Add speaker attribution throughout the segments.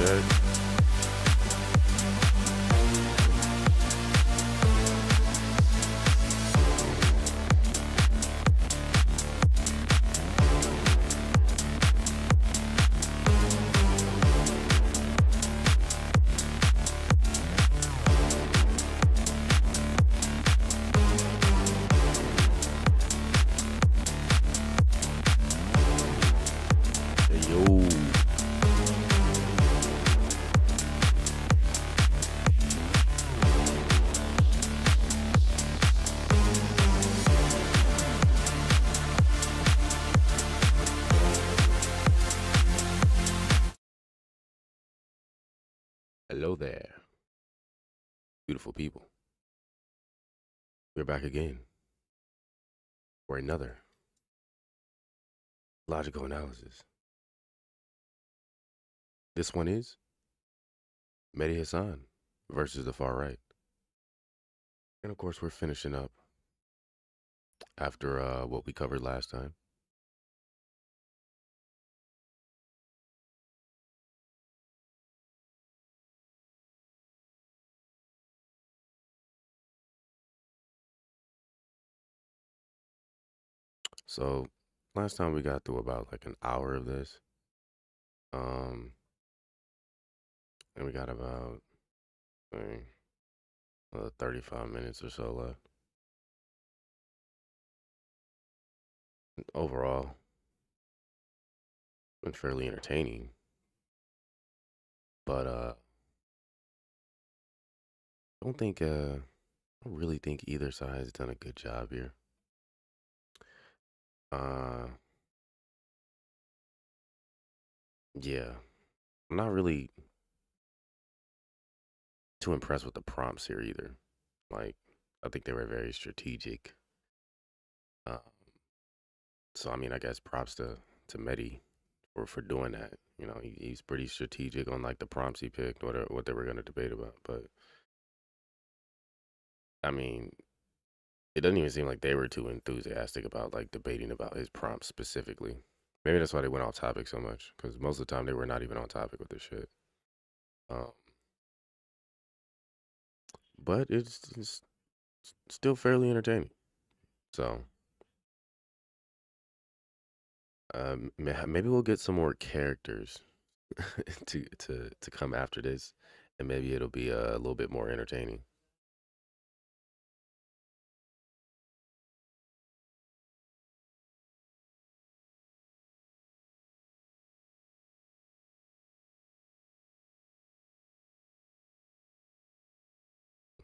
Speaker 1: check. Yo. Hello there, beautiful people. We're back again for another logical analysis. This one is Mehdi Hasan versus the far right. And of course, we're finishing up after what we covered last time. So last time we got through about like an hour of this. And we got about 35 minutes or so left. Overall, been fairly entertaining. But I don't really think either side has done a good job here. Yeah, I'm not really too impressed with the prompts here either. Like, I think they were very strategic. So I mean, I guess props to Mehdi for doing that. You know, he's pretty strategic on like the prompts he picked, what they were going to debate about. But I mean, it doesn't even seem like they were too enthusiastic about like debating about his prompts specifically. Maybe that's why they went off topic so much, because most of the time they were not even on topic with this shit. But it's still fairly entertaining. So maybe we'll get some more characters to come after this, and maybe it'll be a little bit more entertaining.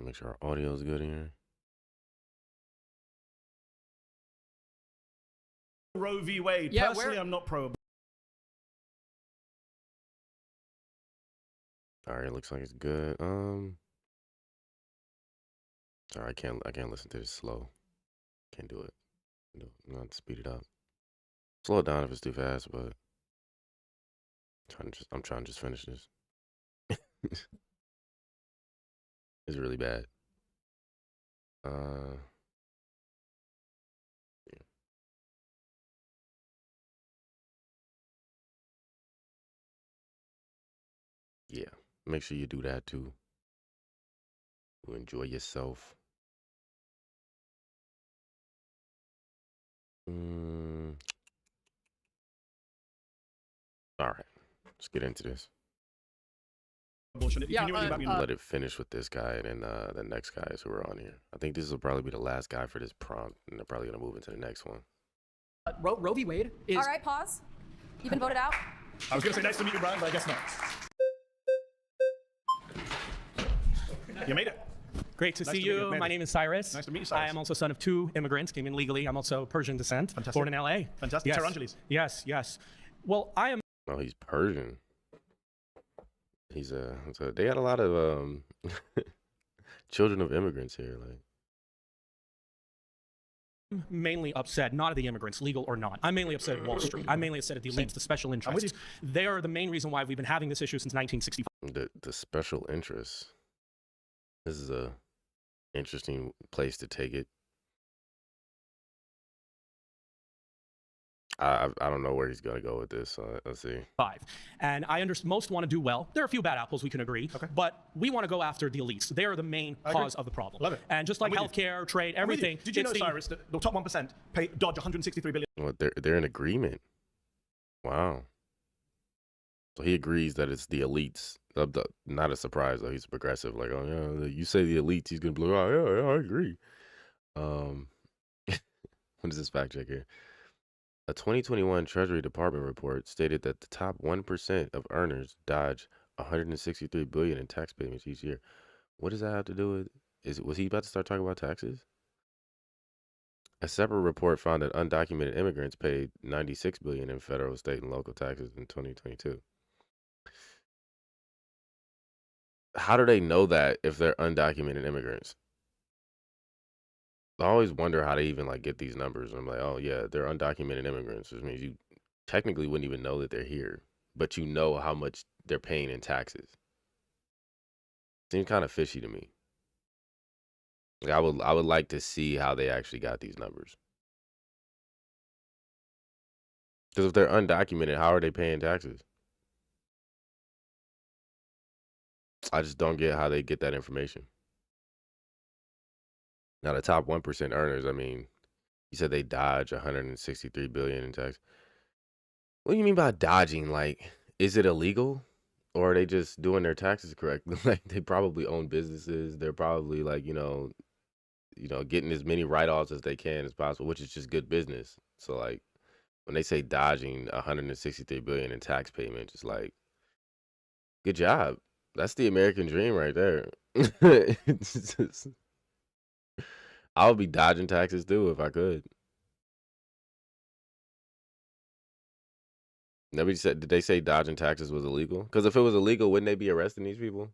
Speaker 1: Make sure our audio is good here.
Speaker 2: Roe v. Wade.
Speaker 3: Yeah,
Speaker 2: personally, I'm not pro.
Speaker 1: All right, looks like it's good. Sorry, I can't listen to this slow. Can't do it. Not speed it up. Slow it down if it's too fast, but I'm trying to just finish this. It's really bad. Yeah. Make sure you do that too. To enjoy yourself. All right, let's get into this.
Speaker 2: Yeah,
Speaker 1: let it finish with this guy, and then the next guys who are on here. I think this will probably be the last guy for this prompt, and they're probably gonna move into the next one.
Speaker 3: Roe v. Wade is...
Speaker 4: All right, pause. You've been voted out.
Speaker 2: I was gonna say nice to meet you, Brian, but I guess not. You made it.
Speaker 3: Great to see you. My name is Cyrus.
Speaker 2: Nice to meet you, Cyrus.
Speaker 3: I am also son of 2 immigrants, came in legally. I'm also Persian descent.
Speaker 2: Fantastic.
Speaker 3: Born in LA.
Speaker 2: Fantastic.
Speaker 3: Yes.
Speaker 2: Terangeles.
Speaker 3: Yes, yes. Well, I am...
Speaker 1: Oh, he's Persian. He's so they got a lot of children of immigrants here, like.
Speaker 3: mainly upset, not at the immigrants, legal or not. I'm mainly upset at Wall Street. I'm mainly upset at the elites, the special interests. They are the main reason why we've been having this issue since 1965.
Speaker 1: The special interests. This is a interesting place to take it. I don't know where he's gonna go with this. So let's see.
Speaker 3: And I understand most want to do well. There are a few bad apples, we can agree.
Speaker 2: Okay.
Speaker 3: But we want to go after the elites. They are the main cause of the problem.
Speaker 2: Love it.
Speaker 3: And just like
Speaker 2: I'm with you.
Speaker 3: healthcare, trade,
Speaker 2: I'm with you.
Speaker 3: everything.
Speaker 2: Did you know, Cyrus, that the top 1% dodge 163 billion?
Speaker 1: Well, they're in agreement. Wow. So he agrees that it's the elites. Not a surprise though. He's progressive. Like, oh yeah, you say the elites, he's gonna be like, oh yeah, I agree. What is this fact check here? A 2021 Treasury Department report stated that the top 1% of earners dodge 163 billion in tax payments each year. What does that have to do with? Was he about to start talking about taxes? A separate report found that undocumented immigrants paid 96 billion in federal, state, and local taxes in 2022. How do they know that if they're undocumented immigrants? I always wonder how they even like get these numbers. I'm like, oh yeah, they're undocumented immigrants, which means you technically wouldn't even know that they're here, but you know how much they're paying in taxes. Seems kind of fishy to me. Like, I would like to see how they actually got these numbers. Because if they're undocumented, how are they paying taxes? I just don't get how they get that information. Now, the top 1% earners, I mean, you said they dodge 163 billion in tax. What do you mean by dodging? Like, is it illegal? Or are they just doing their taxes correctly? Like, they probably own businesses. They're probably like, getting as many write-offs as they can as possible, which is just good business. So like when they say dodging 163 billion in tax payments, it's like, good job. That's the American dream right there. I would be dodging taxes too if I could. Nobody said, did they say dodging taxes was illegal? Because if it was illegal, wouldn't they be arresting these people?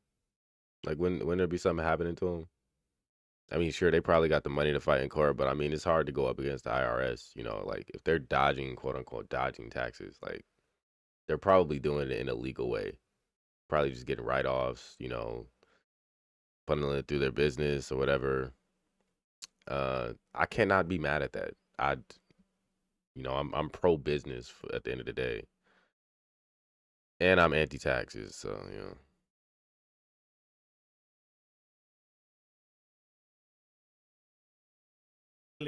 Speaker 1: Like, wouldn't there be something happening to them? I mean, sure, they probably got the money to fight in court, but I mean, it's hard to go up against the IRS. Like if they're dodging, quote unquote, dodging taxes, like they're probably doing it in a legal way. Probably just getting write-offs, funneling it through their business or whatever. I cannot be mad at that. I'm pro-business at the end of the day. And I'm anti-taxes, so,
Speaker 2: $1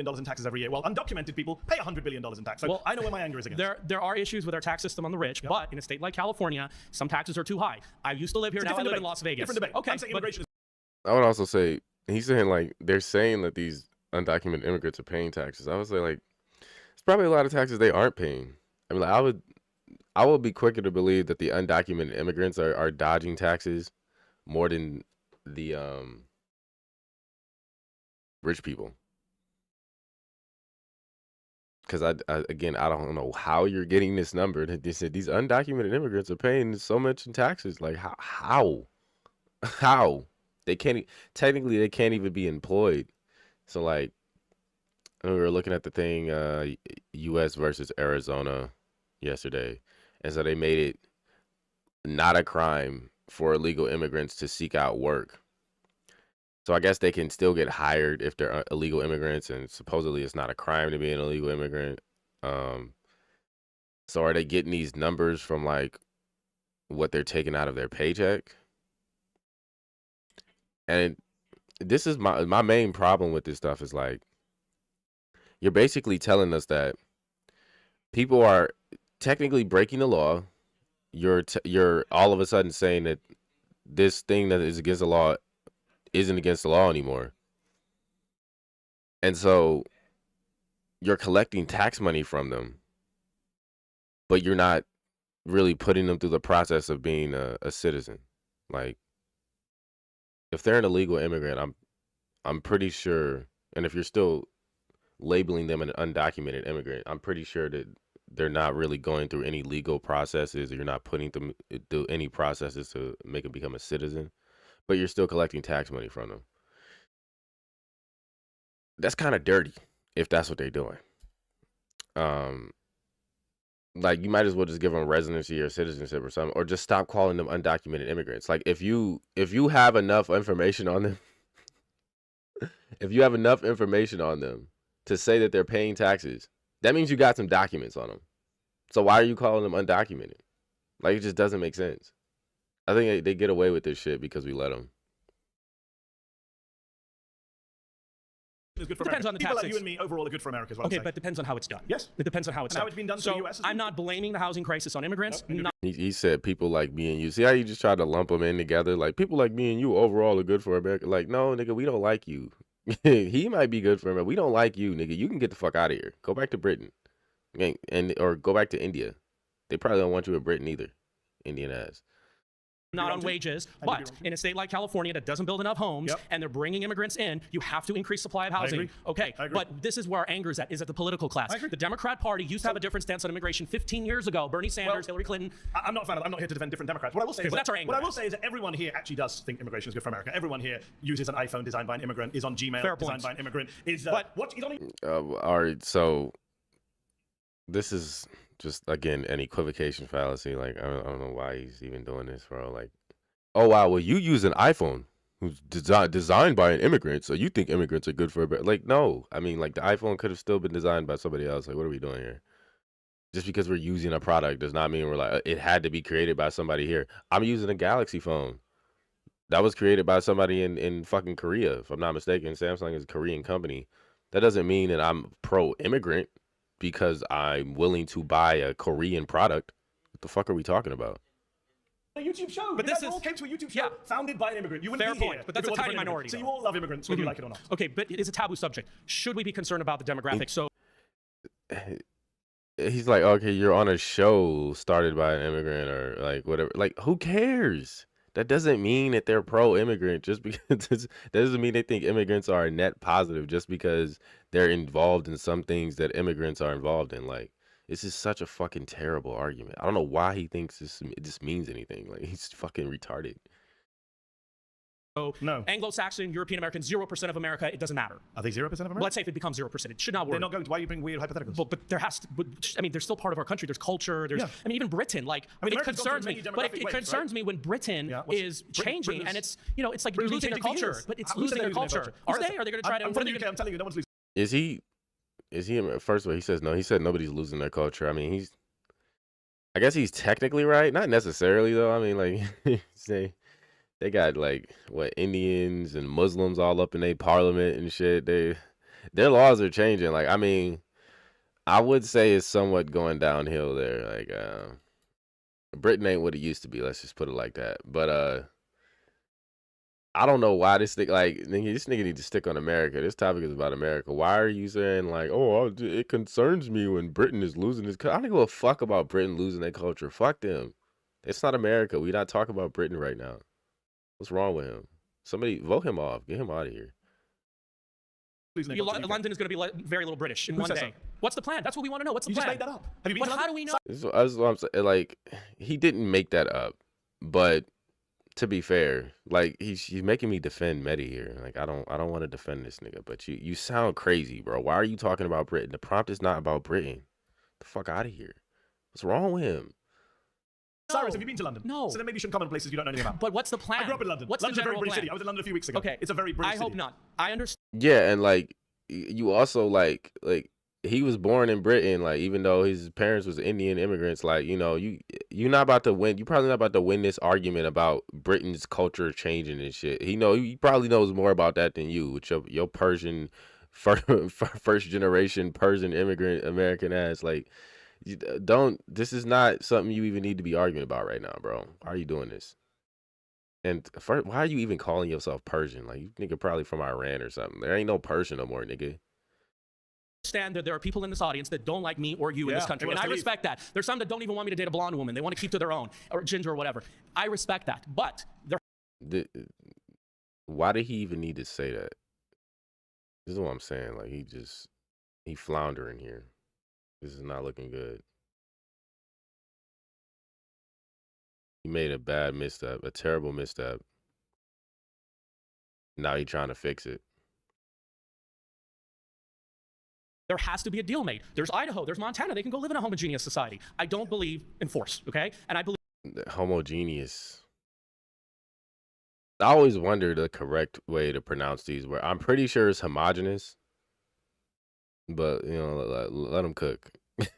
Speaker 2: billion in taxes every year. Well, undocumented people pay $100 billion in tax. So
Speaker 3: Well,
Speaker 2: I know where my anger is against.
Speaker 3: There are issues with our tax system on the rich, but in a state like California, some taxes are too high. I used to live here,
Speaker 2: It's a
Speaker 3: now I
Speaker 2: different
Speaker 3: live in
Speaker 2: debate.
Speaker 3: Las Vegas.
Speaker 2: Different debate.
Speaker 3: Okay,
Speaker 2: I'm saying
Speaker 3: but
Speaker 2: immigration is
Speaker 1: I would also say, he's saying like, they're saying that these undocumented immigrants are paying taxes. I would say like, it's probably a lot of taxes they aren't paying. I mean, like, I would be quicker to believe that the undocumented immigrants are dodging taxes more than the rich people. Because I don't know how you're getting this number. They said these undocumented immigrants are paying so much in taxes. Like how they can't technically they can't even be employed. So like, we were looking at the thing, U.S. versus Arizona yesterday, and so they made it not a crime for illegal immigrants to seek out work. So I guess they can still get hired if they're illegal immigrants, and supposedly it's not a crime to be an illegal immigrant. So are they getting these numbers from like what they're taking out of their paycheck? And this is my main problem with this stuff is like, you're basically telling us that people are technically breaking the law. You're all of a sudden saying that this thing that is against the law isn't against the law anymore. And so you're collecting tax money from them, but you're not really putting them through the process of being a citizen. Like, if they're an illegal immigrant, I'm pretty sure, and if you're still labeling them an undocumented immigrant, I'm pretty sure that they're not really going through any legal processes, or you're not putting them through any processes to make them become a citizen, but you're still collecting tax money from them. That's kind of dirty if that's what they're doing. Like, you might as well just give them residency or citizenship or something, or just stop calling them undocumented immigrants. Like, if you have enough information on them, if you have enough information on them to say that they're paying taxes, that means you got some documents on them. So why are you calling them undocumented? Like, it just doesn't make sense. I think they get away with this shit because we let them.
Speaker 2: Is good for
Speaker 3: Depends
Speaker 2: America.
Speaker 3: on the
Speaker 2: People like
Speaker 3: tactics.
Speaker 2: you and me overall are good for America, is what I'm
Speaker 3: Okay,
Speaker 2: saying.
Speaker 3: but depends on how it's done.
Speaker 2: Yes.
Speaker 3: It depends on how it's
Speaker 2: And how
Speaker 3: done.
Speaker 2: it's been done to
Speaker 3: so
Speaker 2: the US.
Speaker 3: I'm not blaming the housing crisis on immigrants.
Speaker 2: Nope,
Speaker 3: Not
Speaker 1: He said people like me and you. See how you just tried to lump them in together? Like, people like me and you overall are good for America. Like, no, nigga, we don't like you. He might be good for America. We don't like you, nigga. You can get the fuck out of here. Go back to Britain. Or go back to India. They probably don't want you in Britain either. Indian ass.
Speaker 3: not on wages, but in a state like California that doesn't build enough homes and they're bringing immigrants in, you have to increase supply of housing.
Speaker 2: agree.
Speaker 3: Okay,
Speaker 2: I agree.
Speaker 3: but this is where our anger is at the political class.
Speaker 2: I agree.
Speaker 3: The Democrat Party used to have a different stance on immigration 15 years ago. Bernie Sanders, Hillary Clinton.
Speaker 2: I'm not a fan of, I'm not here to defend different Democrats. What I will say is
Speaker 3: that's our anger.
Speaker 2: what I will say is that everyone here actually does think immigration is good for America. Everyone here uses an iPhone designed by an immigrant, is on Gmail
Speaker 3: Fair
Speaker 2: designed
Speaker 3: point.
Speaker 2: by an immigrant. Is
Speaker 3: But-
Speaker 2: what is on
Speaker 1: All right, so this is just, again, an equivocation fallacy. Like, I don't know why he's even doing this, bro. Like, oh, wow, well, you use an iPhone who's designed by an immigrant, so you think immigrants are good for it. Like, no. I mean, like, the iPhone could have still been designed by somebody else. Like, what are we doing here? Just because we're using a product does not mean we're like, it had to be created by somebody here. I'm using a Galaxy phone. That was created by somebody in fucking Korea, if I'm not mistaken. Samsung is a Korean company. That doesn't mean that I'm pro-immigrant because I'm willing to buy a Korean product. What the fuck are we talking about?
Speaker 2: a YouTube show.
Speaker 3: But
Speaker 2: You
Speaker 3: this
Speaker 2: guys
Speaker 3: is-
Speaker 2: all came to a YouTube show
Speaker 3: yeah.
Speaker 2: founded by an immigrant. You wouldn't
Speaker 3: Fair
Speaker 2: be
Speaker 3: point,
Speaker 2: here
Speaker 3: but that's
Speaker 2: if it
Speaker 3: a
Speaker 2: wasn't
Speaker 3: tiny
Speaker 2: for an immigrant.
Speaker 3: minority,
Speaker 2: So you
Speaker 3: though.
Speaker 2: all love immigrants, whether you like it or not.
Speaker 3: Okay, but it is a taboo subject. Should we be concerned about the demographics? So
Speaker 1: He's like, okay, you're on a show started by an immigrant or like whatever. Like, who cares? That doesn't mean that they're pro-immigrant just because that doesn't mean they think immigrants are a net positive just because they're involved in some things that immigrants are involved in. Like, this is such a fucking terrible argument. I don't know why he thinks this means anything. Like, he's fucking retarded.
Speaker 2: No.
Speaker 3: Anglo-Saxon, European American, 0% of America, it doesn't matter.
Speaker 2: Are they 0% of America?
Speaker 3: Let's say if it becomes 0%, it should not work.
Speaker 2: They're not going to. Why are you bring weird hypotheticals?
Speaker 3: But there has to. But, I mean, they're still part of our country. There's culture. There's.
Speaker 2: Yeah.
Speaker 3: I mean, even Britain. Like,
Speaker 2: I mean,
Speaker 3: it
Speaker 2: America's gone
Speaker 3: concerns
Speaker 2: through
Speaker 3: me.
Speaker 2: many
Speaker 3: But
Speaker 2: demographic
Speaker 3: it
Speaker 2: waves,
Speaker 3: concerns
Speaker 2: right?
Speaker 3: me when Britain
Speaker 2: Yeah.
Speaker 3: is changing,
Speaker 2: Britain's-
Speaker 3: and it's it's like
Speaker 2: Britain's
Speaker 3: losing their
Speaker 2: changing for
Speaker 3: culture.
Speaker 2: years.
Speaker 3: But it's
Speaker 2: Who's
Speaker 3: losing their
Speaker 2: losing their
Speaker 3: culture.
Speaker 2: culture?
Speaker 3: Are
Speaker 2: Who says
Speaker 3: they?
Speaker 2: that?
Speaker 3: Are they going to try to?
Speaker 2: I'm
Speaker 3: what are
Speaker 2: from
Speaker 3: they
Speaker 2: the UK.
Speaker 3: gonna-
Speaker 2: I'm telling you, no one's losing.
Speaker 1: Is he first of all, he said nobody's losing their culture. I mean, I guess he's technically right. Not necessarily though. I mean, like they got like what, Indians and Muslims all up in their parliament and shit. Their laws are changing. Like, I mean, I would say it's somewhat going downhill there. Like, Britain ain't what it used to be. Let's just put it like that. But I don't know why this nigga need to stick on America. This topic is about America. Why are you saying like, oh, it concerns me when Britain is losing its culture? I don't give a fuck about Britain losing their culture. Fuck them. It's not America. We're not talking about Britain right now. What's wrong with him? Somebody vote him off. Get him out of here.
Speaker 3: London is going to be very little British in
Speaker 2: Who
Speaker 3: one
Speaker 2: says
Speaker 3: day.
Speaker 2: so?
Speaker 3: What's the plan? That's what we want to know. What's the
Speaker 2: You
Speaker 3: plan?
Speaker 2: just made that up. Have you been
Speaker 3: But
Speaker 2: to
Speaker 3: how
Speaker 2: London?
Speaker 3: do we know?
Speaker 1: That's what I'm saying. Like, he didn't make that up. But to be fair, like he's making me defend Mehdi here. Like, I don't want to defend this nigga. But you sound crazy, bro. Why are you talking about Britain? The prompt is not about Britain. Get the fuck out of here. What's wrong with him?
Speaker 2: Cyrus, have you been to London?
Speaker 3: No.
Speaker 2: So then maybe you shouldn't comment on places you don't know anything about.
Speaker 3: But what's the plan?
Speaker 2: I grew up in London.
Speaker 3: What's
Speaker 2: London's
Speaker 3: the
Speaker 2: a very
Speaker 3: general
Speaker 2: British
Speaker 3: plan?
Speaker 2: city. I was in London a few weeks ago.
Speaker 3: Okay.
Speaker 2: It's a very British
Speaker 3: I
Speaker 2: city.
Speaker 3: hope not. I understand.
Speaker 1: Yeah, and like you also like he was born in Britain, like even though his parents was Indian immigrants, like, you know, you're not about to win. You're probably not about to win this argument about Britain's culture changing and shit. He probably knows more about that than you with your Persian first generation Persian immigrant American ass. Like, this is not something you even need to be arguing about right now, bro. Why are you doing this? And first, why are you even calling yourself Persian? Like, you nigga probably from Iran or something. There ain't no Persian no more, nigga.
Speaker 3: Understand that there are people in this audience that don't like me or you in this
Speaker 2: Yeah,
Speaker 3: country,
Speaker 2: they
Speaker 3: and
Speaker 2: want us
Speaker 3: I
Speaker 2: to leave.
Speaker 3: respect that. There's some that don't even want me to date a blonde woman. They want to keep to their own, or ginger or whatever. I respect that, but there.
Speaker 1: Why did he even need to say that? This is what I'm saying. Like, he floundering here. This is not looking good. He made a bad misstep, a terrible misstep. Now he trying to fix it.
Speaker 3: There has to be a deal made. There's Idaho, there's Montana. They can go live in a homogeneous society. I don't believe in force, okay? And I believe
Speaker 1: Homogeneous. I always wonder the correct way to pronounce these words. I'm pretty sure it's homogenous, but you know, let them cook.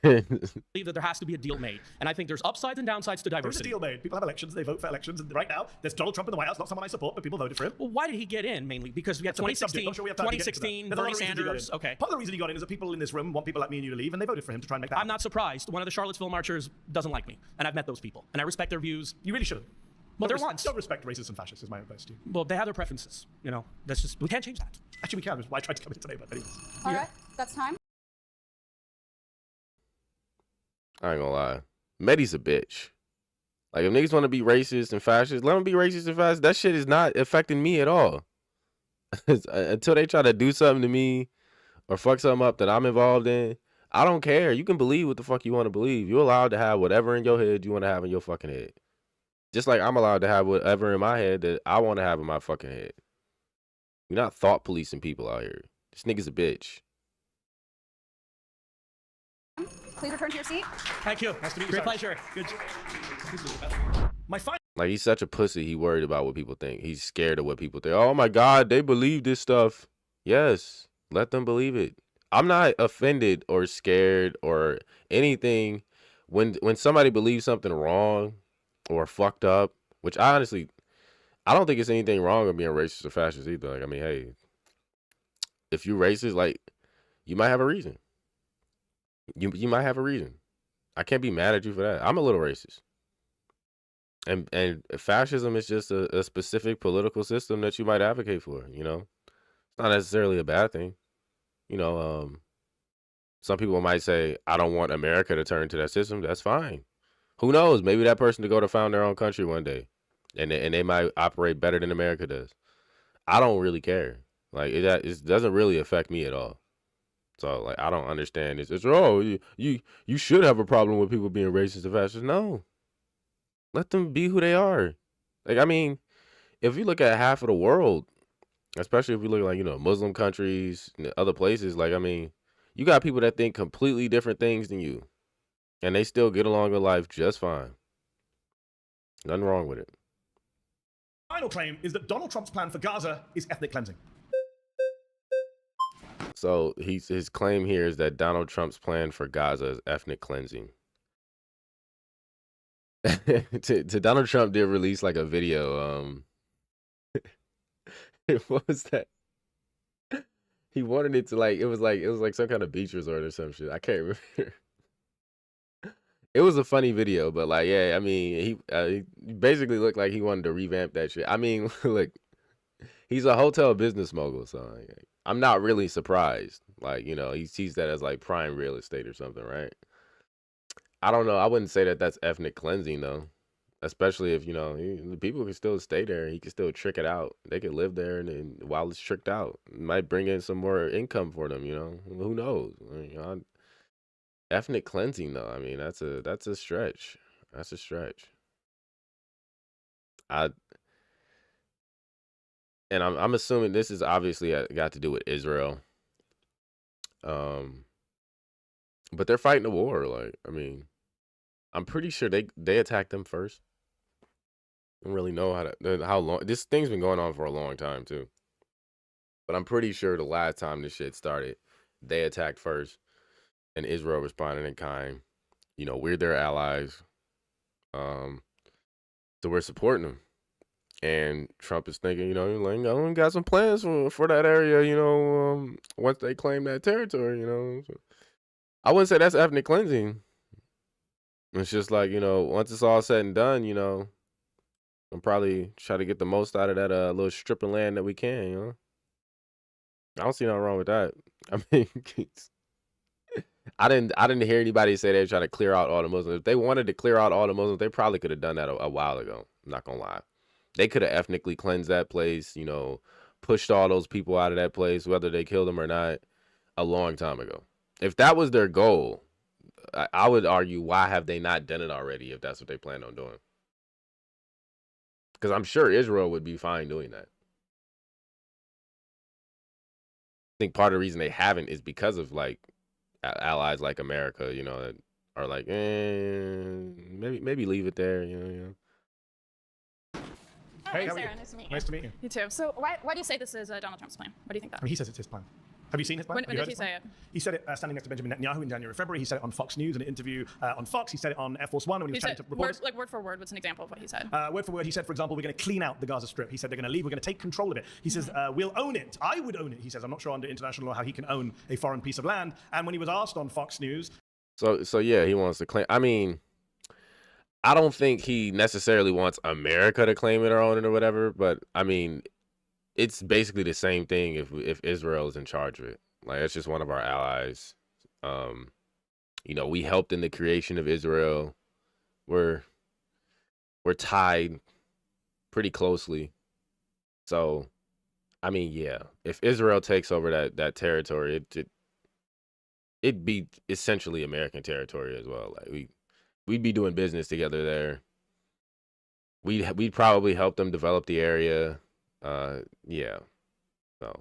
Speaker 3: believe that there has to be a deal made. And I think there's upsides and downsides to
Speaker 2: There's a
Speaker 3: diversity.
Speaker 2: deal made. People have elections. They vote for elections. And right now, there's Donald Trump in the White House. Not someone I support, but people voted for him.
Speaker 3: Well, why did he get in? Mainly because we had
Speaker 2: It's a big subject.
Speaker 3: 2016,
Speaker 2: I'm sure we have time to get into that.
Speaker 3: 2016,
Speaker 2: There's a lot
Speaker 3: Bernie
Speaker 2: of reasons he got
Speaker 3: Sanders.
Speaker 2: in.
Speaker 3: Okay.
Speaker 2: Part of the reason he got in is that people in this room want people like me and you to leave, and they voted for him to try and make that
Speaker 3: I'm
Speaker 2: happen.
Speaker 3: not surprised. One of the Charlottesville marchers doesn't like me, and I've met those people, and I respect their views.
Speaker 2: You really shouldn't.
Speaker 3: Well,
Speaker 2: Don't
Speaker 3: they're ones.
Speaker 2: Don't respect racists and fascists, is my advice to you.
Speaker 3: Well, they have their preferences. You know, that's just, we can't change that.
Speaker 2: Actually, we can. That's why I tried to come here today, but anyways.
Speaker 4: All right, that's time.
Speaker 1: I ain't gonna lie. Mehdi's a bitch. Like, if niggas want to be racist and fascist, let them be racist and fascist. That shit is not affecting me at all. Until they try to do something to me or fuck something up that I'm involved in, I don't care. You can believe what the fuck you want to believe. You're allowed to have whatever in your head you want to have in your fucking head. Just like I'm allowed to have whatever in my head that I want to have in my fucking head. You're not thought policing people out here. This nigga's a bitch.
Speaker 4: Please return to your seat.
Speaker 2: Thank you. Nice to meet you.
Speaker 3: Great
Speaker 2: sir.
Speaker 3: pleasure.
Speaker 2: Good. My final.
Speaker 1: Like, he's such a pussy. He worried about what people think. He's scared of what people think. Oh my God, they believe this stuff. Yes, let them believe it. I'm not offended or scared or anything when somebody believes something wrong or fucked up, which I honestly, I don't think it's anything wrong with being racist or fascist either. Like, I mean, hey, if you're racist, like, you might have a reason. You might have a reason. I can't be mad at you for that. I'm a little racist. And fascism is just a specific political system that you might advocate for, you know? It's not necessarily a bad thing. You know, some people might say, I don't want America to turn to that system. That's fine. Who knows? Maybe that person to go to found their own country one day. And they might operate better than America does. I don't really care. Like, it doesn't really affect me at all. So, like, I don't understand this. It's, oh, you should have a problem with people being racist and fascist. No. Let them be who they are. Like, I mean, if you look at half of the world, especially if you look at, like, you know, Muslim countries and other places, like, I mean, you got people that think completely different things than you. And they still get along in life just fine. Nothing wrong with it.
Speaker 2: Final claim is that Donald Trump's plan for Gaza is ethnic cleansing.
Speaker 1: So his claim here is that Donald Trump's plan for Gaza is ethnic cleansing. to Donald Trump did release like a video. What was that? He wanted it to it was like some kind of beach resort or some shit. I can't remember. It was a funny video, but like, yeah, I mean, he basically looked like he wanted to revamp that shit. I mean, look, he's a hotel business mogul, so I'm not really surprised. Like, you know, he sees that as like prime real estate or something, right? I don't know. I wouldn't say that that's ethnic cleansing though, especially if, you know, people can still stay there. He can still trick it out. They can live there, and while it's tricked out, it might bring in some more income for them. You know, who knows? You know, ethnic cleansing though, I mean, that's a stretch. That's a stretch. I'm assuming this is obviously got to do with Israel. But they're fighting a war. Like, I mean, I'm pretty sure they attacked them first. I don't really know how long this thing's been going on for a long time too. But I'm pretty sure the last time this shit started, they attacked first. And Israel responded in kind. You know, we're their allies. So we're supporting them. And Trump is thinking, you know, like, I got some plans for that area, you know, once they claim that territory, you know. So I wouldn't say that's ethnic cleansing. It's just like, you know, once it's all said and done, you know, I'll probably try to get the most out of that little strip of land that we can, you know. I don't see nothing wrong with that. I mean, I didn't hear anybody say they were trying to clear out all the Muslims. If they wanted to clear out all the Muslims, they probably could have done that a while ago. I'm not gonna lie. They could have ethnically cleansed that place, you know, pushed all those people out of that place, whether they killed them or not, a long time ago. If that was their goal, I would argue, why have they not done it already if that's what they plan on doing? Because I'm sure Israel would be fine doing that. I think part of the reason they haven't is because of, like, allies like America, you know, that are like, maybe leave it there, you know.
Speaker 2: Hey,
Speaker 5: Hi,
Speaker 2: how are you?
Speaker 5: Sarah. Nice to meet you.
Speaker 2: Nice to meet you.
Speaker 5: You too. So why do you say this is Donald Trump's plan? What do you think that?
Speaker 2: I mean, he says it's his plan. Have you seen his plan?
Speaker 5: When
Speaker 2: Have you
Speaker 5: did
Speaker 2: heard
Speaker 5: he
Speaker 2: his plan?
Speaker 5: say it?
Speaker 2: He said it standing next to Benjamin Netanyahu in January, February. He said it on Fox News in an interview on Fox. He said it on Air Force One when he was chatting to reporters.
Speaker 5: Word for word, what's an example of what he said?
Speaker 2: Word for word, he said, for example, we're going to clean out the Gaza Strip. He said they're going to leave. We're going to take control of it. He says, we'll own it. I would own it. He says, I'm not sure under international law how he can own a foreign piece of land. And when he was asked on Fox News.
Speaker 1: So yeah, he wants to claim. I mean, I don't think he necessarily wants America to claim it or own it or whatever. But I mean, it's basically the same thing if Israel is in charge of it. Like, it's just one of our allies. You know, we helped in the creation of Israel. We're tied pretty closely. So, I mean, yeah, if Israel takes over that territory, it'd be essentially American territory as well. Like, we'd be doing business together there. We'd probably help them develop the area. Yeah. So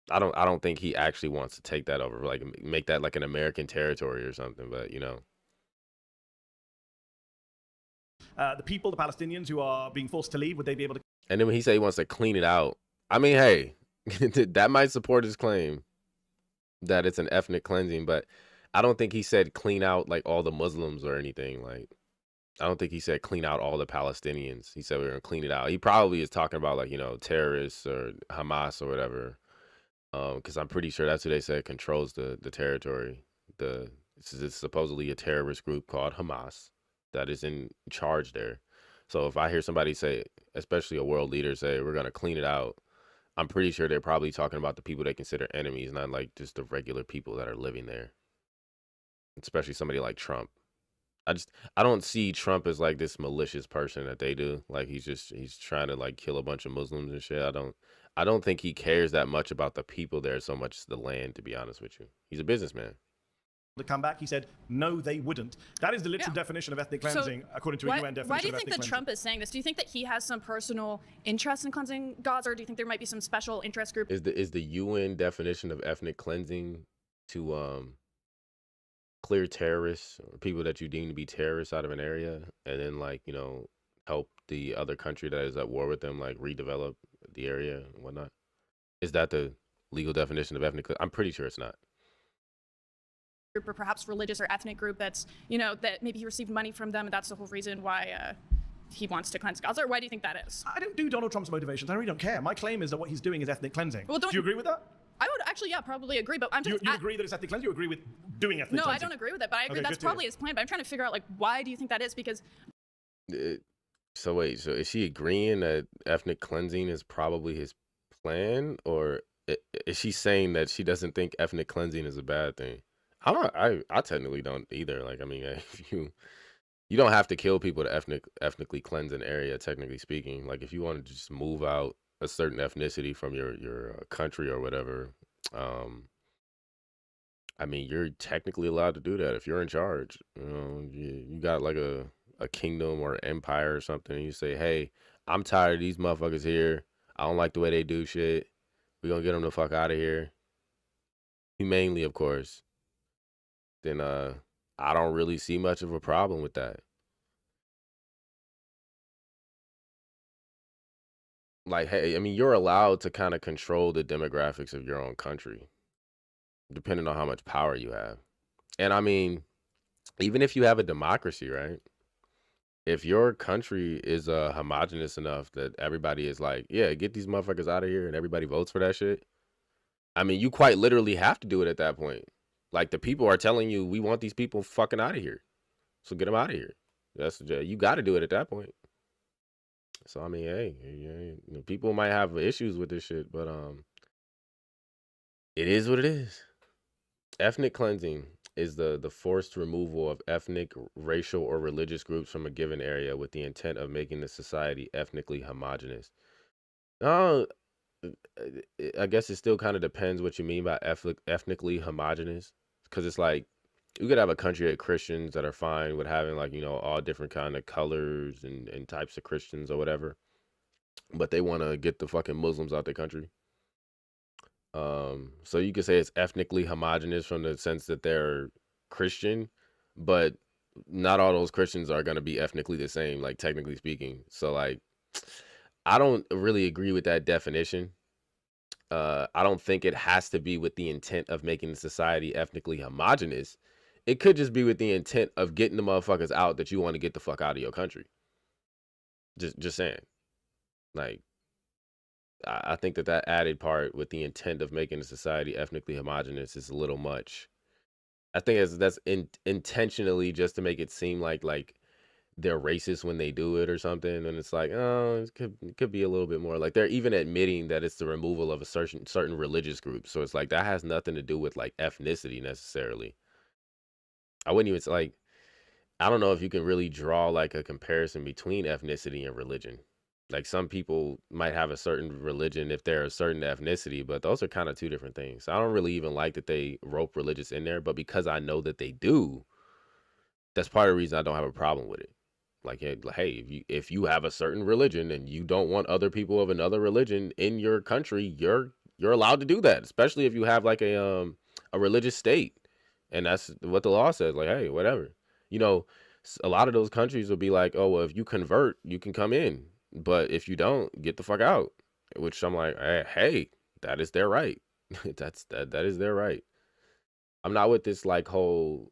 Speaker 1: I don't think he actually wants to take that over, like make that like an American territory or something, but you know.
Speaker 2: The people, the Palestinians who are being forced to leave, would they be able to?
Speaker 1: And then when he said he wants to clean it out, I mean, hey, that might support his claim that it's an ethnic cleansing, but I don't think he said clean out like all the Muslims or anything. Like, I don't think he said clean out all the Palestinians. He said we're gonna clean it out. He probably is talking about, like, you know, terrorists or Hamas or whatever. Because I'm pretty sure that's who they said controls the territory. It's supposedly a terrorist group called Hamas that is in charge there. So if I hear somebody say, especially a world leader, say we're gonna clean it out, I'm pretty sure they're probably talking about the people they consider enemies, not like just the regular people that are living there. Especially somebody like Trump. I don't see Trump as like this malicious person that they do. Like, he's trying to like kill a bunch of Muslims and shit. I don't think he cares that much about the people there so much as the land, to be honest with you. He's a businessman.
Speaker 2: To come back, he said, no, they wouldn't. That is the literal definition of ethnic cleansing, according to a UN definition.
Speaker 5: Why do you
Speaker 2: of
Speaker 5: think
Speaker 2: ethnic
Speaker 5: that
Speaker 2: cleansing.
Speaker 5: Trump is saying this? Do you think that he has some personal interest in cleansing Gaza, or do you think there might be some special interest group?
Speaker 1: Is the UN definition of ethnic cleansing to clear terrorists or people that you deem to be terrorists out of an area, and then, like, you know, help the other country that is at war with them, like, redevelop the area and whatnot? Is that the legal definition of ethnic? I'm pretty sure it's not.
Speaker 5: Group, or perhaps religious or ethnic group that's, you know, that maybe he received money from them, and that's the whole reason why he wants to cleanse Gaza? Or why do you think that is?
Speaker 2: I don't do Donald Trump's motivations. I really don't care. My claim is that what he's doing is ethnic cleansing.
Speaker 5: Well,
Speaker 2: do you agree with that?
Speaker 5: I would actually, yeah, probably agree, but I'm just...
Speaker 2: You agree that it's ethnic cleansing? You agree with doing ethnic
Speaker 5: No,
Speaker 2: cleansing?
Speaker 5: I don't agree with it, but I agree
Speaker 2: Okay,
Speaker 5: that's probably his plan. But I'm trying to figure out, like, why do you think that is? Because...
Speaker 1: So wait, so is she agreeing that ethnic cleansing is probably his plan, or is she saying that she doesn't think ethnic cleansing is a bad thing? I technically don't either. Like, I mean, if you don't have to kill people to ethnically cleanse an area, technically speaking. Like, if you want to just move out a certain ethnicity from your country or whatever, I mean, you're technically allowed to do that if you're in charge. You know, you got like a kingdom or empire or something, and you say, hey, I'm tired of these motherfuckers here. I don't like the way they do shit. We're gonna get them the fuck out of here. Humanely, of course. Then I don't really see much of a problem with that. Like, hey, I mean, you're allowed to kind of control the demographics of your own country, depending on how much power you have. And I mean, even if you have a democracy, right? If your country is homogenous enough that everybody is like, yeah, get these motherfuckers out of here, and everybody votes for that shit, I mean, you quite literally have to do it at that point. Like, the people are telling you, we want these people fucking out of here, so get them out of here. You got to do it at that point. So I mean, hey, you know, people might have issues with this shit, but it is what it is. Ethnic cleansing is the forced removal of ethnic, racial, or religious groups from a given area with the intent of making the society ethnically homogenous. No, I guess it still kind of depends what you mean by ethnically homogenous, because it's like you could have a country of Christians that are fine with having, like, you know, all different kind of colors and types of Christians or whatever, but they want to get the fucking Muslims out their country. So you could say it's ethnically homogenous from the sense that they're Christian, but not all those Christians are going to be ethnically the same, like, technically speaking. So, like, I don't really agree with that definition. I don't think it has to be with the intent of making the society ethnically homogenous. It could just be with the intent of getting the motherfuckers out that you want to get the fuck out of your country. Just saying. Like, I think that added part with the intent of making the society ethnically homogenous is a little much. I think that's intentionally just to make it seem like they're racist when they do it or something, and it's like, oh, it could be a little bit more like they're even admitting that it's the removal of a certain religious group. So it's like that has nothing to do with like ethnicity necessarily. I wouldn't even like. I don't know if you can really draw like a comparison between ethnicity and religion. Like some people might have a certain religion if they're a certain ethnicity, but those are kind of two different things. I don't really even like that they rope religious in there, but because I know that they do, that's part of the reason I don't have a problem with it. Like, hey, if you have a certain religion and you don't want other people of another religion in your country, you're allowed to do that, especially if you have like a religious state, and that's what the law says. Like, hey, whatever, you know, a lot of those countries will be like, oh, well, if you convert, you can come in, but if you don't, get the fuck out. Which I'm like, hey, that is their right. that is their right. I'm not with this like whole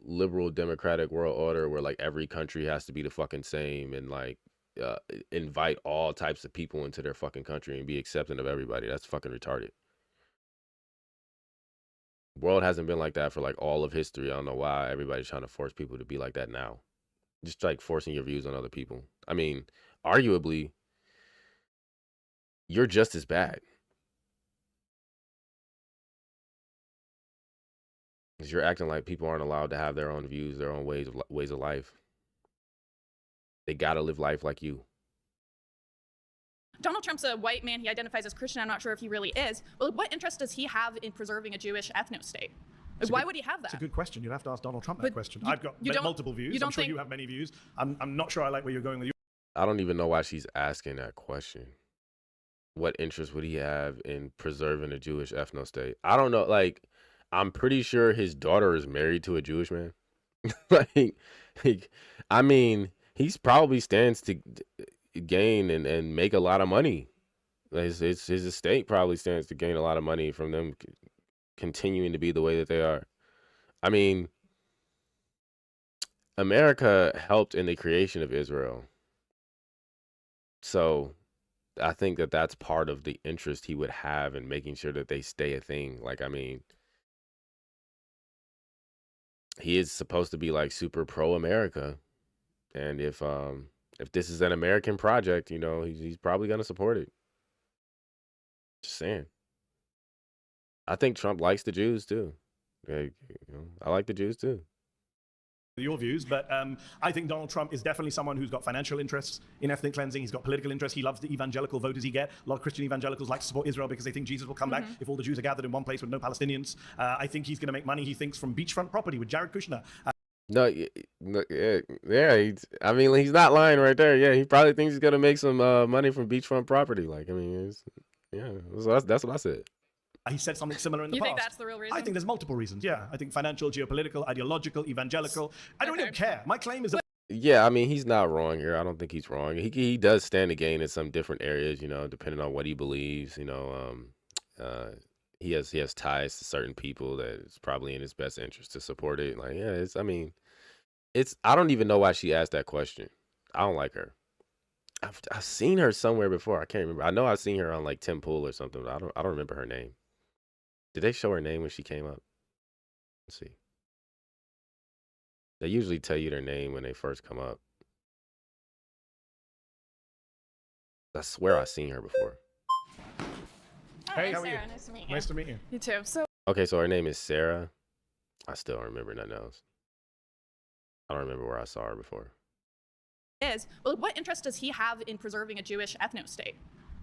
Speaker 1: liberal democratic world order where like every country has to be the fucking same and like invite all types of people into their fucking country and be accepting of everybody. That's fucking retarded. World hasn't been like that for like all of history. I don't know why everybody's trying to force people to be like that now. Just like forcing your views on other people. I mean, arguably, you're just as bad. Because you're acting like people aren't allowed to have their own views, their own ways of life. They gotta live life like you.
Speaker 5: Donald Trump's a white man. He identifies as Christian. I'm not sure if he really is. Well, what interest does he have in preserving a Jewish ethno-state? Like, why would he have that?
Speaker 2: It's a good question. You'd have to ask Donald Trump that question. I've got multiple views. I'm sure you have many views. I'm not sure I like where you're going with
Speaker 1: I don't even know why she's asking that question. What interest would he have in preserving a Jewish ethno-state? I don't know. Like, I'm pretty sure his daughter is married to a Jewish man. like, I mean, he's probably stands to gain and make a lot of money. His estate probably stands to gain a lot of money from them continuing to be the way that they are. I mean, America helped in the creation of Israel. So I think that that's part of the interest he would have in making sure that they stay a thing. Like, I mean, he is supposed to be like super pro-America. And if this is an American project, you know, he's probably going to support it. Just saying. I think Trump likes the Jews too. Like, you know, I like the Jews too.
Speaker 2: your views, but I think Donald Trump is definitely someone who's got financial interests in ethnic cleansing. He's got political interests. He loves the evangelical voters he gets. A lot of Christian evangelicals like to support Israel because they think Jesus will come back if all the Jews are gathered in one place with no Palestinians. I think he's going to make money, he thinks, from beachfront property with Jared Kushner.
Speaker 1: Yeah. I mean, he's not lying right there. Yeah, he probably thinks he's gonna make some money from beachfront property. Like, I mean, that's what I said.
Speaker 2: He said something similar in the
Speaker 5: You
Speaker 2: past.
Speaker 5: think that's the real reason?
Speaker 2: I think there's multiple reasons. Yeah, I think financial, geopolitical, ideological, evangelical. I don't even care. My claim is that.
Speaker 1: Yeah, I mean, he's not wrong here. I don't think he's wrong. He does stand to gain in some different areas, you know, depending on what he believes. You know, he has ties to certain people that it's probably in his best interest to support it. Like, yeah, I don't even know why she asked that question. I don't like her. I've seen her somewhere before. I can't remember. I know I've seen her on like Tim Pool or something, but I don't remember her name. Did they show her name when she came up? Let's see. They usually tell you their name when they first come up. I swear I've seen her before.
Speaker 2: Hey, how are you?
Speaker 5: Sarah, nice to meet you.
Speaker 2: Nice to meet you.
Speaker 5: You too. So
Speaker 1: Okay, so her name is Sarah. I still don't remember nothing else. I don't remember where I saw her before.
Speaker 5: what interest does he have in preserving a Jewish ethno-state?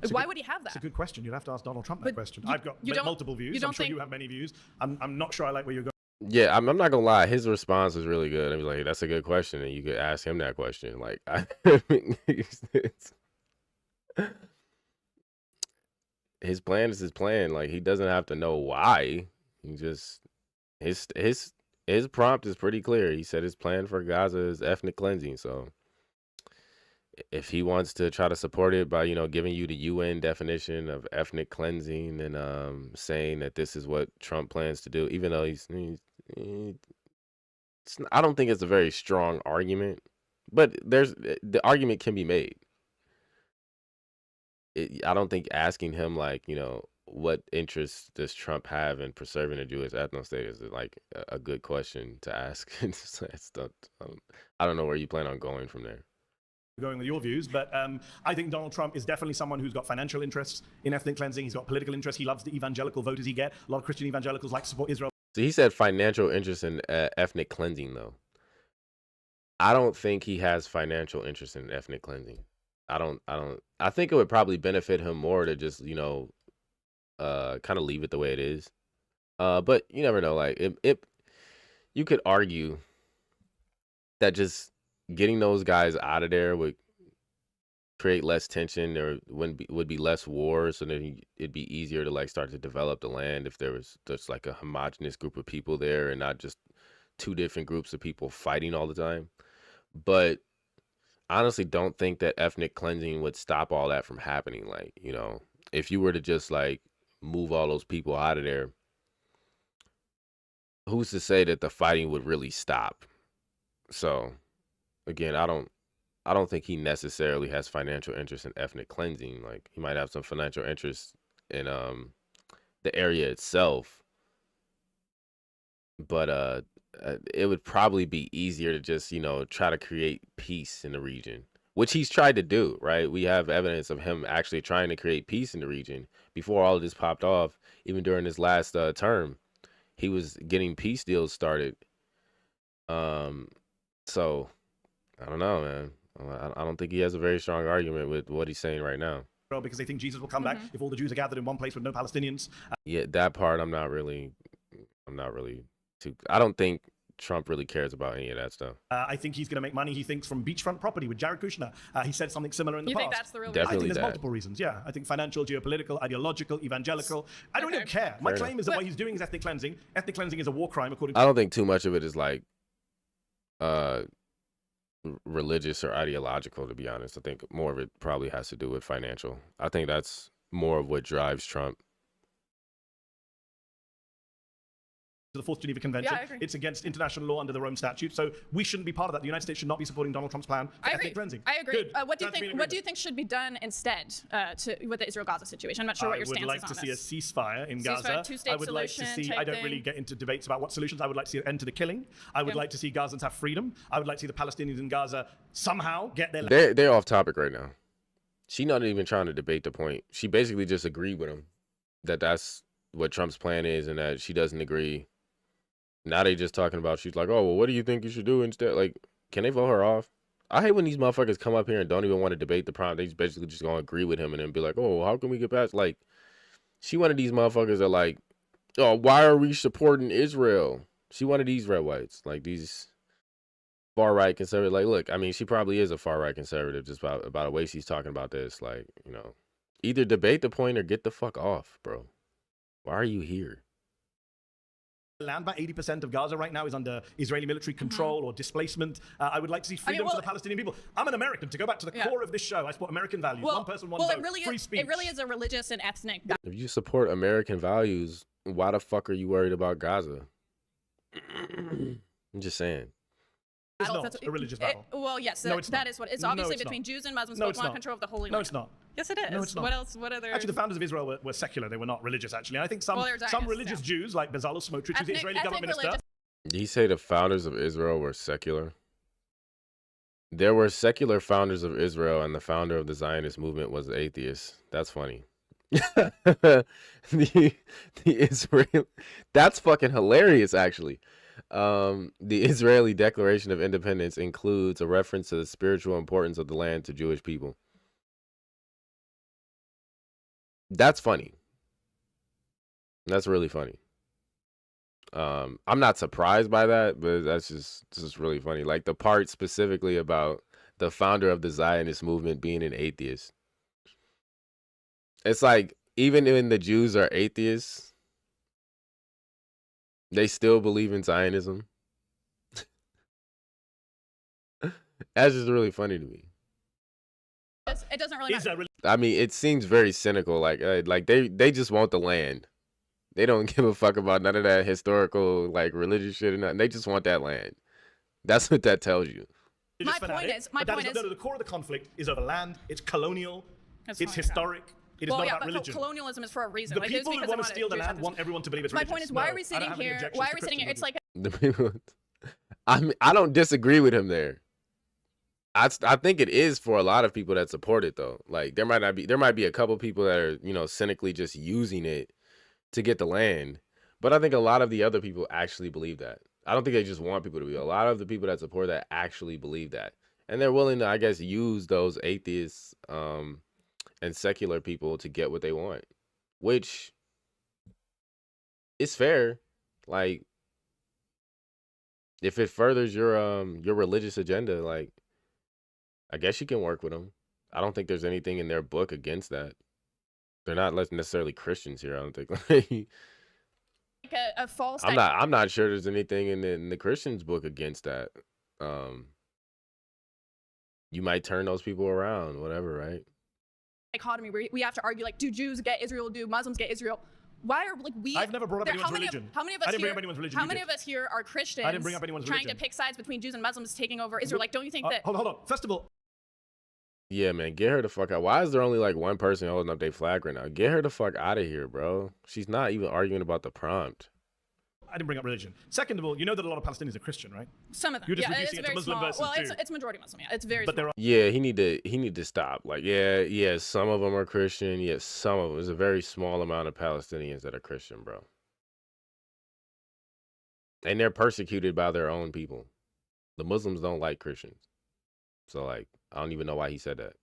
Speaker 5: Like, why would he have that?
Speaker 2: It's a good question. You'd have to ask Donald Trump that question. I've got multiple views. I'm sure you have many views. I'm not sure I like where you're going.
Speaker 1: Yeah, I'm not gonna lie. His response was really good. I was like, "That's a good question," and you could ask him that question. Like, his plan is his plan. Like, he doesn't have to know why. He just his prompt is pretty clear. He said his plan for Gaza is ethnic cleansing. So if he wants to try to support it by, giving you the UN definition of ethnic cleansing and saying that this is what Trump plans to do, even though I don't think it's a very strong argument, but the argument can be made. I don't think asking him like, what interest does Trump have in preserving the Jewish ethno state is like a good question to ask. I don't know where you plan on going from there.
Speaker 2: Going with your views, but I think Donald Trump is definitely someone who's got financial interests in ethnic cleansing. He's got political interests. He loves the evangelical voters he get. A lot of Christian evangelicals like to support Israel.
Speaker 1: So he said financial interest in ethnic cleansing, though. I don't think he has financial interest in ethnic cleansing. I think it would probably benefit him more to just, kind of leave it the way it is. But you never know. Like you could argue that just getting those guys out of there would create less tension. There would be less war, so then it'd be easier to like start to develop the land if there was just like a homogenous group of people there and not just two different groups of people fighting all the time. But I honestly don't think that ethnic cleansing would stop all that from happening. Like, if you were to just like move all those people out of there, who's to say that the fighting would really stop? So again, I don't think he necessarily has financial interest in ethnic cleansing. Like he might have some financial interest in the area itself, but it would probably be easier to just try to create peace in the region, which he's tried to do. Right, we have evidence of him actually trying to create peace in the region before all of this popped off. Even during his last term, he was getting peace deals started. So I don't know, man. I don't think he has a very strong argument with what he's saying right now.
Speaker 2: Because they think Jesus will come back if all the Jews are gathered in one place with no Palestinians.
Speaker 1: Yeah, that part I'm not really too. I don't think Trump really cares about any of that stuff.
Speaker 2: I think he's going to make money, he thinks, from beachfront property with Jared Kushner. He said something similar in the
Speaker 5: You
Speaker 2: past.
Speaker 5: think that's the real
Speaker 1: Definitely
Speaker 2: I think there's
Speaker 1: that.
Speaker 2: multiple reasons, yeah. I think financial, geopolitical, ideological, evangelical. I don't even care. My
Speaker 1: Fair
Speaker 2: claim
Speaker 1: enough.
Speaker 2: is that what he's doing is ethnic cleansing. Ethnic cleansing is a war crime, according to
Speaker 1: I don't think too much of it is like religious or ideological, to be honest. I think more of it probably has to do with financial. I think that's more of what drives Trump.
Speaker 2: the Fourth Geneva Convention.
Speaker 5: Yeah, I agree.
Speaker 2: It's against international law under the Rome Statute. So we shouldn't be part of that. The United States should not be supporting Donald Trump's plan for ethnic cleansing.
Speaker 5: I agree.
Speaker 2: Good.
Speaker 5: What do you
Speaker 2: That's been
Speaker 5: think? What do
Speaker 2: agreed.
Speaker 5: you think should be done instead with the Israel-Gaza situation? I'm not sure what your stance
Speaker 2: I would like
Speaker 5: is
Speaker 2: to
Speaker 5: on
Speaker 2: see a
Speaker 5: this.
Speaker 2: ceasefire in
Speaker 5: Ceasefire,
Speaker 2: Gaza.
Speaker 5: two-state
Speaker 2: I would like to
Speaker 5: solution
Speaker 2: see.
Speaker 5: type
Speaker 2: I don't really
Speaker 5: thing.
Speaker 2: get into debates about what solutions. I would like to see an end to the killing. I would
Speaker 5: Yeah.
Speaker 2: like to see Gazans have freedom. I would like to see the Palestinians in Gaza somehow get their.
Speaker 1: They're off topic right now. She's not even trying to debate the point. She basically just agreed with him that that's what Trump's plan is, and that she doesn't agree. Now they just talking about, she's like, oh, well, what do you think you should do instead? Like, can they vote her off? I hate when these motherfuckers come up here and don't even want to debate the problem. They basically just gonna agree with him and then be like, oh, how can we get past? Like, she one of these motherfuckers that like, oh, why are we supporting Israel? She one of these red whites, like these far right conservative. Like, look, I mean, she probably is a far right conservative just about the way she's talking about this. Like, either debate the point or get the fuck off, bro. Why are you here?
Speaker 2: Land. About 80% of Gaza right now is under Israeli military control or displacement. I would like to see freedom for the Palestinian people. I'm an American. To go back to the core of this show, I support American values. One person, one vote. Free speech.
Speaker 5: It really is a religious and ethnic.
Speaker 1: If you support American values, why the fuck are you worried about Gaza? I'm just saying.
Speaker 2: It's not a religious battle.
Speaker 5: Well, yes,
Speaker 2: No, it's
Speaker 5: that
Speaker 2: not.
Speaker 5: is what it's
Speaker 2: No,
Speaker 5: obviously
Speaker 2: it's
Speaker 5: between
Speaker 2: not.
Speaker 5: Jews and Muslims
Speaker 2: No,
Speaker 5: both
Speaker 2: it's
Speaker 5: want
Speaker 2: not.
Speaker 5: control of the Holy
Speaker 2: No,
Speaker 5: Land.
Speaker 2: it's not.
Speaker 5: Yes, it is.
Speaker 2: No, it's not.
Speaker 5: What else? What other?
Speaker 2: Actually, the founders of Israel were secular. They were not religious, actually. And I think some
Speaker 5: Well, they're Zionists,
Speaker 2: religious
Speaker 5: yeah.
Speaker 2: Jews, like Bezalel Smotrich, who's the Israeli government minister.
Speaker 5: religious.
Speaker 1: Did he say the founders of Israel were secular? There were secular founders of Israel, and the founder of the Zionist movement was atheist. That's funny. the Israel, that's fucking hilarious, actually. The Israeli Declaration of Independence includes a reference to the spiritual importance of the land to Jewish people. That's funny. That's really funny. I'm not surprised by that, but that's just really funny. Like the part specifically about the founder of the Zionist movement being an atheist. It's like, even when the Jews are atheists, they still believe in Zionism. That's just really funny to me.
Speaker 5: It doesn't really
Speaker 2: Is
Speaker 5: matter.
Speaker 2: there
Speaker 1: I mean, it seems very cynical. Like they just want the land. They don't give a fuck about none of that historical like religious shit or nothing. They just want that land. That's what that tells you.
Speaker 5: My point is,
Speaker 2: the core of the conflict is over land. It's colonial.
Speaker 5: That's
Speaker 2: It's
Speaker 5: fine,
Speaker 2: historic. It is
Speaker 5: well,
Speaker 2: not
Speaker 5: yeah,
Speaker 2: about
Speaker 5: but
Speaker 2: religion.
Speaker 5: colonialism is for a reason.
Speaker 2: The
Speaker 5: Like, it's
Speaker 2: people who
Speaker 5: because
Speaker 2: want
Speaker 5: they
Speaker 2: to steal the
Speaker 5: Jews
Speaker 2: land
Speaker 5: have
Speaker 2: want everyone to believe it's
Speaker 5: My
Speaker 2: religious.
Speaker 5: point is, why
Speaker 2: No,
Speaker 5: are we
Speaker 2: I don't
Speaker 5: sitting
Speaker 2: have any
Speaker 5: here?
Speaker 2: objections
Speaker 5: Why
Speaker 2: to
Speaker 5: are we sitting here? It's
Speaker 2: Christian
Speaker 5: like
Speaker 1: The people. I don't disagree with him there. I think it is for a lot of people that support it though. Like there might be a couple people that are cynically just using it to get the land, but I think a lot of the other people actually believe that. I don't think they just want people to be. A lot of the people that support that actually believe that, and they're willing to, I guess, use those atheists and secular people to get what they want, which is fair. Like if it furthers your religious agenda, like I guess you can work with them. I don't think there's anything in their book against that. They're not necessarily Christians here. I don't think.
Speaker 5: a false.
Speaker 1: I'm not sure there's anything in the Christians' book against that. You might turn those people around, whatever, right?
Speaker 5: Dichotomy where we have to argue like, do Jews get Israel? Do Muslims get Israel? Why are like we?
Speaker 2: I've never brought up anyone's religion.
Speaker 5: How many of us
Speaker 2: I didn't
Speaker 5: here?
Speaker 2: bring up anyone's religion.
Speaker 5: How
Speaker 2: You
Speaker 5: many
Speaker 2: did.
Speaker 5: of us here are Christians?
Speaker 2: I didn't bring up anyone's
Speaker 5: trying
Speaker 2: religion.
Speaker 5: to pick sides between Jews and Muslims taking over Israel. Like, don't you think that?
Speaker 2: Hold on. First of all,
Speaker 1: Yeah, man, get her the fuck out. Why is there only like one person holding up their flag right now? Get her the fuck out of here, bro. She's not even arguing about the prompt.
Speaker 2: I didn't bring up religion. Second of all, you know that a lot of Palestinians are Christian, right?
Speaker 5: Some of them.
Speaker 2: You're just
Speaker 5: yeah,
Speaker 2: reducing
Speaker 5: it's
Speaker 2: it to
Speaker 5: very
Speaker 2: Muslim
Speaker 5: small.
Speaker 2: versus
Speaker 5: Well,
Speaker 2: Jew.
Speaker 5: it's majority Muslim. Yeah, it's very.
Speaker 2: But
Speaker 5: small.
Speaker 2: there are.
Speaker 1: Yeah, he need to stop. Like, yeah, some of them are Christian. Yes, some of them. There's a very small amount of Palestinians that are Christian, bro. And they're persecuted by their own people. The Muslims don't like Christians. So, like, I don't even know why he said that.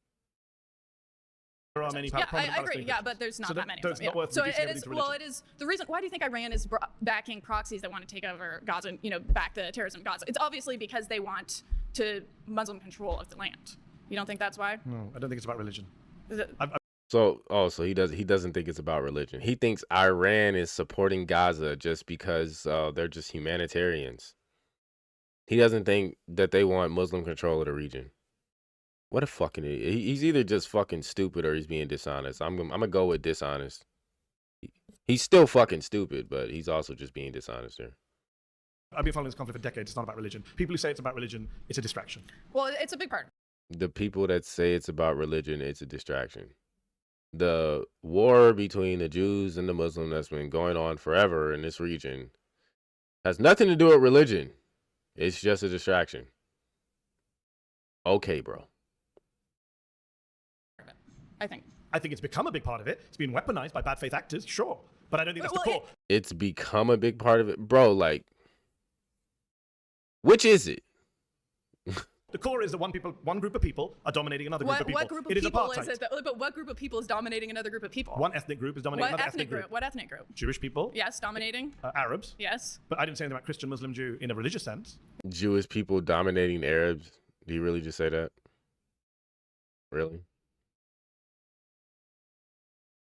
Speaker 2: There are many
Speaker 5: Yeah,
Speaker 2: prominent
Speaker 5: I agree.
Speaker 2: Palestinian
Speaker 5: Yeah,
Speaker 2: Christians.
Speaker 5: but there's not
Speaker 2: So
Speaker 5: that many.
Speaker 2: so
Speaker 5: of
Speaker 2: it's
Speaker 5: them,
Speaker 2: not
Speaker 5: yeah.
Speaker 2: worth
Speaker 5: So
Speaker 2: reducing
Speaker 5: it
Speaker 2: everything
Speaker 5: is.
Speaker 2: to
Speaker 5: Well,
Speaker 2: religion.
Speaker 5: it is the reason. Why do you think Iran is backing proxies that want to take over Gaza and back the terrorism in Gaza? It's obviously because they want to Muslim control of the land. You don't think that's why?
Speaker 2: No, I don't think it's about religion.
Speaker 5: Is it-
Speaker 1: So he doesn't think it's about religion. He thinks Iran is supporting Gaza just because they're just humanitarians. He doesn't think that they want Muslim control of the region. What a fucking idiot. He's either just fucking stupid or he's being dishonest. I'm gonna go with dishonest. He's still fucking stupid, but he's also just being dishonest here.
Speaker 2: I've been following this conflict for decades. It's not about religion. People who say it's about religion, it's a distraction.
Speaker 5: Well, it's a big part.
Speaker 1: The people that say it's about religion, it's a distraction. The war between the Jews and the Muslims that's been going on forever in this region has nothing to do with religion. It's just a distraction. Okay, bro.
Speaker 5: I think
Speaker 2: it's become a big part of it. It's been weaponized by bad faith actors, sure. But I don't think that's the core.
Speaker 1: It's become a big part of it. Bro, like, which is it?
Speaker 2: The core is that one group of people are dominating another group of people.
Speaker 5: What group of
Speaker 2: it is
Speaker 5: people
Speaker 2: apartheid.
Speaker 5: is it? But what group of people is dominating another group of people?
Speaker 2: One ethnic group is dominating
Speaker 5: What
Speaker 2: another
Speaker 5: ethnic group? What ethnic group?
Speaker 2: Jewish people.
Speaker 5: Yes, dominating.
Speaker 2: Arabs.
Speaker 5: Yes.
Speaker 2: But I didn't say anything about Christian, Muslim, Jew in a religious sense.
Speaker 1: Jewish people dominating Arabs. Do you really just say that? Really?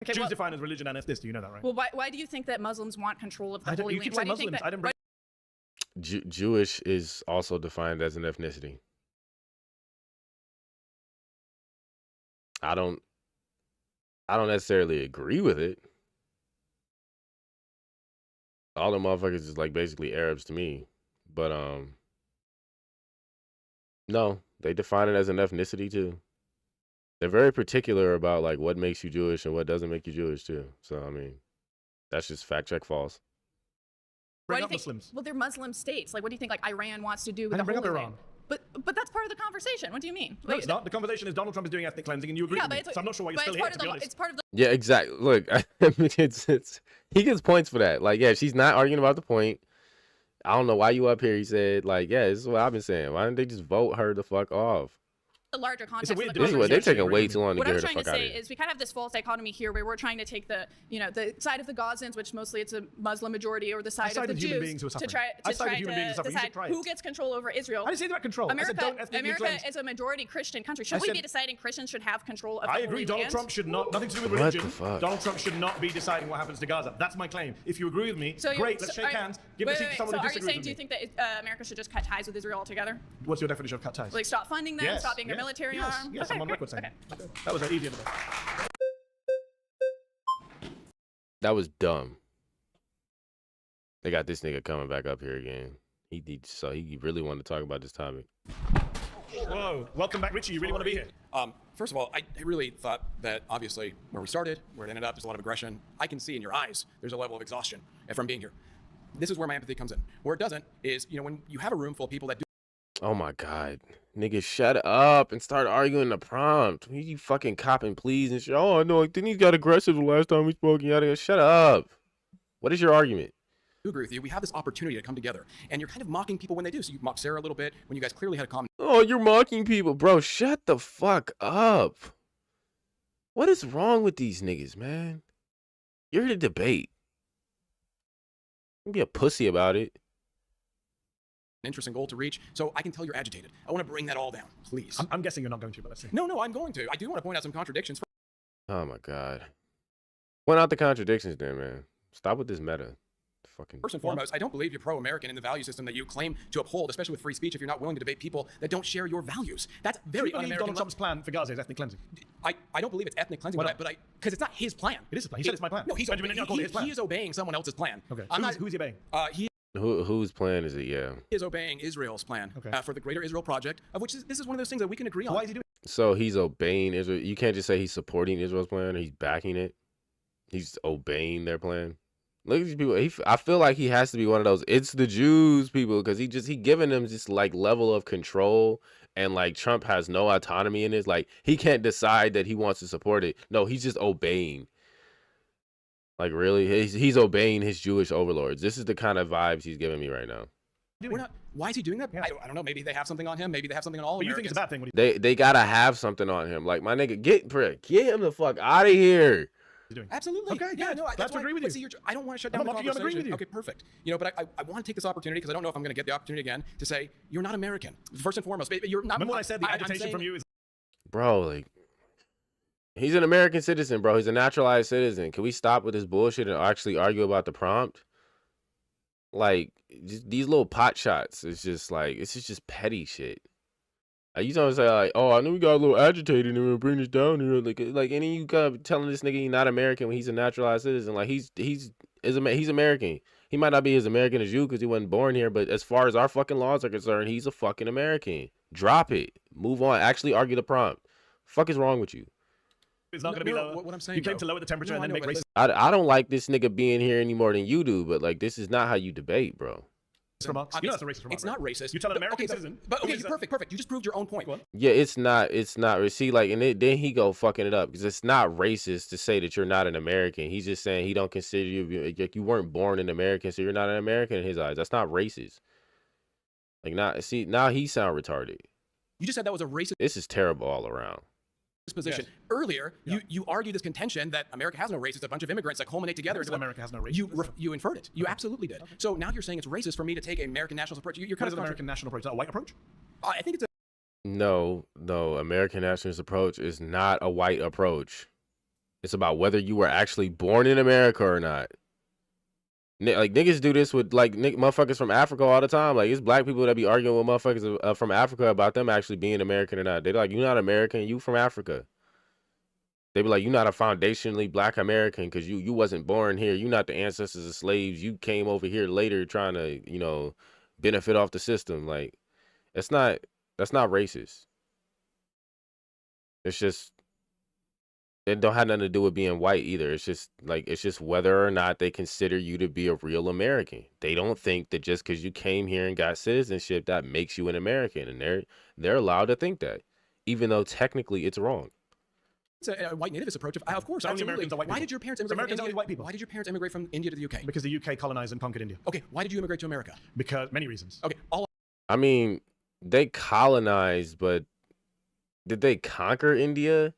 Speaker 5: Okay,
Speaker 2: Jews defined as religion and ethnicity. You know that, right?
Speaker 5: Well, why do you think that Muslims want control of the Holy
Speaker 2: You
Speaker 5: Land?
Speaker 2: keep
Speaker 5: Why
Speaker 2: saying
Speaker 5: do you think
Speaker 2: Muslims.
Speaker 5: that?
Speaker 2: I didn't bring.
Speaker 1: Jewish is also defined as an ethnicity. I don't necessarily agree with it. All the motherfuckers is like basically Arabs to me. But no, they define it as an ethnicity too. They're very particular about like what makes you Jewish and what doesn't make you Jewish too. So I mean, that's just fact check false.
Speaker 2: Bring up Muslims.
Speaker 5: Well, they're Muslim states. Like, what do you think? Like, Iran wants to do with
Speaker 2: I
Speaker 5: the
Speaker 2: didn't bring up
Speaker 5: Holy
Speaker 2: Iran.
Speaker 5: Land? But that's part of the conversation. What do you mean?
Speaker 2: No, it's not. The conversation is Donald Trump is doing ethnic cleansing, and you agree
Speaker 5: Yeah,
Speaker 2: with
Speaker 5: but
Speaker 2: me.
Speaker 5: it's,
Speaker 2: So I'm not sure why you're
Speaker 5: but
Speaker 2: still
Speaker 5: it's
Speaker 2: here,
Speaker 5: part
Speaker 2: to
Speaker 5: of
Speaker 2: be
Speaker 5: the.
Speaker 2: honest.
Speaker 5: It's part of the.
Speaker 1: Yeah, exactly. Look, I mean, it's he gets points for that. Like, yeah, she's not arguing about the point. I don't know why you up here. He said, like, yeah, this is what I've been saying. Why didn't they just vote her the fuck off?
Speaker 5: The larger context.
Speaker 2: weird
Speaker 5: of the
Speaker 1: This is what
Speaker 5: conversation.
Speaker 1: they're taking way too long to
Speaker 5: What
Speaker 1: get
Speaker 5: I'm
Speaker 1: her the
Speaker 5: trying
Speaker 1: fuck
Speaker 5: to
Speaker 1: out of
Speaker 5: say
Speaker 1: here.
Speaker 5: is we kind of have this false dichotomy here where we're trying to take the side of the Gazans, which mostly it's a Muslim majority, or the side of the
Speaker 2: sided human
Speaker 5: Jews
Speaker 2: beings who are
Speaker 5: to
Speaker 2: suffering.
Speaker 5: try
Speaker 2: I sided human beings who are
Speaker 5: to
Speaker 2: suffering. You should
Speaker 5: decide
Speaker 2: try
Speaker 5: who
Speaker 2: it.
Speaker 5: gets control over Israel.
Speaker 2: I didn't say about control. I said
Speaker 5: America,
Speaker 2: don't ethnically cleanse.
Speaker 5: is a majority Christian country. Should we
Speaker 2: said-
Speaker 5: be deciding Christians should have control of the
Speaker 2: I
Speaker 5: Holy
Speaker 2: agree. Donald
Speaker 5: Land?
Speaker 2: Trump should not. Nothing to do with
Speaker 1: What
Speaker 2: religion.
Speaker 1: the fuck?
Speaker 2: Donald Trump should not be deciding what happens to Gaza. That's my claim. If you agree with me,
Speaker 5: So
Speaker 2: great. Let's shake hands. Give the seat to someone
Speaker 5: so
Speaker 2: who
Speaker 5: are you
Speaker 2: disagrees
Speaker 5: saying,
Speaker 2: with
Speaker 5: do you
Speaker 2: me.
Speaker 5: think that America should just cut ties with Israel altogether?
Speaker 2: What's your definition of cut ties?
Speaker 5: Like stop funding them,
Speaker 2: Yes,
Speaker 5: stop being their military
Speaker 2: Yes,
Speaker 5: arm?
Speaker 2: yes,
Speaker 5: Okay,
Speaker 2: I'm on
Speaker 5: great.
Speaker 2: record saying
Speaker 5: Okay.
Speaker 2: that. That was an easier debate.
Speaker 1: That was dumb. They got this nigga coming back up here again. He really wanted to talk about this topic.
Speaker 2: Whoa, welcome back, Richie. You really want to be here?
Speaker 6: First of all, I really thought that obviously where we started, where it ended up, there's a lot of aggression. I can see in your eyes there's a level of exhaustion from being here. This is where my empathy comes in. Where it doesn't is, when you have a room full of people that do.
Speaker 1: Oh my God. Nigga, shut up and start arguing the prompt. You fucking copping please and shit. Oh, no, then he got aggressive the last time we spoke. Shut up. What is your argument?
Speaker 6: I agree with you. We have this opportunity to come together, and you're kind of mocking people when they do. So you mock Sarah a little bit when you guys clearly had a common.
Speaker 1: Oh, you're mocking people. Bro, shut the fuck up. What is wrong with these niggas, man? You're here to debate. Don't be a pussy about it.
Speaker 6: Interesting goal to reach. So I can tell you're agitated. I want to bring that all down, please.
Speaker 2: I'm guessing you're not going to, but let's see.
Speaker 6: No, I'm going to. I do want to point out some contradictions.
Speaker 1: Oh my God. Point out the contradictions then, man. Stop with this meta. Fucking
Speaker 6: First and foremost, I don't believe you're pro-American in the value system that you claim to uphold, especially with free speech, if you're not willing to debate people that don't share your values. That's
Speaker 2: Do
Speaker 6: very
Speaker 2: you believe
Speaker 6: un-American.
Speaker 2: Donald Trump's plan for Gaza is ethnic cleansing?
Speaker 6: I don't believe it's ethnic cleansing,
Speaker 2: Why not?
Speaker 6: but because it's not his plan.
Speaker 2: It is his plan. He said it's my plan.
Speaker 6: No, he's
Speaker 2: Benjamin Netanyahu called it his plan.
Speaker 6: he is obeying someone else's plan.
Speaker 2: Okay. Who's he obeying?
Speaker 6: He
Speaker 1: Whose plan is it? Yeah.
Speaker 6: is obeying Israel's plan for the Greater Israel Project, of which this is one of those things that we can agree on.
Speaker 2: Why is he doing
Speaker 1: So he's obeying Israel. You can't just say he's supporting Israel's plan or he's backing it. He's obeying their plan. Look at these people. I feel like he has to be one of those "it's the Jews" people because he giving them this like level of control, and like Trump has no autonomy in this. Like he can't decide that he wants to support it. No, he's just obeying. Like really, he's obeying his Jewish overlords. This is the kind of vibes he's giving me right now.
Speaker 6: We're not. Why is he doing that?
Speaker 2: Yeah.
Speaker 6: I don't know. Maybe they have something on him. Maybe they have something on all
Speaker 2: But you
Speaker 6: Americans.
Speaker 2: think it's a bad thing? What are you
Speaker 1: They gotta have something on him. Like my nigga, get him the fuck out of here.
Speaker 2: doing?
Speaker 6: Absolutely.
Speaker 2: Okay,
Speaker 6: Yeah,
Speaker 2: good.
Speaker 6: no,
Speaker 2: Glad
Speaker 6: that's
Speaker 2: to
Speaker 6: why,
Speaker 2: agree with
Speaker 6: but
Speaker 2: you.
Speaker 6: see, I don't want to shut
Speaker 2: I'm
Speaker 6: down the
Speaker 2: not mocking you, I'm agreeing
Speaker 6: conversation.
Speaker 2: with you.
Speaker 6: Okay, perfect. But I want to take this opportunity because I don't know if I'm going to get the opportunity again to say you're not American. First and foremost, you're not.
Speaker 2: Remember what I said? The
Speaker 6: I'm
Speaker 2: agitation
Speaker 6: saying-
Speaker 2: from you is
Speaker 1: Bro, like, he's an American citizen, bro. He's a naturalized citizen. Can we stop with this bullshit and actually argue about the prompt? Like, just these little pot shots. It's just like, it's just petty shit. You trying to say like, oh, I know we got a little agitated and we're gonna bring this down here, like, and then you kind of telling this nigga he's not American when he's a naturalized citizen. Like he's American. He might not be as American as you because he wasn't born here, but as far as our fucking laws are concerned, he's a fucking American. Drop it. Move on. Actually argue the prompt. Fuck is wrong with you?
Speaker 2: it's not going to be lower.
Speaker 6: What I'm saying,
Speaker 2: You came
Speaker 6: bro.
Speaker 2: to lower the temperature
Speaker 6: No,
Speaker 2: and
Speaker 6: I
Speaker 2: then
Speaker 6: know,
Speaker 2: make
Speaker 6: but
Speaker 2: racist
Speaker 1: I don't like this nigga being here any more than you do, but like this is not how you debate, bro.
Speaker 2: remarks. You know that's a racist remark.
Speaker 6: It's not
Speaker 2: right?
Speaker 6: racist.
Speaker 2: You tell an
Speaker 6: But-
Speaker 2: American
Speaker 6: okay,
Speaker 2: citizen.
Speaker 6: But okay,
Speaker 2: who's a-
Speaker 6: perfect. You just proved your own point.
Speaker 2: What?
Speaker 1: Yeah, it's not. See, like, and then he go fucking it up because it's not racist to say that you're not an American. He's just saying he don't consider you like you weren't born an American, so you're not an American in his eyes. That's not racist. Like, now he sound retarded.
Speaker 6: You just said that was a racist
Speaker 1: This is terrible all around.
Speaker 6: position.
Speaker 2: Yes.
Speaker 6: Earlier,
Speaker 2: Yeah.
Speaker 6: you argued this contention that America has no race. It's a bunch of immigrants that culminate together.
Speaker 2: Said America has no race.
Speaker 6: You inferred it. You absolutely did. So now you're saying it's racist for me to take an American nationalist approach. You're
Speaker 2: What
Speaker 6: kind
Speaker 2: is
Speaker 6: of
Speaker 2: an American national approach? Is that a white approach?
Speaker 6: I think it's a
Speaker 1: No, American nationalist approach is not a white approach. It's about whether you were actually born in America or not. Like niggas do this with like motherfuckers from Africa all the time. Like it's black people that be arguing with motherfuckers from Africa about them actually being American or not. They're like, you're not American, you from Africa. They be like, you're not a foundationally black American because you wasn't born here. You're not the ancestors of slaves. You came over here later trying to, benefit off the system. Like, that's not racist. It's just it don't have nothing to do with being white either. It's just whether or not they consider you to be a real American. They don't think that just because you came here and got citizenship that makes you an American, and they're allowed to think that, even though technically it's wrong.
Speaker 6: It's a white nativist approach. Of course,
Speaker 2: Only
Speaker 6: absolutely.
Speaker 2: Americans are white
Speaker 6: Why
Speaker 2: people.
Speaker 6: did your parents
Speaker 2: So
Speaker 6: immigrate from
Speaker 2: Americans are
Speaker 6: India?
Speaker 2: only white people.
Speaker 6: Why did your parents immigrate from India to the UK?
Speaker 2: Because the UK colonized and conquered India.
Speaker 6: Okay, why did you immigrate to America?
Speaker 2: Because many reasons.
Speaker 6: Okay, all
Speaker 1: I mean, they colonized, but did they conquer India?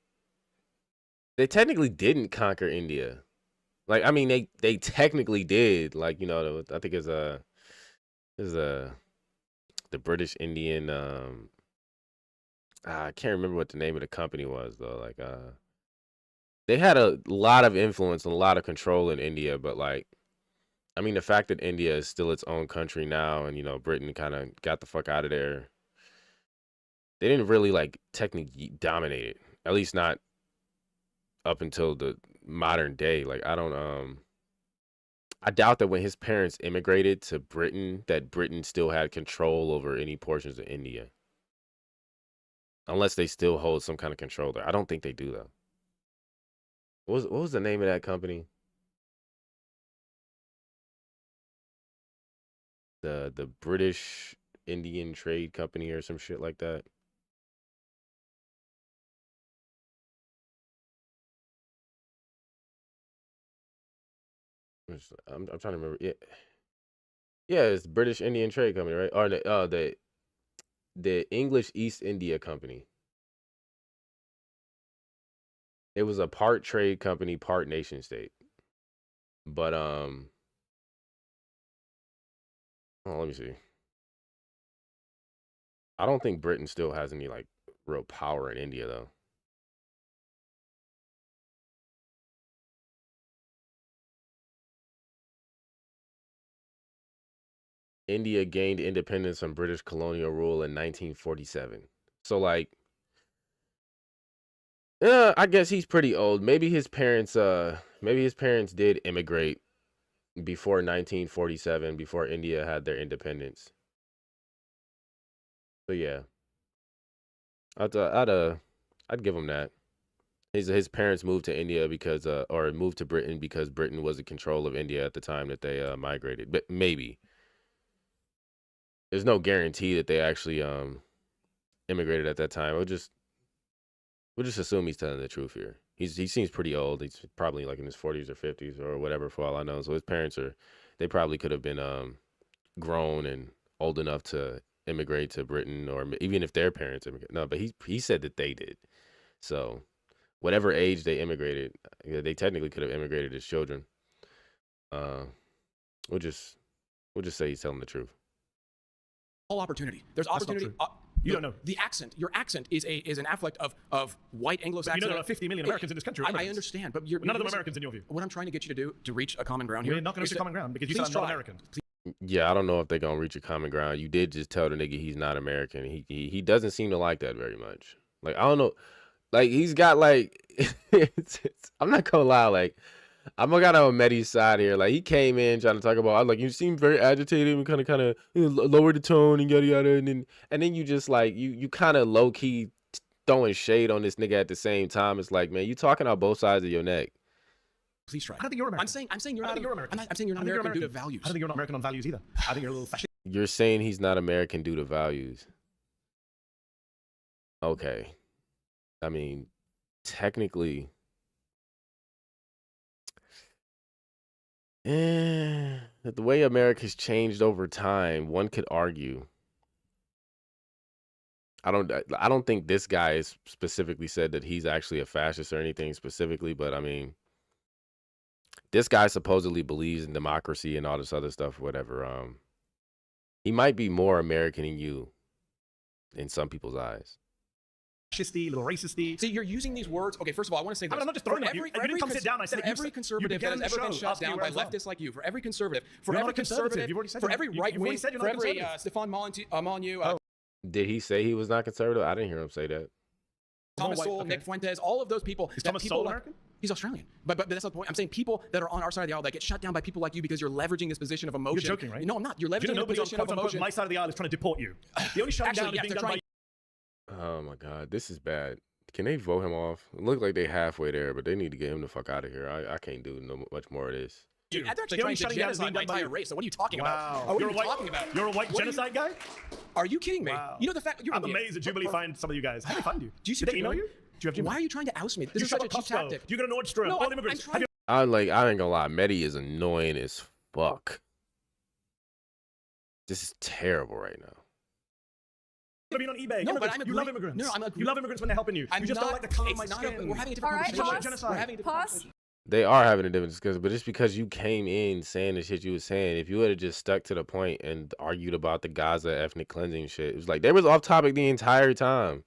Speaker 1: They technically didn't conquer India. Like, I mean, they technically did. Like, I think it's the British Indian. I can't remember what the name of the company was though. Like, they had a lot of influence and a lot of control in India, but like, I mean, the fact that India is still its own country now, and Britain kind of got the fuck out of there. they didn't really like technically dominate it. At least not up until the modern day. Like I doubt that when his parents immigrated to Britain, that Britain still had control over any portions of India. Unless they still hold some kind of control there. I don't think they do though. What was the name of that company? The British Indian Trade Company or some shit like that. I'm trying to remember. Yeah, it's British Indian Trade Company, right? Or the English East India Company. It was a part trade company, part nation state. But oh, let me see. I don't think Britain still has any like real power in India though. India gained independence from British colonial rule in 1947. So like I guess he's pretty old. Maybe his parents did immigrate before 1947, before India had their independence. So yeah. I'd give him that. His parents moved to India because or moved to Britain because Britain was in control of India at the time that they migrated. But maybe. There's no guarantee that they actually immigrated at that time. We'll just assume he's telling the truth here. He seems pretty old. He's probably like in his 40s or 50s or whatever for all I know. So his parents they probably could have been grown and old enough to immigrate to Britain, or even if their parents immigrated. No, but he said that they did. So whatever age they immigrated, they technically could have immigrated as children. We'll just say he's telling the truth.
Speaker 6: All opportunity. There's opportunity.
Speaker 2: You don't know.
Speaker 6: The accent. Your accent is an afflict of white Anglo-Saxon.
Speaker 2: You know there are 50 million Americans in this country.
Speaker 6: I understand, but
Speaker 2: none of them are Americans in your view.
Speaker 6: What I'm trying to get you to do to reach a common ground here.
Speaker 2: We're not going to reach a common ground because you said I'm not American.
Speaker 1: Yeah, I don't know if they're gonna reach a common ground. You did just tell the nigga he's not American. He doesn't seem to like that very much. Like I don't know, like he's got like I'm not gonna lie, like I'm kind of on Mehdi's side here. Like he came in trying to talk about, like you seem very agitated and kind of lower the tone and yada yada, and then you just like you kind of low key throwing shade on this nigga at the same time. It's like, man, you talking out both sides of your neck.
Speaker 6: Please try.
Speaker 2: I don't think you're American.
Speaker 6: I'm saying you're not.
Speaker 2: American.
Speaker 6: I'm saying you're not American due to values.
Speaker 2: I don't think you're not American on values either. I think you're a little fascist.
Speaker 1: You're saying he's not American due to values. Okay. I mean, technically, the way America's changed over time, one could argue. I don't think this guy has specifically said that he's actually a fascist or anything specifically, but I mean, this guy supposedly believes in democracy and all this other stuff, whatever. He might be more American than you in some people's eyes.
Speaker 2: Fascisty, little racisty.
Speaker 6: See, you're using these words. Okay, first of all, I want to say this.
Speaker 2: I'm not just throwing at you. You didn't come sit down. I said
Speaker 6: every conservative that has ever been shut down by leftists like you, for every conservative, for every conservative, for every right wing, for every Stefan Molyneux.
Speaker 1: Did he say he was not conservative? I didn't hear him say that.
Speaker 6: Thomas Sowell, Nick Fuentes, all of those people.
Speaker 2: Is Thomas Sowell American?
Speaker 6: He's Australian. But that's not the point. I'm saying people that are on our side of the aisle that get shut down by people like you because you're leveraging this position of emotion.
Speaker 2: You're joking, right?
Speaker 6: No, I'm not. You're leveraging the position of emotion.
Speaker 2: My side of the aisle is trying to deport you. The only shutting down is being done by.
Speaker 1: Oh my God, this is bad. Can they vote him off? It looks like they halfway there, but they need to get him the fuck out of here. I can't do much more of this.
Speaker 6: Dude, they're actually trying to genocide my entire race. So what are you talking about?
Speaker 2: Wow. You're a white genocide guy?
Speaker 6: Are you kidding me?
Speaker 2: Wow.
Speaker 6: You know the fact
Speaker 2: I'm amazed that Jubilee find some of you guys. How do they find you?
Speaker 6: Do you see
Speaker 2: Did they email you? Do you have Gmail?
Speaker 6: Why are you trying to oust me? This is such a cheap tactic.
Speaker 2: You go to Nordstrom.
Speaker 6: No,
Speaker 2: all immigrants.
Speaker 1: I ain't gonna lie. Mehdi is annoying as fuck. This is terrible right now.
Speaker 2: I mean on eBay.
Speaker 6: No, but
Speaker 2: you love immigrants.
Speaker 6: No, I'm
Speaker 2: you love immigrants when they're helping you. You just don't like the color of my skin.
Speaker 6: We're having a different conversation. We're having a different conversation.
Speaker 1: They are having a different discussion, but just because you came in saying the shit you was saying, if you would have just stuck to the point and argued about the Gaza ethnic cleansing shit, it was like they was off topic the entire time.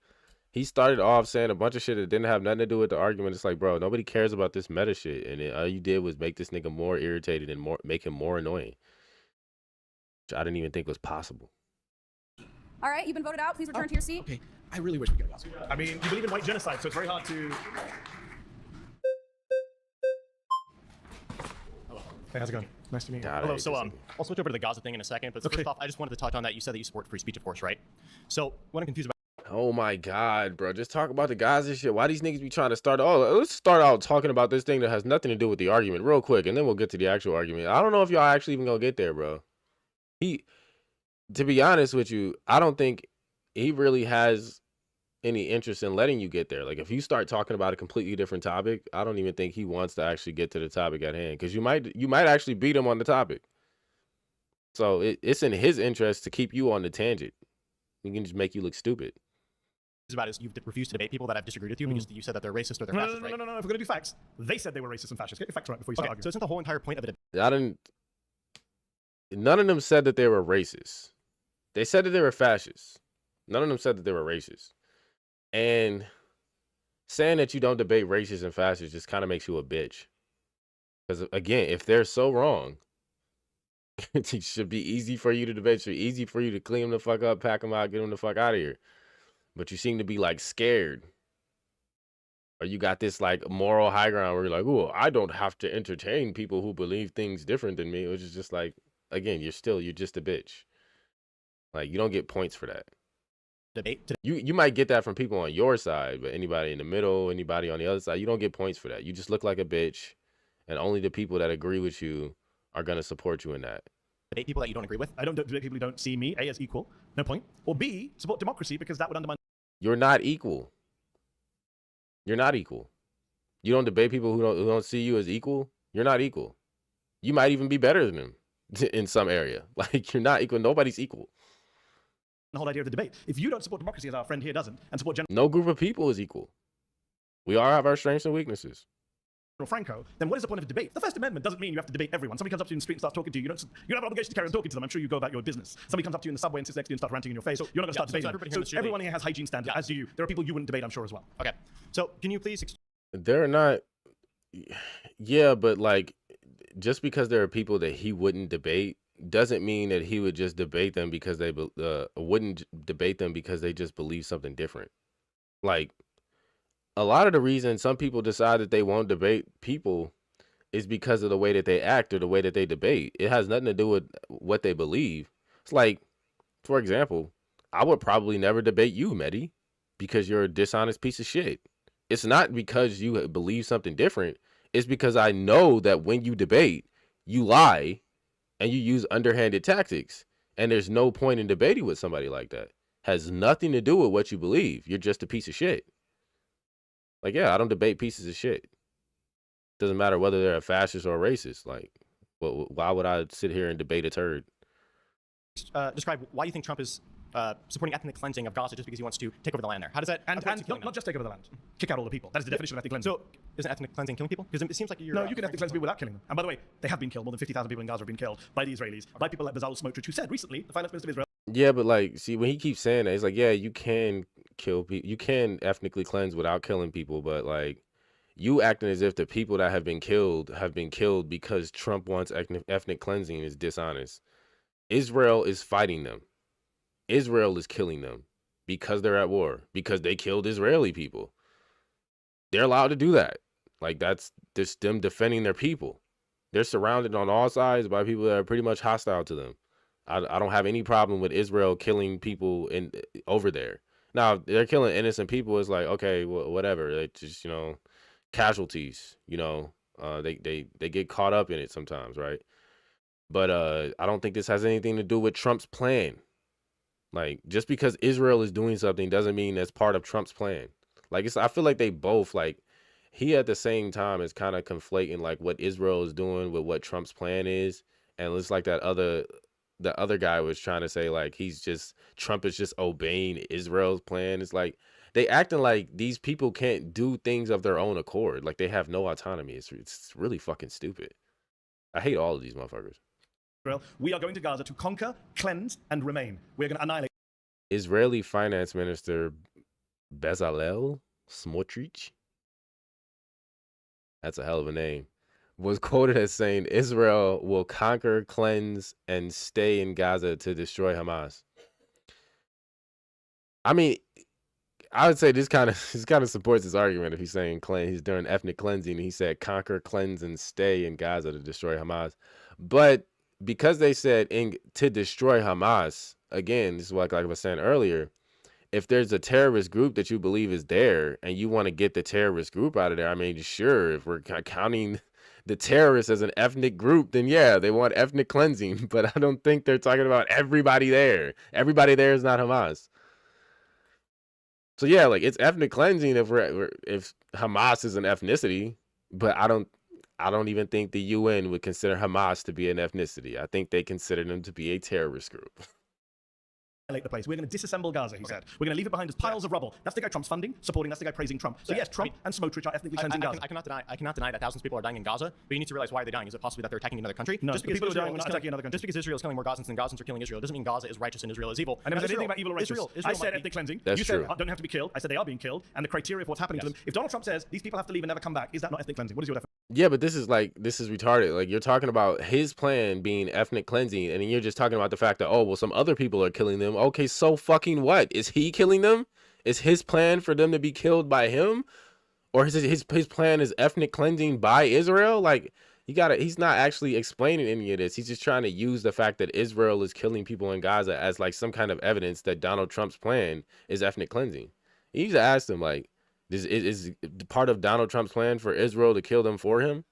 Speaker 1: He started off saying a bunch of shit that didn't have nothing to do with the argument. It's like, bro, nobody cares about this meta shit, and all you did was make this nigga more irritated and make him more annoying, which I didn't even think was possible.
Speaker 4: All right, you've been voted out. Please return to your seat.
Speaker 6: Okay, I really wish we could have Gaza.
Speaker 2: I mean, you believe in white genocide, so it's very hard to. Hey, how's it going? Nice to meet you.
Speaker 1: God, I
Speaker 7: Hello.
Speaker 1: hate
Speaker 7: So
Speaker 1: this
Speaker 7: I'll switch over to the Gaza thing in a second. But
Speaker 2: Okay.
Speaker 7: first off, I just wanted to touch on that. You said that you support free speech, of course, right? So what I'm confused about.
Speaker 1: Oh my God, bro. Just talk about the Gaza shit. Why these niggas be trying to start? Oh, let's start out talking about this thing that has nothing to do with the argument real quick, and then we'll get to the actual argument. I don't know if y'all actually even gonna get there, bro. To be honest with you, I don't think he really has any interest in letting you get there. Like, if you start talking about a completely different topic, I don't even think he wants to actually get to the topic at hand, because you might actually beat him on the topic. So it's in his interest to keep you on the tangent. He can just make you look stupid.
Speaker 7: About is you've refused to debate people that have disagreed with you because you said that they're racist or they're
Speaker 2: No,
Speaker 7: fascist, right?
Speaker 2: If we're going to do facts, they said they were racist and fascist. Get your facts right before you start
Speaker 7: Okay, so
Speaker 2: arguing.
Speaker 7: isn't the whole entire point of a debate
Speaker 1: I didn't. None of them said that they were racist. They said that they were fascists. None of them said that they were racist. And saying that you don't debate racists and fascists just kind of makes you a bitch. Because again, if they're so wrong, it should be easy for you to debate. It should be easy for you to clean them the fuck up, pack them out, get them the fuck out of here. But you seem to be like scared. Or you got this like moral high ground where you're like, oh, I don't have to entertain people who believe things different than me. Which is just like, again, you're just a bitch. Like, you don't get points for that.
Speaker 7: debate today?
Speaker 1: You might get that from people on your side, but anybody in the middle, anybody on the other side, you don't get points for that. You just look like a bitch, and only the people that agree with you are going to support you in that.
Speaker 7: Debate people that you don't agree with?
Speaker 2: I don't debate people who don't see me, A, as equal, no point, or B, support democracy because that would undermine.
Speaker 1: You're not equal. You're not equal. You don't debate people who don't see you as equal. You're not equal. You might even be better than them in some area. Like, you're not equal. Nobody's equal.
Speaker 2: The whole idea of the debate. If you don't support democracy, as our friend here doesn't, and support
Speaker 1: No group of people is equal. We all have our strengths and weaknesses.
Speaker 2: General Franco, then what is the point of a debate? The First Amendment doesn't mean you have to debate everyone. Somebody comes up to you in the street and starts talking to you. You don't have an obligation to carry on talking to them. I'm sure you go about your business. Somebody comes up to you in the subway and sits next to you and starts ranting in your face. So you're not going to start
Speaker 7: so
Speaker 2: debating.
Speaker 7: everybody here
Speaker 2: So
Speaker 7: in the street-
Speaker 2: everyone here has hygiene standards, as do you. There are people you wouldn't debate, I'm sure, as well.
Speaker 7: Okay. So can you please
Speaker 1: They're not. Yeah, but like, just because there are people that he wouldn't debate doesn't mean that he would just debate them because they wouldn't debate them because they just believe something different. Like, a lot of the reason some people decide that they won't debate people is because of the way that they act or the way that they debate. It has nothing to do with what they believe. It's like, for example, I would probably never debate you, Mehdi, because you're a dishonest piece of shit. It's not because you believe something different. It's because I know that when you debate, you lie and you use underhanded tactics. And there's no point in debating with somebody like that. Has nothing to do with what you believe. You're just a piece of shit. Like, yeah, I don't debate pieces of shit. Doesn't matter whether they're a fascist or a racist. Like, why would I sit here and debate a turd?
Speaker 7: describe why you think Trump is supporting ethnic cleansing of Gaza just because he wants to take over the land there? How does that
Speaker 2: And
Speaker 7: equate to killing
Speaker 2: not
Speaker 7: them?
Speaker 2: just take over the land. Kick out all the people. That is the definition of ethnic cleansing.
Speaker 7: So isn't ethnic cleansing killing people? Because it seems like you're
Speaker 2: No, you can ethnic cleanse people without killing them. And by the way, they have been killed. More than 50,000 people in Gaza have been killed by the Israelis, by people like Bezalel Smotrich, who said recently, the finance minister of Israel,
Speaker 1: Yeah, but like, see, when he keeps saying that, he's like, yeah, you can kill people, you can ethnically cleanse without killing people, but like, you acting as if the people that have been killed because Trump wants ethnic cleansing is dishonest. Israel is fighting them. Israel is killing them because they're at war, because they killed Israeli people. They're allowed to do that. Like, that's just them defending their people. They're surrounded on all sides by people that are pretty much hostile to them. I don't have any problem with Israel killing people over there. Now, if they're killing innocent people, it's like, okay, whatever. They just, casualties, they get caught up in it sometimes, right? But I don't think this has anything to do with Trump's plan. Like, just because Israel is doing something doesn't mean that's part of Trump's plan. Like, I feel like they both, like, he at the same time is kind of conflating like what Israel is doing with what Trump's plan is. And it's like the other guy was trying to say like Trump is just obeying Israel's plan. It's like they acting like these people can't do things of their own accord. Like, they have no autonomy. It's really fucking stupid. I hate all of these motherfuckers.
Speaker 2: we are going to Gaza to conquer, cleanse, and remain. We're going to annihilate.
Speaker 1: Israeli Finance Minister Bezalel Smotrich, that's a hell of a name, was quoted as saying Israel will conquer, cleanse, and stay in Gaza to destroy Hamas. I mean, I would say this kind of supports his argument if he's saying he's doing ethnic cleansing. He said conquer, cleanse, and stay in Gaza to destroy Hamas. But because they said to destroy Hamas, again, this is like I was saying earlier, if there's a terrorist group that you believe is there and you want to get the terrorist group out of there, I mean, sure, if we're counting the terrorists as an ethnic group, then yeah, they want ethnic cleansing. But I don't think they're talking about everybody there. Everybody there is not Hamas. So yeah, like it's ethnic cleansing if Hamas is an ethnicity, but I don't even think the UN would consider Hamas to be an ethnicity. I think they consider them to be a terrorist group.
Speaker 2: The place. We're going to disassemble Gaza, he said. We're going to leave it behind as piles of rubble. That's the guy Trump's funding, supporting. That's the guy praising Trump. So yes, Trump and Smotrich are ethnically cleansing Gaza.
Speaker 7: I cannot deny that thousands of people are dying in Gaza, but you need to realize why they're dying. Is it possibly that they're attacking another country?
Speaker 2: No, just because people are dying, we're not attacking another country.
Speaker 7: Just because Israel is killing more Gazans than Gazans are killing Israel doesn't mean Gaza is righteous and Israel is evil.
Speaker 2: I never said anything about evil or righteous.
Speaker 7: Israel
Speaker 2: I said ethnic cleansing.
Speaker 1: That's
Speaker 2: you
Speaker 1: true.
Speaker 2: said don't have to be killed. I said they are being killed, and the criteria for what's happening to them. If Donald Trump says these people have to leave and never come back, is that not ethnic cleansing? What is your definition?
Speaker 1: Yeah, but this is retarded. Like you're talking about his plan being ethnic cleansing, and then you're just talking about the fact that, oh, well, some other people are killing them. Okay, so fucking what? Is he killing them? Is his plan for them to be killed by him? Or his plan is ethnic cleansing by Israel? Like he's not actually explaining any of this. He's just trying to use the fact that Israel is killing people in Gaza as like some kind of evidence that Donald Trump's plan is ethnic cleansing. You just asked him like, this is part of Donald Trump's plan for Israel to kill them for him.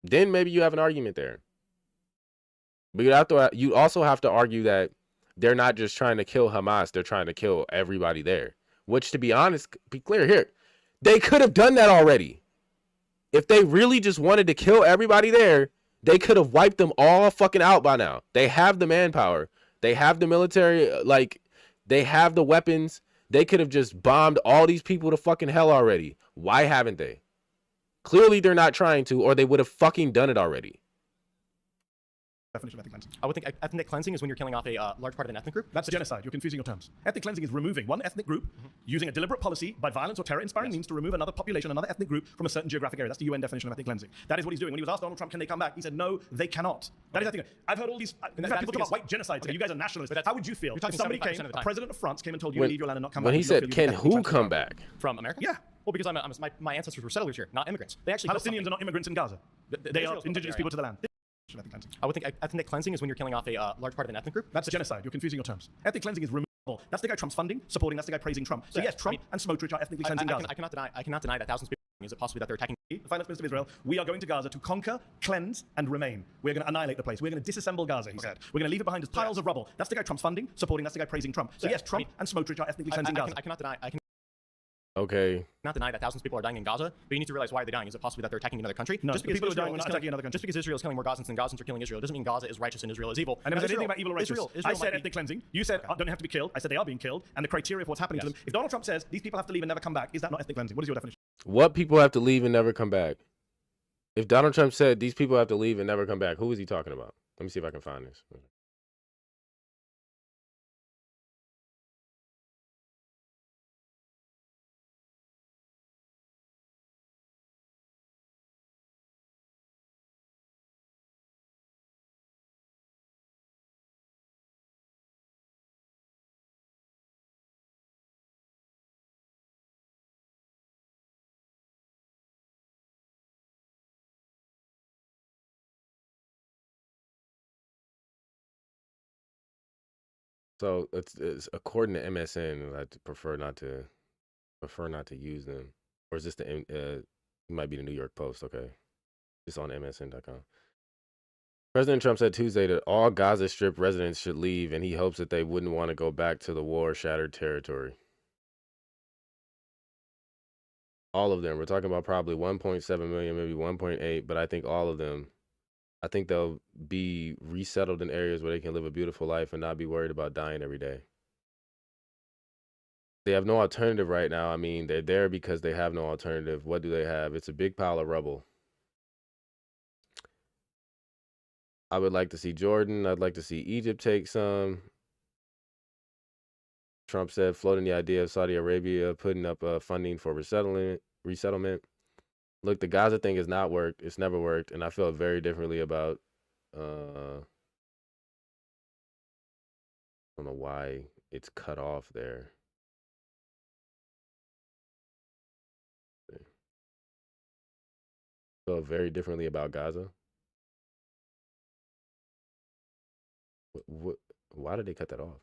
Speaker 1: Then maybe you have an argument there. But you also have to argue that they're not just trying to kill Hamas, they're trying to kill everybody there. Which, to be honest, be clear here, they could have done that already. If they really just wanted to kill everybody there, they could have wiped them all fucking out by now. They have the manpower. They have the military, they have the weapons. They could have just bombed all these people to fucking hell already. Why haven't they? Clearly they're not trying to, or they would have fucking done it already.
Speaker 2: Definition of ethnic cleansing.
Speaker 7: I would think ethnic cleansing is when you're killing off a large part of an ethnic group.
Speaker 2: That's genocide. You're confusing your terms. Ethnic cleansing is removing one ethnic group using a deliberate policy by violence or terror-inspiring means to remove another population, another ethnic group from a certain geographic area. That's the UN definition of ethnic cleansing. That is what he's doing. When he was asked Donald Trump, can they come back? He said, no, they cannot. That is ethnic. I've heard all these. We've had people talk about white genocide today. You guys are nationalists. How would you feel if somebody came, a president of France came and told you to leave your land and not come back?
Speaker 1: When he said, can who come back?
Speaker 7: From America?
Speaker 2: Yeah.
Speaker 7: Well, because my ancestors were settlers here, not immigrants. They actually
Speaker 2: Palestinians are not immigrants in Gaza. They are indigenous people to the land.
Speaker 7: I would think ethnic cleansing is when you're killing off a large part of an ethnic group.
Speaker 2: That's genocide. You're confusing your terms. Ethnic cleansing is removal. That's the guy Trump's funding, supporting. That's the guy praising Trump. So yes, Trump and Smotrich are ethnically cleansing Gaza.
Speaker 7: I cannot deny that thousands of people. Is it possibly that they're attacking?
Speaker 2: The finance minister of Israel, we are going to Gaza to conquer, cleanse, and remain. We're going to annihilate the place. We're going to disassemble Gaza, he said. We're going to leave it behind as piles of rubble. That's the guy Trump's funding, supporting. That's the guy praising Trump. So yes, Trump and Smotrich are ethnically cleansing Gaza.
Speaker 7: I cannot deny.
Speaker 1: Okay.
Speaker 7: Not deny that thousands of people are dying in Gaza, but you need to realize why they're dying. Is it possibly that they're attacking another country?
Speaker 2: No, just because people are dying, we're not attacking another country.
Speaker 7: Just because Israel is killing more Gazans than Gazans are killing Israel doesn't mean Gaza is righteous and Israel is evil.
Speaker 2: I never said anything about evil or righteous.
Speaker 7: Israel
Speaker 2: I said ethnic cleansing. You said don't have to be killed. I said they are being killed, and the criteria for what's happening to them. If Donald Trump says these people have to leave and never come back, is that not ethnic cleansing? What is your definition?
Speaker 1: What people have to leave and never come back? If Donald Trump said these people have to leave and never come back, who is he talking about? Let me see if I can find this. So it's according to MSN, I prefer not to use them. Or is this it might be the New York Post? Okay, it's on MSN.com. President Trump said Tuesday that all Gaza Strip residents should leave, and he hopes that they wouldn't want to go back to the war-shattered territory. All of them. We're talking about probably 1.7 million, maybe 1.8, but I think all of them. I think they'll be resettled in areas where they can live a beautiful life and not be worried about dying every day. They have no alternative right now. I mean, they're there because they have no alternative. What do they have? It's a big pile of rubble. I would like to see Jordan. I'd like to see Egypt take some. Trump said, floating the idea of Saudi Arabia putting up funding for resettlement. Look, the Gaza thing has not worked. It's never worked. And I feel very differently about, I don't know why it's cut off there. feel very differently about Gaza. Why did they cut that off?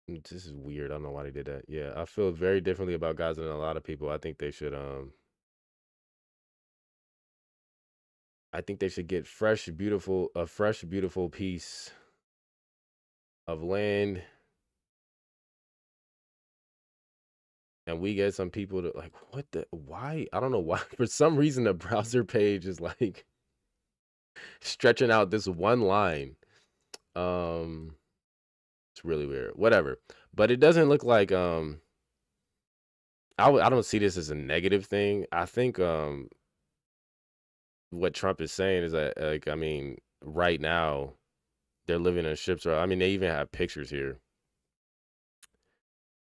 Speaker 1: This is weird. I don't know why they did that. Yeah, I feel very differently about Gaza than a lot of people. I think they should get a fresh, beautiful piece of land. And we get some people to like, why? I don't know why. For some reason, the browser page is like stretching out this one line. It's really weird. Whatever. But it doesn't look like I don't see this as a negative thing. I think what Trump is saying is that, like, I mean, right now they're living in ships. I mean, they even have pictures here.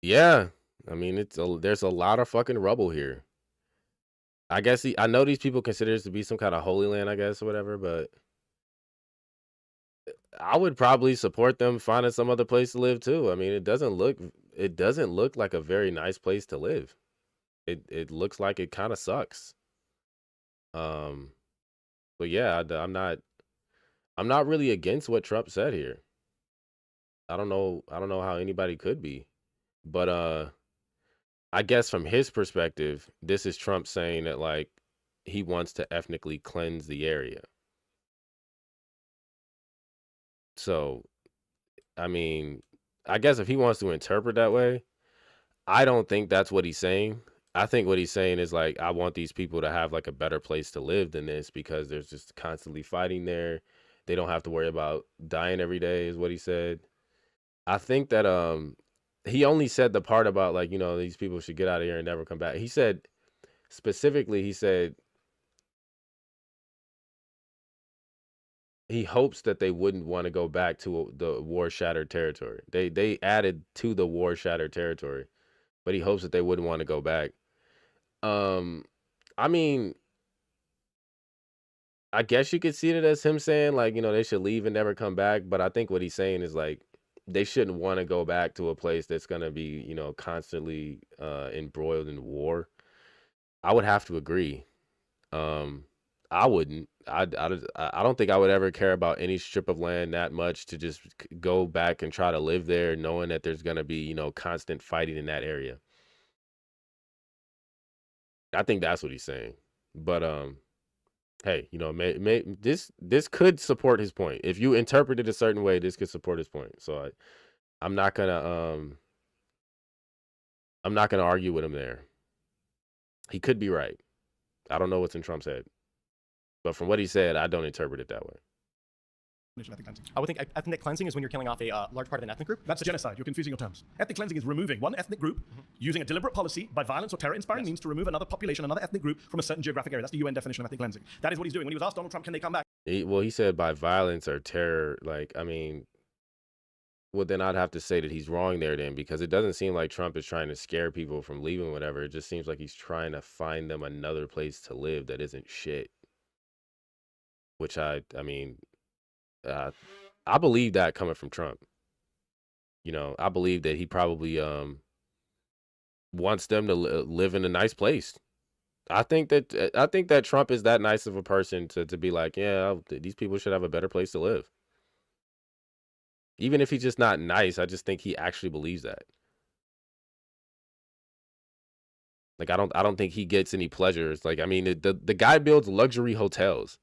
Speaker 1: Yeah, I mean, there's a lot of fucking rubble here. I guess I know these people consider this to be some kind of holy land, I guess, or whatever, but I would probably support them finding some other place to live too. I mean, it doesn't look like a very nice place to live. It looks like it kind of sucks. But yeah, I'm not really against what Trump said here. I don't know how anybody could be. But I guess from his perspective, this is Trump saying that, like, he wants to ethnically cleanse the area. So, I mean, I guess if he wants to interpret that way, I don't think that's what he's saying. I think what he's saying is, like, I want these people to have, like, a better place to live than this because there's just constantly fighting there. They don't have to worry about dying every day, is what he said. I think that he only said the part about, like, you know, these people should get out of here and never come back. He said specifically, he hopes that they wouldn't want to go back to the war-shattered territory. They added to the war-shattered territory, but he hopes that they wouldn't want to go back. I mean, I guess you could see it as him saying, like, you know, they should leave and never come back. But I think what he's saying is, like, they shouldn't want to go back to a place that's going to be, you know, constantly embroiled in war. I would have to agree. I wouldn't. I don't think I would ever care about any strip of land that much to just go back and try to live there, knowing that there's going to be, you know, constant fighting in that area. I think that's what he's saying. But hey, you know, this could support his point. If you interpret it a certain way, this could support his point. So I'm not gonna argue with him there. He could be right. I don't know what's in Trump's head, but from what he said, I don't interpret it that way.
Speaker 7: I would think ethnic cleansing is when you're killing off a large part of an ethnic group.
Speaker 2: That's genocide. You're confusing your terms. Ethnic cleansing is removing one ethnic group using a deliberate policy by violence or terror-inspiring means to remove another population, another ethnic group from a certain geographic area. That's the UN definition of ethnic cleansing. That is what he's doing. When he was asked Donald Trump, can they come back?
Speaker 1: He said by violence or terror. Like, I mean, well, then I'd have to say that he's wrong there then, because it doesn't seem like Trump is trying to scare people from leaving, whatever. It just seems like he's trying to find them another place to live that isn't shit. Which I mean, I believe that coming from Trump. You know, I believe that he probably wants them to live in a nice place. I think that Trump is that nice of a person to be like, yeah, these people should have a better place to live. Even if he's just not nice, I just think he actually believes that. Like, I don't think he gets any pleasures. Like, I mean, the guy builds luxury hotels.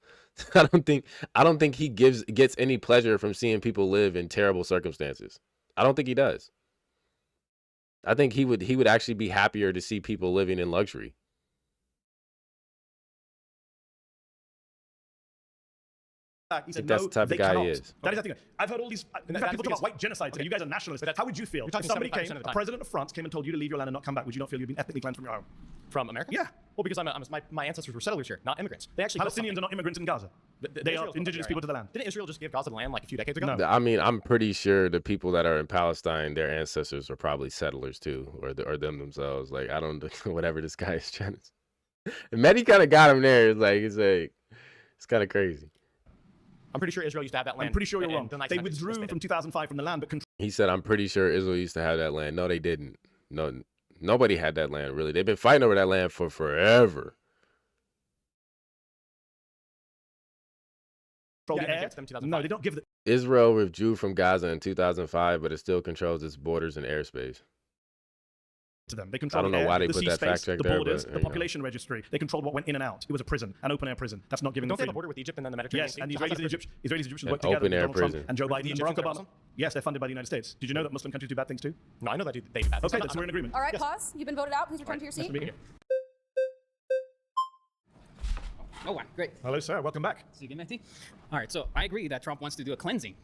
Speaker 1: I don't think he gets any pleasure from seeing people live in terrible circumstances. I don't think he does. I think he would actually be happier to see people living in luxury.
Speaker 2: He said,
Speaker 1: That's
Speaker 2: no,
Speaker 1: the type of
Speaker 2: they
Speaker 1: guy he
Speaker 2: cannot.
Speaker 1: is.
Speaker 2: That is the thing. I've heard all these. In fact, people talk about white genocide.
Speaker 7: Okay.
Speaker 2: You guys are nationalists. How would you feel
Speaker 7: talking
Speaker 2: if somebody
Speaker 7: 75%
Speaker 2: came,
Speaker 7: of the
Speaker 2: a
Speaker 7: time.
Speaker 2: president of France came and told you to leave your land and not come back? Would you not feel you've been ethnically cleansed from your home?
Speaker 7: From America?
Speaker 2: Yeah.
Speaker 7: Well, because my ancestors were settlers here, not immigrants. They actually built
Speaker 2: Palestinians
Speaker 7: something.
Speaker 2: are not immigrants in Gaza. They are
Speaker 7: Israel's
Speaker 2: indigenous
Speaker 7: not
Speaker 2: people to the land.
Speaker 7: Didn't Israel just give Gaza the land like a few decades ago?
Speaker 2: No.
Speaker 1: I mean, I'm pretty sure the people that are in Palestine, their ancestors are probably settlers too, or them themselves. Like, I don't whatever this guy is trying to. Mehdi kind of got him there. It's like it's kind of crazy.
Speaker 7: I'm pretty sure Israel used to have that land.
Speaker 2: I'm pretty sure you're
Speaker 7: in
Speaker 2: wrong.
Speaker 7: the
Speaker 2: They
Speaker 7: 1900s.
Speaker 2: withdrew from 2005 from the land, but
Speaker 1: He said, I'm pretty sure Israel used to have that land. No, they didn't. No, nobody had that land, really. They've been fighting over that land for forever.
Speaker 2: control
Speaker 7: Yeah,
Speaker 2: the
Speaker 7: and it
Speaker 2: air.
Speaker 7: gets them 2005.
Speaker 2: No, they don't give the
Speaker 1: Israel withdrew from Gaza in 2005, but it still controls its borders and airspace.
Speaker 2: to them. They control
Speaker 1: I don't
Speaker 2: the
Speaker 1: know
Speaker 2: air,
Speaker 1: why they
Speaker 2: the
Speaker 1: put
Speaker 2: sea
Speaker 1: that fact
Speaker 2: space,
Speaker 1: check
Speaker 2: the
Speaker 1: there,
Speaker 2: borders,
Speaker 1: but,
Speaker 2: the
Speaker 1: you know.
Speaker 2: population registry. They controlled what went in and out. It was a prison, an open air prison. That's not giving
Speaker 7: Don't
Speaker 2: them
Speaker 7: they have a
Speaker 2: freedom.
Speaker 7: border with Egypt and then the Mediterranean
Speaker 2: Yes,
Speaker 7: Sea?
Speaker 2: and the
Speaker 7: So how's
Speaker 2: Israelis
Speaker 7: that
Speaker 2: and
Speaker 7: a prison?
Speaker 2: Israelis and Egyptians
Speaker 1: An
Speaker 2: work together.
Speaker 1: open-air
Speaker 2: Donald Trump
Speaker 1: prison.
Speaker 2: and Joe
Speaker 7: The
Speaker 2: Biden and
Speaker 7: Egyptians
Speaker 2: Barack
Speaker 7: are
Speaker 2: Obama.
Speaker 7: Muslim?
Speaker 2: Yes, they're funded by the United States. Did you know that Muslim countries do bad things too?
Speaker 7: No, I know that they do bad things.
Speaker 2: Okay,
Speaker 7: I'm
Speaker 2: then we're in agreement.
Speaker 4: All right,
Speaker 2: Yes.
Speaker 4: pause. You've been voted out. Please return to your
Speaker 2: Nice
Speaker 4: seat.
Speaker 2: to meet you.
Speaker 8: Oh, wow, great.
Speaker 2: Hello, sir. Welcome back.
Speaker 8: See you again, Mehdi. All right, so I agree that Trump wants to do a cleansing,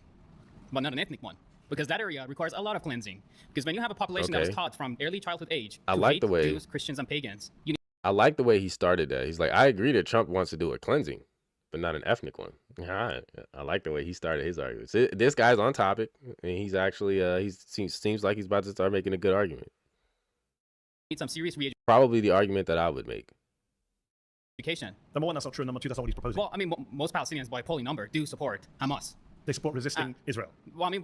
Speaker 8: but not an ethnic one, because that area requires a lot of cleansing. Because when you have a population that was
Speaker 1: Okay.
Speaker 8: taught from early childhood age
Speaker 1: I
Speaker 8: to
Speaker 1: like
Speaker 8: hate
Speaker 1: the way-
Speaker 8: Jews, Christians, and pagans, you
Speaker 1: I like the way he started that. He's like, I agree that Trump wants to do a cleansing, but not an ethnic one. I like the way he started his arguments. This guy's on topic, and he's actually seems like he's about to start making a good argument.
Speaker 8: need some serious
Speaker 1: Probably the argument that I would make.
Speaker 8: re-education.
Speaker 2: Number one, that's not true. Number two, that's not what he's proposing.
Speaker 8: Well, I mean, most Palestinians, by polling number, do support Hamas.
Speaker 2: They support resisting Israel.
Speaker 8: Well, I mean,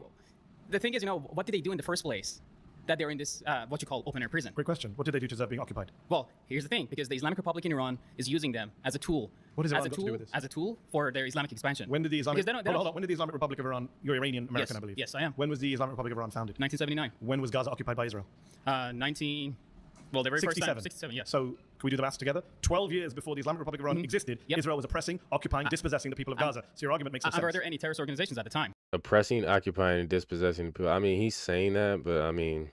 Speaker 8: the thing is, what did they do in the first place that they're in this, what you call open-air prison?
Speaker 2: Great question. What did they do to deserve being occupied?
Speaker 8: Well, here's the thing, because the Islamic Republic in Iran is using them as a tool.
Speaker 2: What does
Speaker 8: as
Speaker 2: Iran
Speaker 8: a
Speaker 2: got to do
Speaker 8: tool,
Speaker 2: with this?
Speaker 8: As a tool for their Islamic expansion.
Speaker 2: When did the Islamic
Speaker 8: Because they don't-
Speaker 2: hold on. When did the Islamic Republic of Iran? You're Iranian American,
Speaker 8: Yes.
Speaker 2: I believe.
Speaker 8: Yes, I am.
Speaker 2: When was the Islamic Republic of Iran founded?
Speaker 8: 1979.
Speaker 2: When was Gaza occupied by Israel?
Speaker 8: 19. Well, the very first time. 67, yes.
Speaker 2: So can we do the maths together? 12 years before the Islamic Republic of Iran existed,
Speaker 8: Yep.
Speaker 2: Israel was oppressing, occupying, dispossessing the people of Gaza. So your argument makes no
Speaker 8: Were
Speaker 2: sense.
Speaker 8: there any terrorist organizations at the time?
Speaker 1: Oppressing, occupying, and dispossessing people. I mean, he's saying that, but I mean,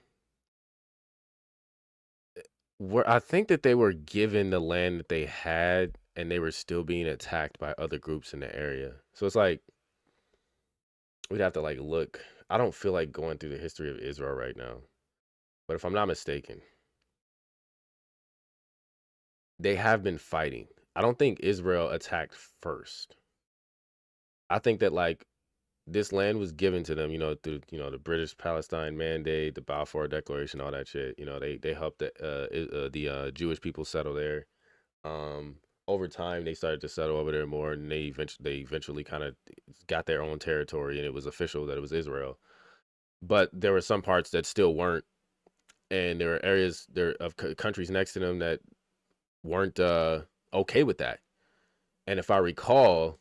Speaker 1: I think that they were given the land that they had, and they were still being attacked by other groups in the area. So it's like we'd have to like look. I don't feel like going through the history of Israel right now, but if I'm not mistaken, they have been fighting. I don't think Israel attacked first. I think that like this land was given to them, through the British Palestine Mandate, the Balfour Declaration, all that shit. They helped the Jewish people settle there. Over time, they started to settle over there more, and they eventually kind of got their own territory, and it was official that it was Israel. But there were some parts that still weren't, and there were areas of countries next to them that weren't okay with that. And if I recall,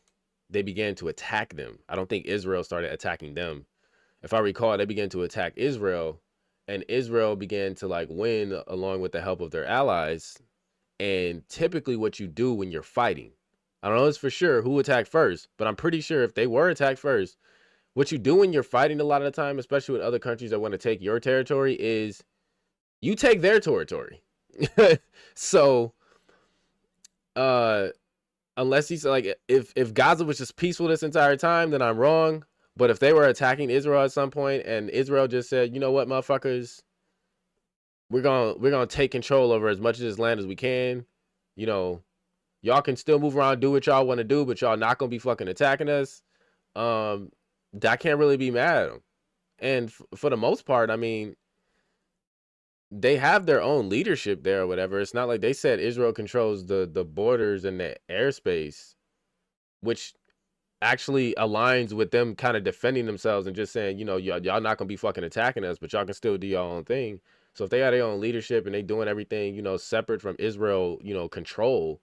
Speaker 1: they began to attack them. I don't think Israel started attacking them. If I recall, they began to attack Israel, and Israel began to like win along with the help of their allies. And typically what you do when you're fighting, I don't know this for sure who attacked first, but I'm pretty sure if they were attacked first, what you do when you're fighting a lot of the time, especially with other countries that want to take your territory, is you take their territory. So unless he's like, if Gaza was just peaceful this entire time, then I'm wrong. But if they were attacking Israel at some point and Israel just said, you know what, motherfuckers, we're gonna take control over as much of this land as we can. Y'all can still move around, do what y'all want to do, but y'all not gonna be fucking attacking us. I can't really be mad at them. And for the most part, I mean, they have their own leadership there or whatever. It's not like they said Israel controls the borders and the airspace, which actually aligns with them kind of defending themselves and just saying, y'all not gonna be fucking attacking us, but y'all can still do your own thing. So if they got their own leadership and they doing everything, separate from Israel, control,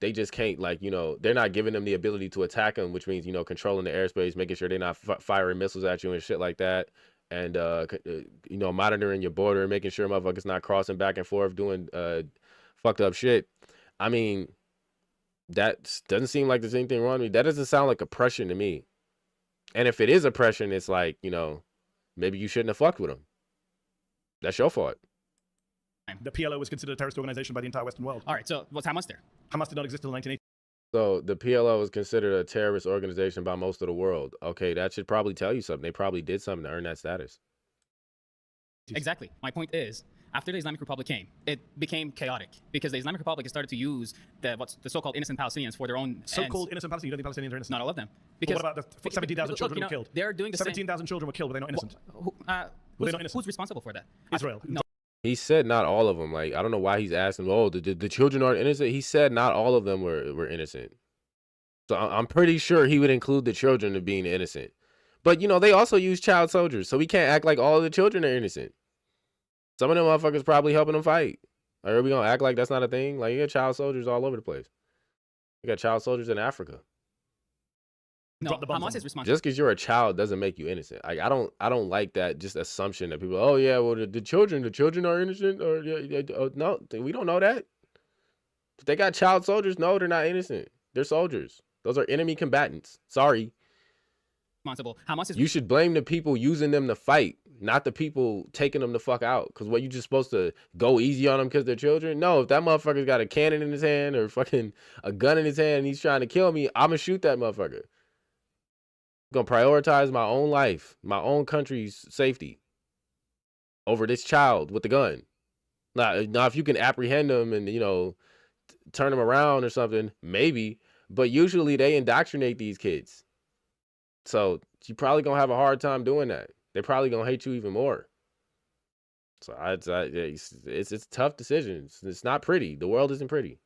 Speaker 1: they just can't they're not giving them the ability to attack them, which means, controlling the airspace, making sure they're not firing missiles at you and shit like that. And, monitoring your border, making sure motherfuckers not crossing back and forth, doing fucked up shit. I mean, that doesn't seem like there's anything wrong with me. That doesn't sound like oppression to me. And if it is oppression, it's like, maybe you shouldn't have fucked with them. That's your fault.
Speaker 2: The PLO was considered a terrorist organization by the entire Western world.
Speaker 8: All right, so what's Hamas there?
Speaker 2: Hamas did not exist until 1980.
Speaker 1: So the PLO was considered a terrorist organization by most of the world. Okay, that should probably tell you something. They probably did something to earn that status.
Speaker 8: Exactly. My point is, after the Islamic Republic came, it became chaotic because the Islamic Republic started to use the so-called innocent Palestinians for their own
Speaker 2: So-called
Speaker 8: ends.
Speaker 2: innocent Palestinians. You don't think Palestinians are innocent?
Speaker 8: Not all of them.
Speaker 2: But
Speaker 8: Because
Speaker 2: what about the 17,000 children who were killed?
Speaker 8: They're doing the
Speaker 2: 17,000 children were killed. Were they not innocent?
Speaker 8: same.
Speaker 2: Were they not innocent?
Speaker 8: Who's responsible for that?
Speaker 2: Israel.
Speaker 8: No.
Speaker 1: He said not all of them. Like, I don't know why he's asking, the children aren't innocent. He said not all of them were innocent. So I'm pretty sure he would include the children of being innocent. But, you know, they also use child soldiers, so we can't act like all of the children are innocent. Some of them motherfuckers probably helping them fight. Like, are we going to act like that's not a thing? Like, you got child soldiers all over the place. You got child soldiers in Africa.
Speaker 8: No, Hamas is responsible.
Speaker 1: Just because you're a child doesn't make you innocent. Like, I don't like that just assumption that people, oh yeah, well the children are innocent, or no, we don't know that. If they got child soldiers, no, they're not innocent. They're soldiers. Those are enemy combatants. Sorry.
Speaker 8: Responsible. Hamas is.
Speaker 1: You should blame the people using them to fight, not the people taking them the fuck out. Because what, you just supposed to go easy on them because they're children? No, if that motherfucker's got a cannon in his hand or fucking a gun in his hand and he's trying to kill me, I'm gonna shoot that motherfucker. I'm gonna prioritize my own life, my own country's safety over this child with the gun. Now if you can apprehend them and, you know, turn them around or something, maybe. But usually they indoctrinate these kids. So you probably gonna have a hard time doing that. They're probably gonna hate you even more. So it's tough decisions. It's not pretty. The world isn't pretty.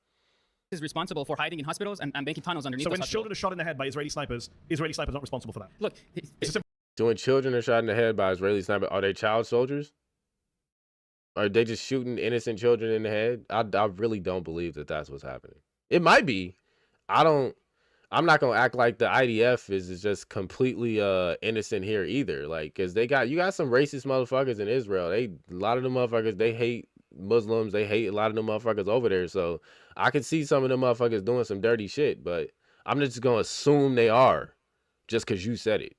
Speaker 8: Is responsible for hiding in hospitals and making tunnels underneath.
Speaker 2: So when
Speaker 8: those
Speaker 2: children are shot in the head by Israeli snipers not responsible for that.
Speaker 8: Look,
Speaker 1: So when children are shot in the head by Israeli snipers, are they child soldiers? Are they just shooting innocent children in the head? I really don't believe that that's what's happening. It might be. I'm not gonna act like the IDF is just completely innocent here either. Like, cause you got some racist motherfuckers in Israel. A lot of them motherfuckers, they hate Muslims. They hate a lot of them motherfuckers over there. So I can see some of them motherfuckers doing some dirty shit, but I'm just gonna assume they are, just cause you said it.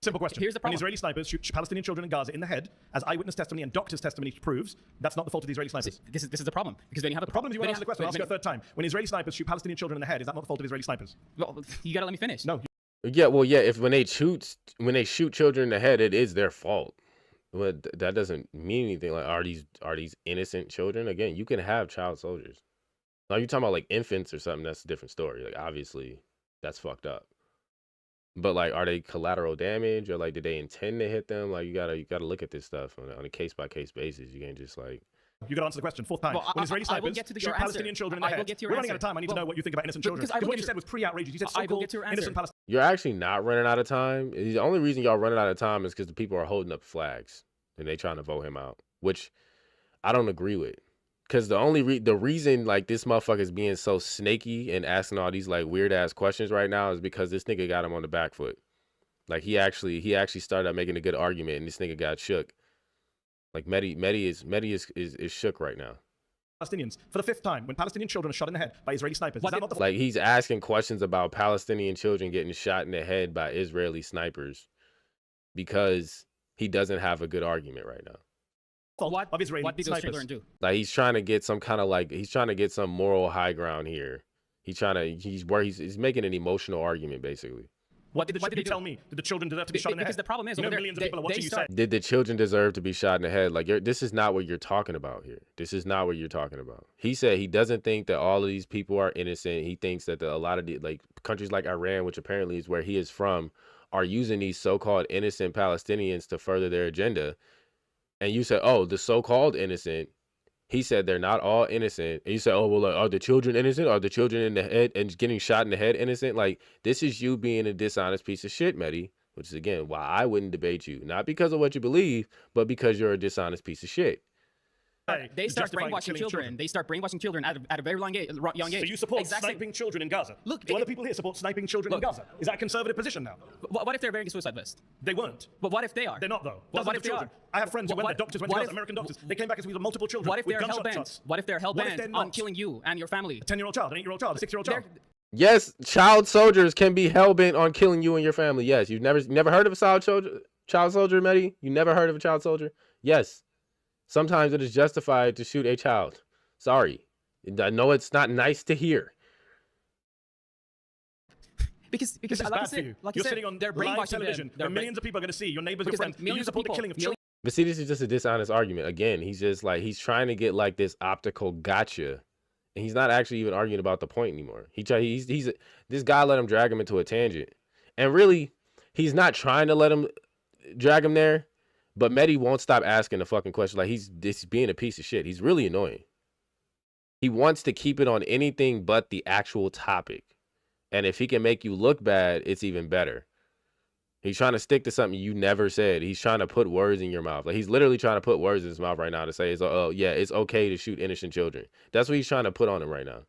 Speaker 2: Simple question.
Speaker 8: Here's the problem.
Speaker 2: When Israeli snipers shoot Palestinian children in Gaza in the head, as eyewitness testimony and doctor's testimony proves, that's not the fault of the Israeli snipers.
Speaker 8: this is the problem, because when you have
Speaker 2: The problem is you won't answer the question. I'll ask you a third time. When Israeli snipers shoot Palestinian children in the head, is that not the fault of Israeli snipers?
Speaker 8: Well, you gotta let me finish.
Speaker 2: No.
Speaker 1: Yeah, well, yeah. When they shoot children in the head, it is their fault. But that doesn't mean anything. Like, are these innocent children? Again, you can have child soldiers. Now you're talking about like infants or something. That's a different story. Like, obviously, that's fucked up. But like, are they collateral damage, or like, did they intend to hit them? Like, you gotta look at this stuff on a case by case basis. You can't just like.
Speaker 2: You got to answer the question. Fourth time.
Speaker 8: Well,
Speaker 2: when Israeli
Speaker 8: I will
Speaker 2: snipers
Speaker 8: get to
Speaker 2: shoot
Speaker 8: your
Speaker 2: Palestinian
Speaker 8: answer.
Speaker 2: children in the
Speaker 8: I will
Speaker 2: head,
Speaker 8: get to your
Speaker 2: we're running
Speaker 8: answer.
Speaker 2: out of time. I need to know what you think about innocent children.
Speaker 8: because I will
Speaker 2: what
Speaker 8: get
Speaker 2: you
Speaker 8: your-
Speaker 2: said was pre-outrageous. You said
Speaker 8: I will
Speaker 2: so-called
Speaker 8: get to your
Speaker 2: innocent
Speaker 8: answer.
Speaker 2: Palestinians.
Speaker 1: You're actually not running out of time. The only reason y'all running out of time is because the people are holding up flags and they trying to vote him out, which I don't agree with. Because the reason like this motherfucker is being so snaky and asking all these like weird ass questions right now is because this nigga got him on the back foot. Like he actually started out making a good argument and this nigga got shook. Like Mehdi is shook right now.
Speaker 2: Palestinians for the fifth time when Palestinian children are shot in the head by Israeli snipers. Is that not the
Speaker 1: Like he's asking questions about Palestinian children getting shot in the head by Israeli snipers because he doesn't have a good argument right now.
Speaker 2: fault of Israeli
Speaker 8: What did those
Speaker 2: snipers?
Speaker 8: children do?
Speaker 1: Like he's trying to get some moral high ground here. He's making an emotional argument basically.
Speaker 2: What did
Speaker 8: they
Speaker 2: you
Speaker 8: do?
Speaker 2: tell me? Did the children deserve to be shot in the head?
Speaker 8: Because the problem is,
Speaker 2: you know,
Speaker 8: over there,
Speaker 2: millions of people are watching you say.
Speaker 1: Did the children deserve to be shot in the head? Like this is not what you're talking about here. This is not what you're talking about. He said he doesn't think that all of these people are innocent. He thinks that a lot of the like countries like Iran, which apparently is where he is from, are using these so-called innocent Palestinians to further their agenda. And you said, oh, the so-called innocent. He said they're not all innocent. And you said, oh, well, are the children innocent? Are the children in the head and getting shot in the head innocent? Like, this is you being a dishonest piece of shit, Mehdi, which is, again, why I wouldn't debate you. Not because of what you believe, but because you're a dishonest piece of shit.
Speaker 8: They start brainwashing children. They start brainwashing children at a very young age.
Speaker 2: So you support sniping children in Gaza?
Speaker 8: Look,
Speaker 2: do other people here support sniping children in Gaza? Is that a conservative position now?
Speaker 8: What if they're wearing a suicide vest?
Speaker 2: They weren't.
Speaker 8: But what if they are?
Speaker 2: They're not, though.
Speaker 8: What if they
Speaker 2: children.
Speaker 8: are?
Speaker 2: I have friends who went
Speaker 8: What-
Speaker 2: there. Doctors went to
Speaker 8: what
Speaker 2: Gaza,
Speaker 8: if-
Speaker 2: American doctors. They came back and with multiple children.
Speaker 8: What if
Speaker 2: with
Speaker 8: they're hell
Speaker 2: gunshot
Speaker 8: bent?
Speaker 2: shots.
Speaker 8: What if they're hell
Speaker 2: What if
Speaker 8: bent
Speaker 2: they're
Speaker 8: on
Speaker 2: not?
Speaker 8: killing you and your family?
Speaker 2: A 10-year-old child, an 8-year-old child, a 6-year-old child.
Speaker 1: Yes, child soldiers can be hell-bent on killing you and your family. Yes, you've never heard of a child soldier, Mehdi? You never heard of a child soldier? Yes. Sometimes it is justified to shoot a child. Sorry. I know it's not nice to hear.
Speaker 8: Because
Speaker 2: This is
Speaker 8: like
Speaker 2: bad
Speaker 8: I
Speaker 2: for
Speaker 8: said,
Speaker 2: you.
Speaker 8: like
Speaker 2: You're
Speaker 8: you said,
Speaker 2: sitting on
Speaker 8: they're
Speaker 2: live
Speaker 8: brainwashing
Speaker 2: television
Speaker 8: them.
Speaker 2: where millions of people are going to see your neighbors, your
Speaker 8: Because
Speaker 2: friends.
Speaker 8: millions
Speaker 2: You
Speaker 8: of
Speaker 2: support the
Speaker 8: people-
Speaker 2: killing of children.
Speaker 1: But see, this is just a dishonest argument. Again, he's just like, he's trying to get like this optical gotcha. And he's not actually even arguing about the point anymore. This guy let him drag him into a tangent. And really, he's not trying to let him drag him there. But Mehdi won't stop asking the fucking question. Like, he's being a piece of shit. He's really annoying. He wants to keep it on anything but the actual topic. And if he can make you look bad, it's even better. He's trying to stick to something you never said. He's trying to put words in your mouth. Like, he's literally trying to put words in his mouth right now to say, oh, yeah, it's okay to shoot innocent children. That's what he's trying to put on him right now.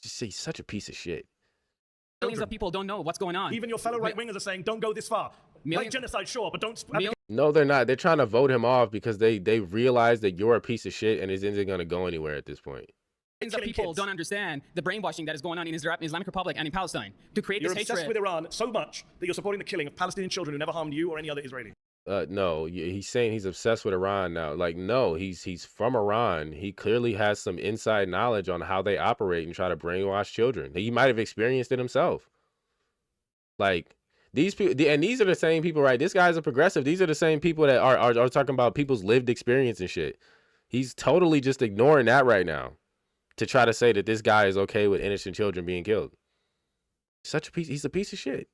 Speaker 1: Just he's such a piece of shit.
Speaker 8: Millions of people don't know what's going on.
Speaker 2: Even your fellow right-wingers are saying, don't go this far. Like genocide, sure, but don't...
Speaker 1: No, they're not. They're trying to vote him off because they realize that you're a piece of shit and isn't going to go anywhere at this point.
Speaker 8: Millions of people don't understand the brainwashing that is going on in Islamic Republic and in Palestine to create
Speaker 2: You're
Speaker 8: this
Speaker 2: obsessed
Speaker 8: hatred.
Speaker 2: with Iran so much that you're supporting the killing of Palestinian children who never harmed you or any other Israeli.
Speaker 1: No, he's saying he's obsessed with Iran now. Like, no, he's from Iran. He clearly has some inside knowledge on how they operate and try to brainwash children. He might have experienced it himself. Like, these people, and these are the same people, right? This guy's a progressive. These are the same people that are talking about people's lived experience and shit. He's totally just ignoring that right now to try to say that this guy is okay with innocent children being killed. He's a piece of shit.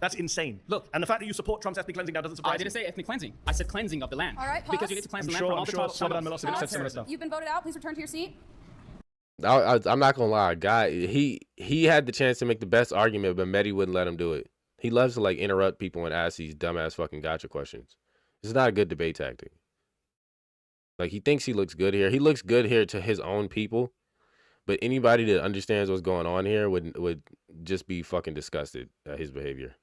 Speaker 2: That's insane.
Speaker 8: Look,
Speaker 2: and the fact that you support Trump's ethnic cleansing now doesn't surprise me.
Speaker 8: I didn't say ethnic cleansing. I said cleansing of the land.
Speaker 4: All right, pause.
Speaker 8: Because you get to cleanse the land from all the
Speaker 2: Slobodan Milosevic said similar stuff.
Speaker 4: You've been voted out. Please return to your seat.
Speaker 1: I'm not gonna lie, guy. He had the chance to make the best argument, but Mehdi wouldn't let him do it. He loves to like interrupt people and ask these dumbass fucking gotcha questions. This is not a good debate tactic. Like, he thinks he looks good here. He looks good here to his own people, but anybody that understands what's going on here would just be fucking disgusted at his behavior.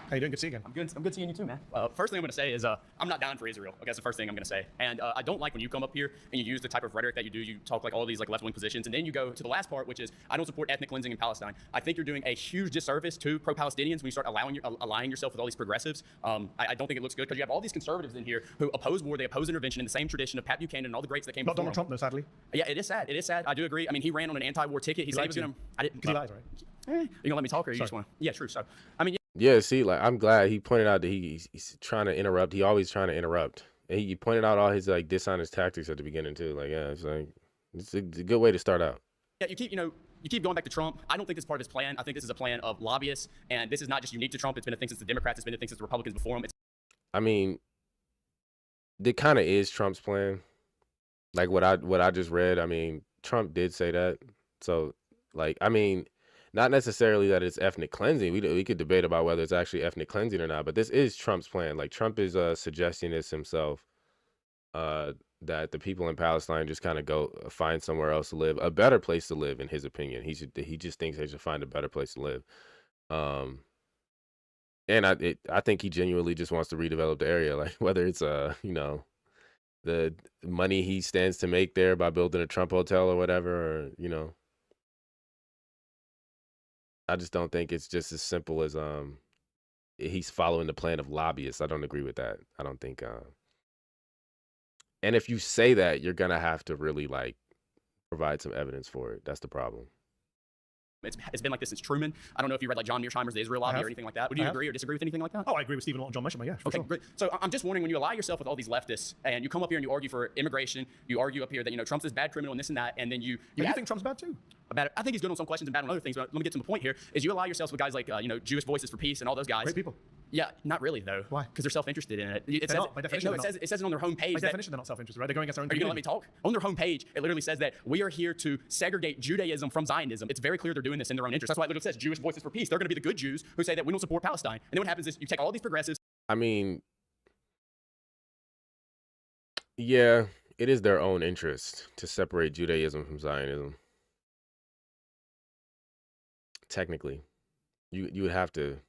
Speaker 2: How you doing? Good to see you again.
Speaker 9: I'm good seeing you too, man. First thing I'm going to say is I'm not down for Israel. I guess the first thing I'm going to say. And I don't like when you come up here and you use the type of rhetoric that you do. You talk like all these like left-wing positions, and then you go to the last part, which is I don't support ethnic cleansing in Palestine. I think you're doing a huge disservice to pro-Palestinians when you start aligning yourself with all these progressives. I don't think it looks good because you have all these conservatives in here who oppose war, they oppose intervention in the same tradition of Pat Buchanan and all the greats that came
Speaker 2: Not
Speaker 9: before
Speaker 2: Donald Trump, though, sadly.
Speaker 9: Yeah, it is sad. It is sad. I do agree. I mean, he ran on an anti-war ticket. He said he was going to... I didn't...
Speaker 2: Because he lies, right?
Speaker 9: You gonna let me talk, or you just want? Yeah, true. So, I mean,
Speaker 1: Yeah, see, like, I'm glad he pointed out that he's trying to interrupt. He always trying to interrupt. And he pointed out all his like dishonest tactics at the beginning too. Like, yeah, it's like it's a good way to start out.
Speaker 9: yeah, you keep going back to Trump. I don't think this is part of his plan. I think this is a plan of lobbyists, and this is not just unique to Trump. It's been a thing since the Democrats. It's been a thing since the Republicans before him.
Speaker 1: I mean, it kind of is Trump's plan. Like what I just read. I mean, Trump did say that. So, like, I mean, not necessarily that it's ethnic cleansing. We could debate about whether it's actually ethnic cleansing or not. But this is Trump's plan. Like, Trump is suggesting this himself. That the people in Palestine just kind of go find somewhere else to live, a better place to live, in his opinion. He just thinks they should find a better place to live. And I think he genuinely just wants to redevelop the area, like whether it's the money he stands to make there by building a Trump hotel or whatever, or I just don't think it's just as simple as he's following the plan of lobbyists. I don't agree with that. I don't think and if you say that, you're gonna have to really like provide some evidence for it. That's the problem.
Speaker 9: It's been like this since Truman. I don't know if you read like John Mearsheimer's The Israel Lobby or anything like that. Would you agree or disagree with anything like that?
Speaker 2: Oh, I agree with Stephen and John Mearsheimer, yeah, for
Speaker 9: Okay,
Speaker 2: sure.
Speaker 9: great. So I'm just wondering, when you ally yourself with all these leftists and you come up here and you argue for immigration, you argue up here that Trump's this bad criminal and this and that, and then you
Speaker 2: think Trump's bad too?
Speaker 9: I think he's good on some questions and bad on other things. But let me get to the point here: is you ally yourselves with guys like Jewish Voices for Peace and all those guys.
Speaker 2: Great people.
Speaker 9: Yeah, not really though.
Speaker 2: Why?
Speaker 9: Because they're self-interested in it.
Speaker 2: They're not. By definition, they're not.
Speaker 9: It says it on their homepage.
Speaker 2: By definition, they're not self-interested, right? They're going against their own
Speaker 9: Are you
Speaker 2: community.
Speaker 9: gonna let me talk? On their homepage, it literally says that we are here to segregate Judaism from Zionism. It's very clear they're doing this in their own interest. That's why it literally says Jewish Voices for Peace. They're going to be the good Jews who say that we don't support Palestine. And then what happens is you take all these progressives.
Speaker 1: I mean, yeah, it is their own interest to separate Judaism from Zionism. Technically, you'd have to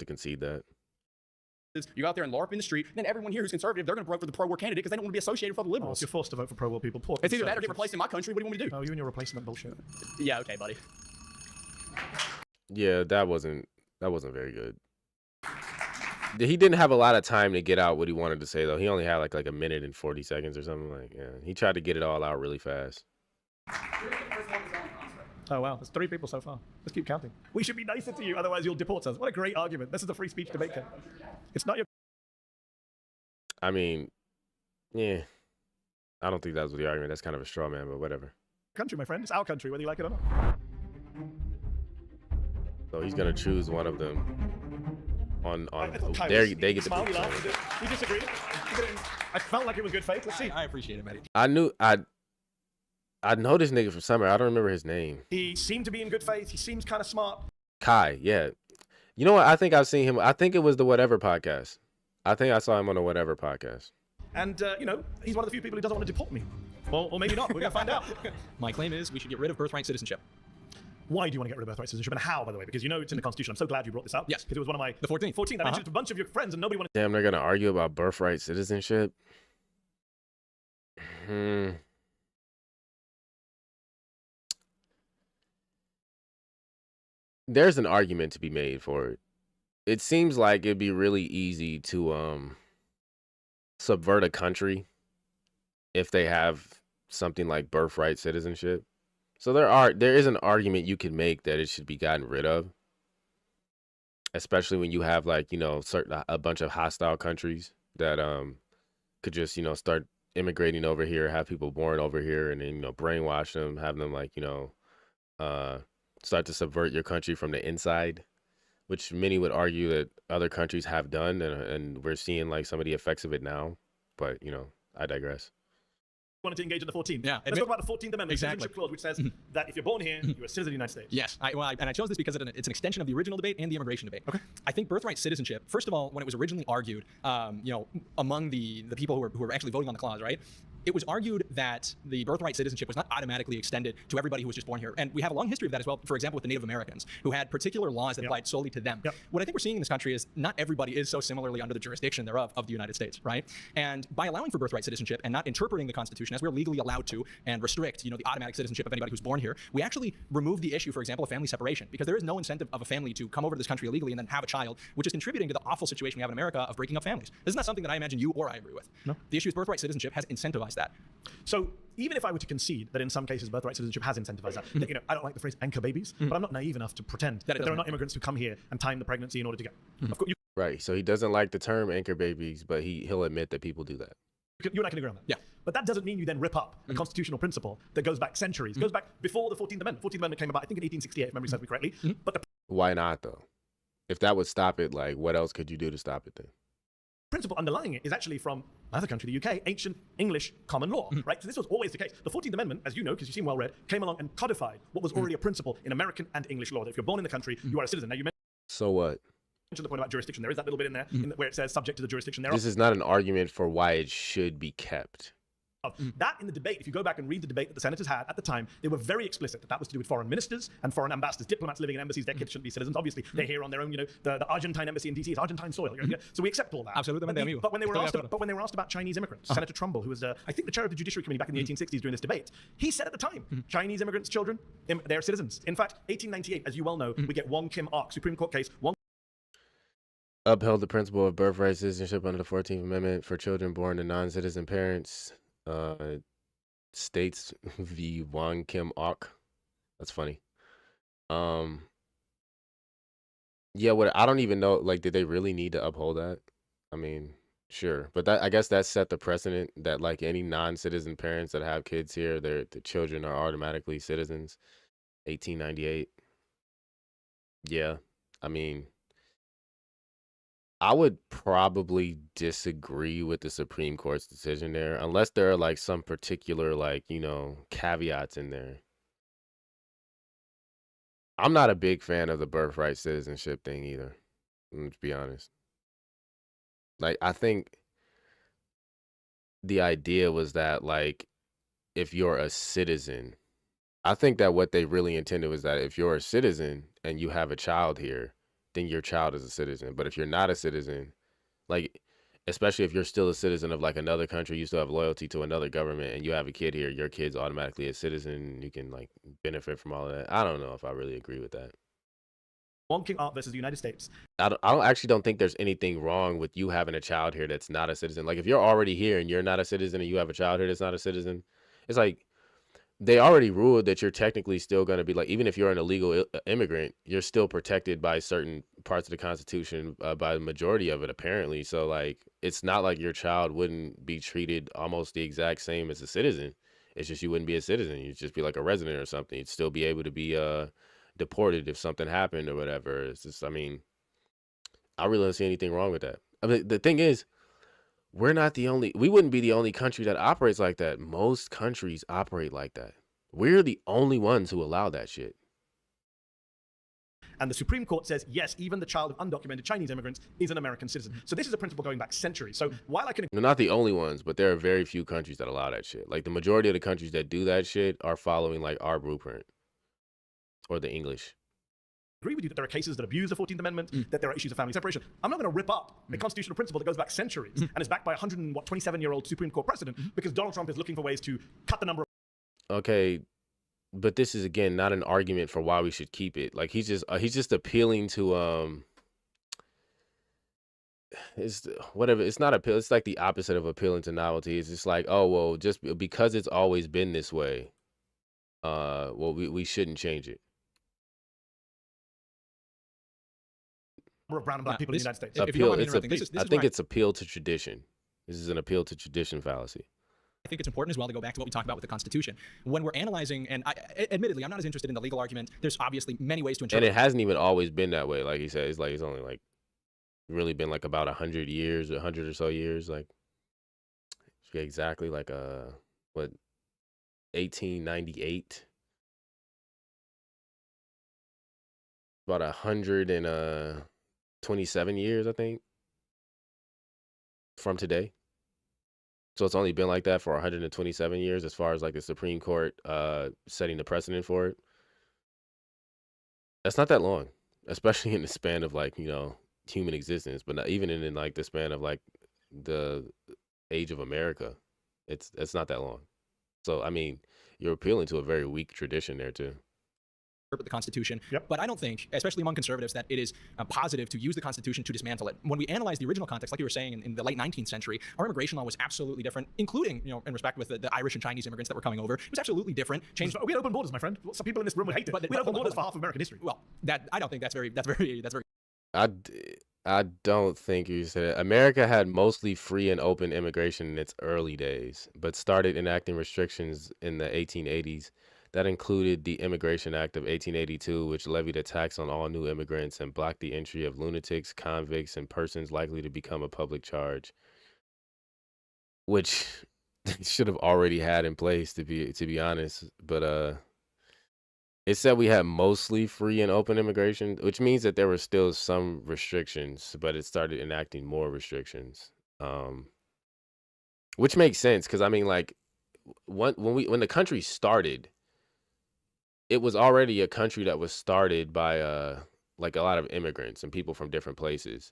Speaker 1: concede that.
Speaker 9: You go out there and LARP in the street, then everyone here who's conservative, they're going to vote for the pro-war candidate because they don't want to be associated with all the
Speaker 2: Oh,
Speaker 9: liberals.
Speaker 2: so you're forced to vote for pro-war people. Poor
Speaker 9: It's either that or get
Speaker 2: conservatives.
Speaker 9: replaced in my country. What do you want me to do?
Speaker 2: Oh, you and your replacement bullshit.
Speaker 9: Yeah, okay, buddy.
Speaker 1: Yeah, that wasn't very good. He didn't have a lot of time to get out what he wanted to say though. He only had like a minute and 40 seconds or something. Like, yeah, he tried to get it all out really fast.
Speaker 2: Oh, wow. There's 3 people so far. Let's keep counting. We should be nicer to you, otherwise you'll deport us. What a great argument. This is a free speech debate. It's not your
Speaker 1: I mean, yeah, I don't think that was the argument. That's kind of a straw man, but whatever.
Speaker 2: country, my friend. It's our country, whether you like it or not.
Speaker 1: So he's gonna choose one of them. on
Speaker 2: I thought Kai
Speaker 1: there
Speaker 2: was,
Speaker 1: they
Speaker 2: he
Speaker 1: get the
Speaker 2: smiled, he
Speaker 1: people.
Speaker 2: laughed. He disagreed. I felt like it was good faith. Let's see.
Speaker 7: I appreciate it, Mehdi.
Speaker 1: I know this nigga from somewhere. I don't remember his name.
Speaker 2: He seemed to be in good faith. He seems kind of smart.
Speaker 1: Kai, yeah. You know what? I think I've seen him. I think it was the Whatever podcast. I think I saw him on the Whatever podcast.
Speaker 2: And, he's one of the few people who doesn't want to deport me. Or maybe not. We're going to find out.
Speaker 7: My claim is we should get rid of birthright citizenship.
Speaker 2: Why do you want to get rid of birthright citizenship? And how, by the way? Because you know it's in the Constitution. I'm so glad you brought this up.
Speaker 7: Yes.
Speaker 2: Because it was one of my...
Speaker 7: The 14th.
Speaker 2: 14th. I mentioned it to a bunch of your friends and nobody wanted...
Speaker 1: Damn, they're going to argue about birthright citizenship? There's an argument to be made for it. It seems like it'd be really easy to subvert a country if they have something like birthright citizenship. So there is an argument you can make that it should be gotten rid of, especially when you have like, a bunch of hostile countries that could just, start immigrating over here, have people born over here, and then, brainwash them, have them like, start to subvert your country from the inside, which many would argue that other countries have done, and we're seeing like some of the effects of it now. But I digress.
Speaker 2: wanted to engage in the 14th.
Speaker 7: Yeah.
Speaker 2: Let's talk about the 14th Amendment,
Speaker 7: Exactly.
Speaker 2: citizenship clause, which says that if you're born here, you're a citizen of the United States.
Speaker 7: Yes, and I chose this because it's an extension of the original debate and the immigration debate. Okay. I think birthright citizenship, first of all, when it was originally argued, among the people who were actually voting on the clause, right? It was argued that the birthright citizenship was not automatically extended to everybody who was just born here. And we have a long history of that as well, for example, with the Native Americans, who had particular laws that applied solely to them. What I think we're seeing in this country is not everybody is so similarly under the jurisdiction thereof of the United States, right? And by allowing for birthright citizenship and not interpreting the Constitution as we're legally allowed to and restrict, the automatic citizenship of anybody who's born here, we actually remove the issue, for example, of family separation, because there is no incentive of a family to come over to this country illegally and then have a child, which is contributing to the awful situation we have in America of breaking up families. This is not something that I imagine you or I agree with. No. The issue is birthright citizenship has incentivized that.
Speaker 2: So even if I were to concede that in some cases birthright citizenship has incentivized that, I don't like the phrase anchor babies, but I'm not naive enough to pretend that there are not immigrants who come here and time the pregnancy in order to go. Of course,
Speaker 1: Right. So he doesn't like the term anchor babies, but he'll admit that people do that.
Speaker 2: you and I can agree on that.
Speaker 7: Yeah.
Speaker 2: But that doesn't mean you then rip up a constitutional principle that goes back centuries, goes back before the 14th Amendment. 14th Amendment came about, I think, in 1868, if memory serves me correctly. But the
Speaker 1: Why not though? If that would stop it, like what else could you do to stop it then?
Speaker 2: principle underlying it is actually from another country, the UK, ancient English common law, right? So this was always the case. The 14th Amendment, as you know, because you seem well read, came along and codified what was already a principle in American and English law, that if you're born in the country, you are a citizen. Now, you
Speaker 1: So what?
Speaker 2: mentioned the point about jurisdiction. There is that little bit in there where it says subject to the jurisdiction thereof.
Speaker 1: This is not an argument for why it should be kept.
Speaker 2: That in the debate, if you go back and read the debate that the senators had at the time, they were very explicit that that was to do with foreign ministers and foreign ambassadors, diplomats living in embassies. Their kids shouldn't be citizens. Obviously, they're here on their own. The Argentine embassy in DC is Argentine soil. So we accept all that.
Speaker 7: Absolutely.
Speaker 2: But when they were asked about Chinese immigrants, Senator Trumbull, who was I think the chair of the Judiciary Committee back in the 1860s during this debate, he said at the time, Chinese immigrants' children, they're citizens. In fact, 1898, as you well know, we get Wong Kim Ark, Supreme Court case.
Speaker 1: Upheld the principle of birthright citizenship under the 14th Amendment for children born to non-citizen parents. States v. Wong Kim Ok. That's funny. Yeah, I don't even know, like, did they really need to uphold that? I mean, sure. But I guess that set the precedent that, like, any non-citizen parents that have kids here, the children are automatically citizens. 1898. Yeah. I mean, I would probably disagree with the Supreme Court's decision there, unless there are like some particular caveats in there. I'm not a big fan of the birthright citizenship thing either, to be honest. Like, I think the idea was that, like, if you're a citizen, I think that what they really intended was that if you're a citizen and you have a child here, then your child is a citizen. But if you're not a citizen, like, especially if you're still a citizen of like another country, you still have loyalty to another government, and you have a kid here, your kid's automatically a citizen. You can like benefit from all of that. I don't know if I really agree with that.
Speaker 2: Wong Kim Ark versus the United States.
Speaker 1: I don't think there's anything wrong with you having a child here that's not a citizen. Like, if you're already here and you're not a citizen and you have a child here that's not a citizen, it's like, they already ruled that you're technically still going to be like, even if you're an illegal immigrant, you're still protected by certain parts of the Constitution, by the majority of it, apparently. So, like, it's not like your child wouldn't be treated almost the exact same as a citizen. It's just you wouldn't be a citizen. You'd just be like a resident or something. You'd still be able to be deported if something happened or whatever. It's just, I mean, I really don't see anything wrong with that. I mean, the thing is, we wouldn't be the only country that operates like that. Most countries operate like that. We're the only ones who allow that shit.
Speaker 2: And the Supreme Court says, yes, even the child of undocumented Chinese immigrants is an American citizen. So this is a principle going back centuries. So while I can...
Speaker 1: They're not the only ones, but there are very few countries that allow that shit. Like the majority of the countries that do that shit are following like our blueprint or the English.
Speaker 2: agree with you that there are cases that abuse the 14th Amendment, that there are issues of family separation. I'm not going to rip up a constitutional principle that goes back centuries and is backed by a 127-year-old Supreme Court precedent because Donald Trump is looking for ways to cut the number of...
Speaker 1: Okay, but this is again not an argument for why we should keep it. Like he's just appealing to it's whatever. It's not appeal. It's like the opposite of appealing to novelty. It's just like, oh well, just because it's always been this way, well we shouldn't change it.
Speaker 2: Number of brown and black people in the United States.
Speaker 7: If you don't mind me
Speaker 1: Appeal.
Speaker 7: interrupting,
Speaker 1: I think it's appeal to tradition. This is an appeal to tradition fallacy.
Speaker 7: I think it's important as well to go back to what we talked about with the Constitution. When we're analyzing, and admittedly, I'm not as interested in the legal argument. There's obviously many ways to
Speaker 1: And
Speaker 7: interpret.
Speaker 1: it hasn't even always been that way. Like he said, it's only like really been like about 100 years, 100 or so years. Like exactly like what 1898. About 127 years, I think, from today. So it's only been like that for 127 years as far as like the Supreme Court setting the precedent for it. That's not that long, especially in the span of like, human existence, but not even in like the span of like the age of America. It's not that long. So, I mean, you're appealing to a very weak tradition there too.
Speaker 7: The Constitution,
Speaker 2: Yep.
Speaker 7: but I don't think, especially among conservatives, that it is positive to use the Constitution to dismantle it. When we analyze the original context, like you were saying, in the late 19th century, our immigration law was absolutely different, including, in respect with the Irish and Chinese immigrants that were coming over. It was absolutely different. Changed.
Speaker 2: We had open borders, my friend. Some people in this room would hate it.
Speaker 7: But-
Speaker 2: We had
Speaker 7: but-
Speaker 2: open borders
Speaker 7: but-
Speaker 2: for half of American history.
Speaker 7: Well, I don't think that's very.
Speaker 1: I don't think you said it. America had mostly free and open immigration in its early days, but started enacting restrictions in the 1880s. That included the Immigration Act of 1882, which levied a tax on all new immigrants and blocked the entry of lunatics, convicts, and persons likely to become a public charge, which they should have already had in place, to be honest. But it said we had mostly free and open immigration, which means that there were still some restrictions, but it started enacting more restrictions, which makes sense because I mean, like, when the country started, it was already a country that was started by like a lot of immigrants and people from different places.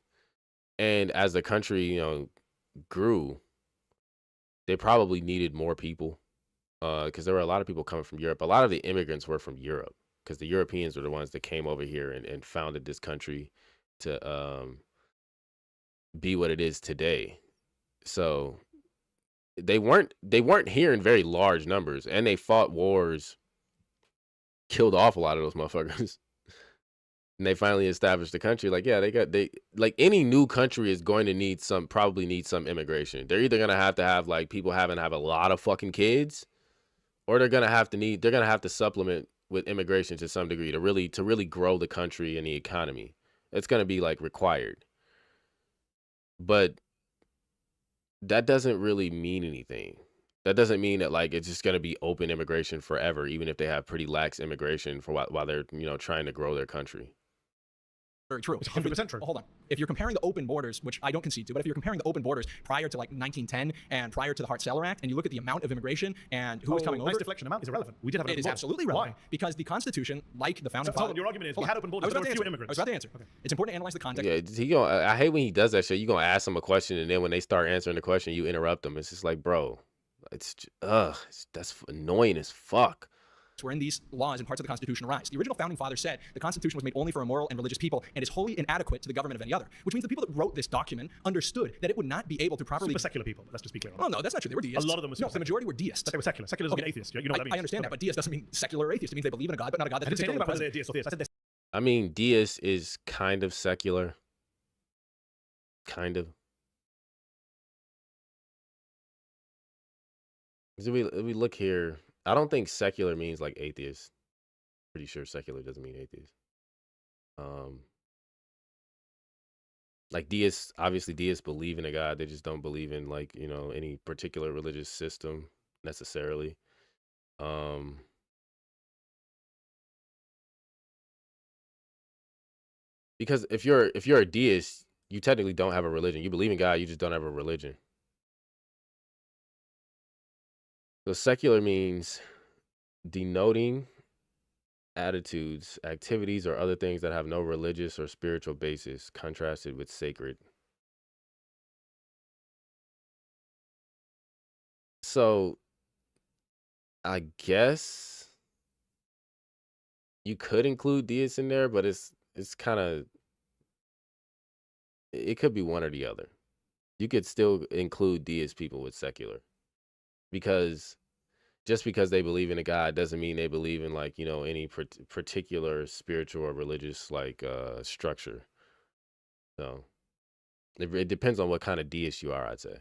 Speaker 1: And as the country, grew, they probably needed more people because there were a lot of people coming from Europe. A lot of the immigrants were from Europe because the Europeans were the ones that came over here and founded this country to be what it is today. So they weren't here in very large numbers, and they fought wars, killed off a lot of those motherfuckers, and they finally established the country. Like, yeah, they like any new country is going to probably need some immigration. They're either gonna have to have like people have a lot of fucking kids, or they're gonna have to supplement with immigration to some degree to really grow the country and the economy. It's gonna be like required, but that doesn't really mean anything. That doesn't mean that like it's just going to be open immigration forever, even if they have pretty lax immigration for while they're trying to grow their country.
Speaker 7: Very true.
Speaker 2: It's 100% true.
Speaker 7: Hold on. If you're comparing the open borders, which I don't concede to, but if you're comparing the open borders prior to like 1910 and prior to the Hart-Celler Act, and you look at the amount of immigration and who was coming
Speaker 2: nice
Speaker 7: over,
Speaker 2: deflection. Amount is irrelevant. We did have an
Speaker 7: it
Speaker 2: open
Speaker 7: is
Speaker 2: border.
Speaker 7: absolutely relevant
Speaker 2: Why?
Speaker 7: because the Constitution, like the founding
Speaker 2: So hold on,
Speaker 7: fathers,
Speaker 2: your argument is
Speaker 7: hold
Speaker 2: we
Speaker 7: on.
Speaker 2: had open
Speaker 7: I
Speaker 2: borders,
Speaker 7: was
Speaker 2: but
Speaker 7: about
Speaker 2: there
Speaker 7: to
Speaker 2: were fewer
Speaker 7: answer.
Speaker 2: immigrants.
Speaker 7: I was about to answer.
Speaker 2: Okay.
Speaker 7: It's important to analyze the context.
Speaker 1: Yeah, I hate when he does that shit. You gonna ask him a question, and then when they start answering the question, you interrupt them. It's just like, bro, that's annoying as fuck.
Speaker 7: Wherein these laws and parts of the Constitution arise. The original founding fathers said the Constitution was made only for a moral and religious people and is wholly inadequate to the government of any other, which means the people that wrote this document understood that it would not be able to properly...
Speaker 2: Super secular people, but let's just be clear on
Speaker 7: Oh, no, that's not true. They were deists.
Speaker 2: A lot of them were
Speaker 7: No,
Speaker 2: super
Speaker 7: the majority were deists.
Speaker 2: But they were secular. Secular doesn't mean atheist. You know what that means.
Speaker 7: I understand that, but deist doesn't mean secular or atheist. It means they believe in a God, but not a God
Speaker 2: I
Speaker 7: that's
Speaker 2: didn't say anything
Speaker 7: particularly
Speaker 2: about whether they're
Speaker 7: present.
Speaker 2: deist or theist. I said they're
Speaker 1: I mean, deist is kind of secular. Kind of. So we look here. I don't think secular means like atheist. Pretty sure secular doesn't mean atheist. like deists, obviously deists believe in a God. They just don't believe in like, you know, any particular religious system necessarily. Um, because if you're a deist, you technically don't have a religion. You believe in God, you just don't have a religion. So secular means denoting attitudes, activities, or other things that have no religious or spiritual basis, contrasted with sacred. So I guess you could include deists in there, but it's kind of, it could be one or the other. You could still include deist people with secular, because just because they believe in a God doesn't mean they believe in like, you know, any particular spiritual or religious like structure. So it depends on what kind of deist you are, I'd say.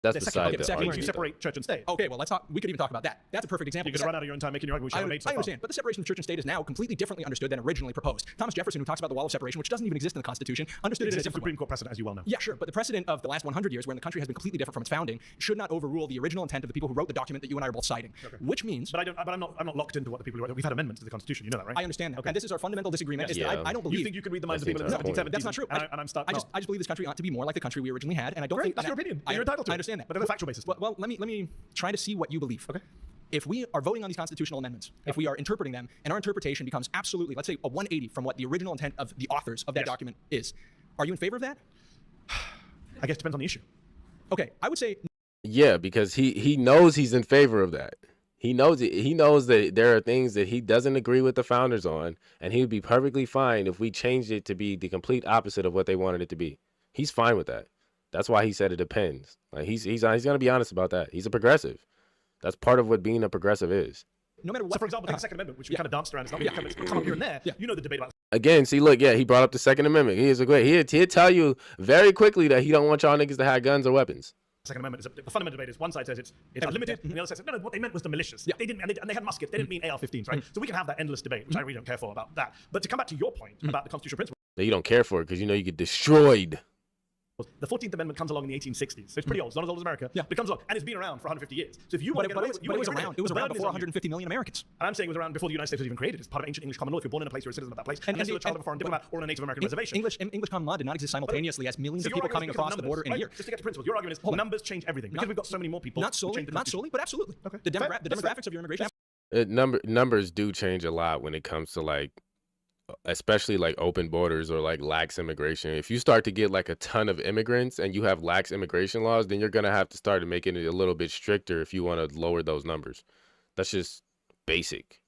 Speaker 1: That's beside the
Speaker 2: you
Speaker 1: argument.
Speaker 2: separate church and state.
Speaker 7: Okay, well, let's talk. We could even talk about that. That's a perfect example.
Speaker 2: You're going to run out of your own time making your argument, which
Speaker 7: I
Speaker 2: I've made so far.
Speaker 7: understand, but the separation of church and state is now completely differently understood than originally proposed. Thomas Jefferson, who talks about the wall of separation, which doesn't even exist in the Constitution, understood it in a
Speaker 2: It's a
Speaker 7: different
Speaker 2: Supreme
Speaker 7: way.
Speaker 2: Court precedent, as you well know.
Speaker 7: Yeah, sure, but the precedent of the last 100 years, when the country has been completely different from its founding, should not overrule the original intent of the people who wrote the document that you and I are both citing.
Speaker 2: Okay.
Speaker 7: Which means,
Speaker 2: But I'm not locked into what the people who wrote. We've had amendments to the Constitution. You know that, right?
Speaker 7: I understand that,
Speaker 2: Okay.
Speaker 7: and this is our fundamental disagreement. Is that
Speaker 1: Yeah.
Speaker 7: I don't believe.
Speaker 2: You think you could read the minds of
Speaker 1: That's
Speaker 2: people in the
Speaker 1: the entire
Speaker 2: 1770s?
Speaker 7: That's not true.
Speaker 2: And I'm stuck.
Speaker 7: I just believe this country ought to be more like the country we originally had, and I don't
Speaker 2: Great,
Speaker 7: think
Speaker 2: that's
Speaker 7: that-
Speaker 2: your opinion.
Speaker 7: I,
Speaker 2: You're entitled to
Speaker 7: I
Speaker 2: it.
Speaker 7: understand that,
Speaker 2: But on a factual basis.
Speaker 7: Well, let me try to see what you believe.
Speaker 2: Okay.
Speaker 7: If we are voting on these constitutional amendments, if we are interpreting them, and our interpretation becomes absolutely, let's say, a 180 from what the original intent of the authors of that
Speaker 2: Yes.
Speaker 7: document is, are you in favor of that?
Speaker 2: I guess it depends on the issue.
Speaker 7: Okay, I would say
Speaker 1: Yeah, because he knows he's in favor of that. He knows it. He knows that there are things that he doesn't agree with the founders on, and he would be perfectly fine if we changed it to be the complete opposite of what they wanted it to be. He's fine with that. That's why he said it depends. Like he's gonna be honest about that. He's a progressive. That's part of what being a progressive is.
Speaker 7: no matter what.
Speaker 2: So, for example, take the Second Amendment, which we kind of danced around. It's not come up here and there.
Speaker 7: Yeah.
Speaker 2: You know the debate about
Speaker 1: Again, see, look, yeah, he brought up the Second Amendment. He is a great. He'd tell you very quickly that he don't want y'all niggas to have guns or weapons.
Speaker 2: the Second Amendment. The fundamental debate is one side says it's unlimited, and the other side says no, what they meant was the malicious. They didn't, and they had muskets. They didn't mean AR-15s, right? So we can have that endless debate, which I really don't care for about that. But to come back to your point about the constitutional principle.
Speaker 1: That you don't care for it because you know you get destroyed.
Speaker 2: The 14th Amendment comes along in the 1860s, so it's pretty old. It's not as old as America.
Speaker 7: Yeah.
Speaker 2: But it comes along, and it's been around for 150 years. So if you
Speaker 7: But
Speaker 2: want to get away with
Speaker 7: it was around. It was around before 150 million Americans.
Speaker 2: And I'm saying it was around before the United States was even created. It's part of ancient English common law. If you're born in a place, you're a citizen of that place. And unless you're a child of a foreign diplomat or on a Native American reservation.
Speaker 7: English common law did not exist simultaneously as millions
Speaker 2: So
Speaker 7: of
Speaker 2: your
Speaker 7: people coming
Speaker 2: argument is
Speaker 7: across the border in a
Speaker 2: right?
Speaker 7: year.
Speaker 2: Just to get to principles, your argument is numbers change everything. Because we've got so many more people.
Speaker 7: Not
Speaker 2: we
Speaker 7: solely,
Speaker 2: change the
Speaker 7: not
Speaker 2: Constitution.
Speaker 7: solely, but absolutely.
Speaker 2: Okay.
Speaker 7: The
Speaker 2: Fair. That's fair.
Speaker 7: demographics of your immigration.
Speaker 1: Numbers do change a lot when it comes to like, especially like open borders or like lax immigration. If you start to get like a ton of immigrants and you have lax immigration laws, then you're gonna have to start making it a little bit stricter if you want to lower those numbers. That's just basic.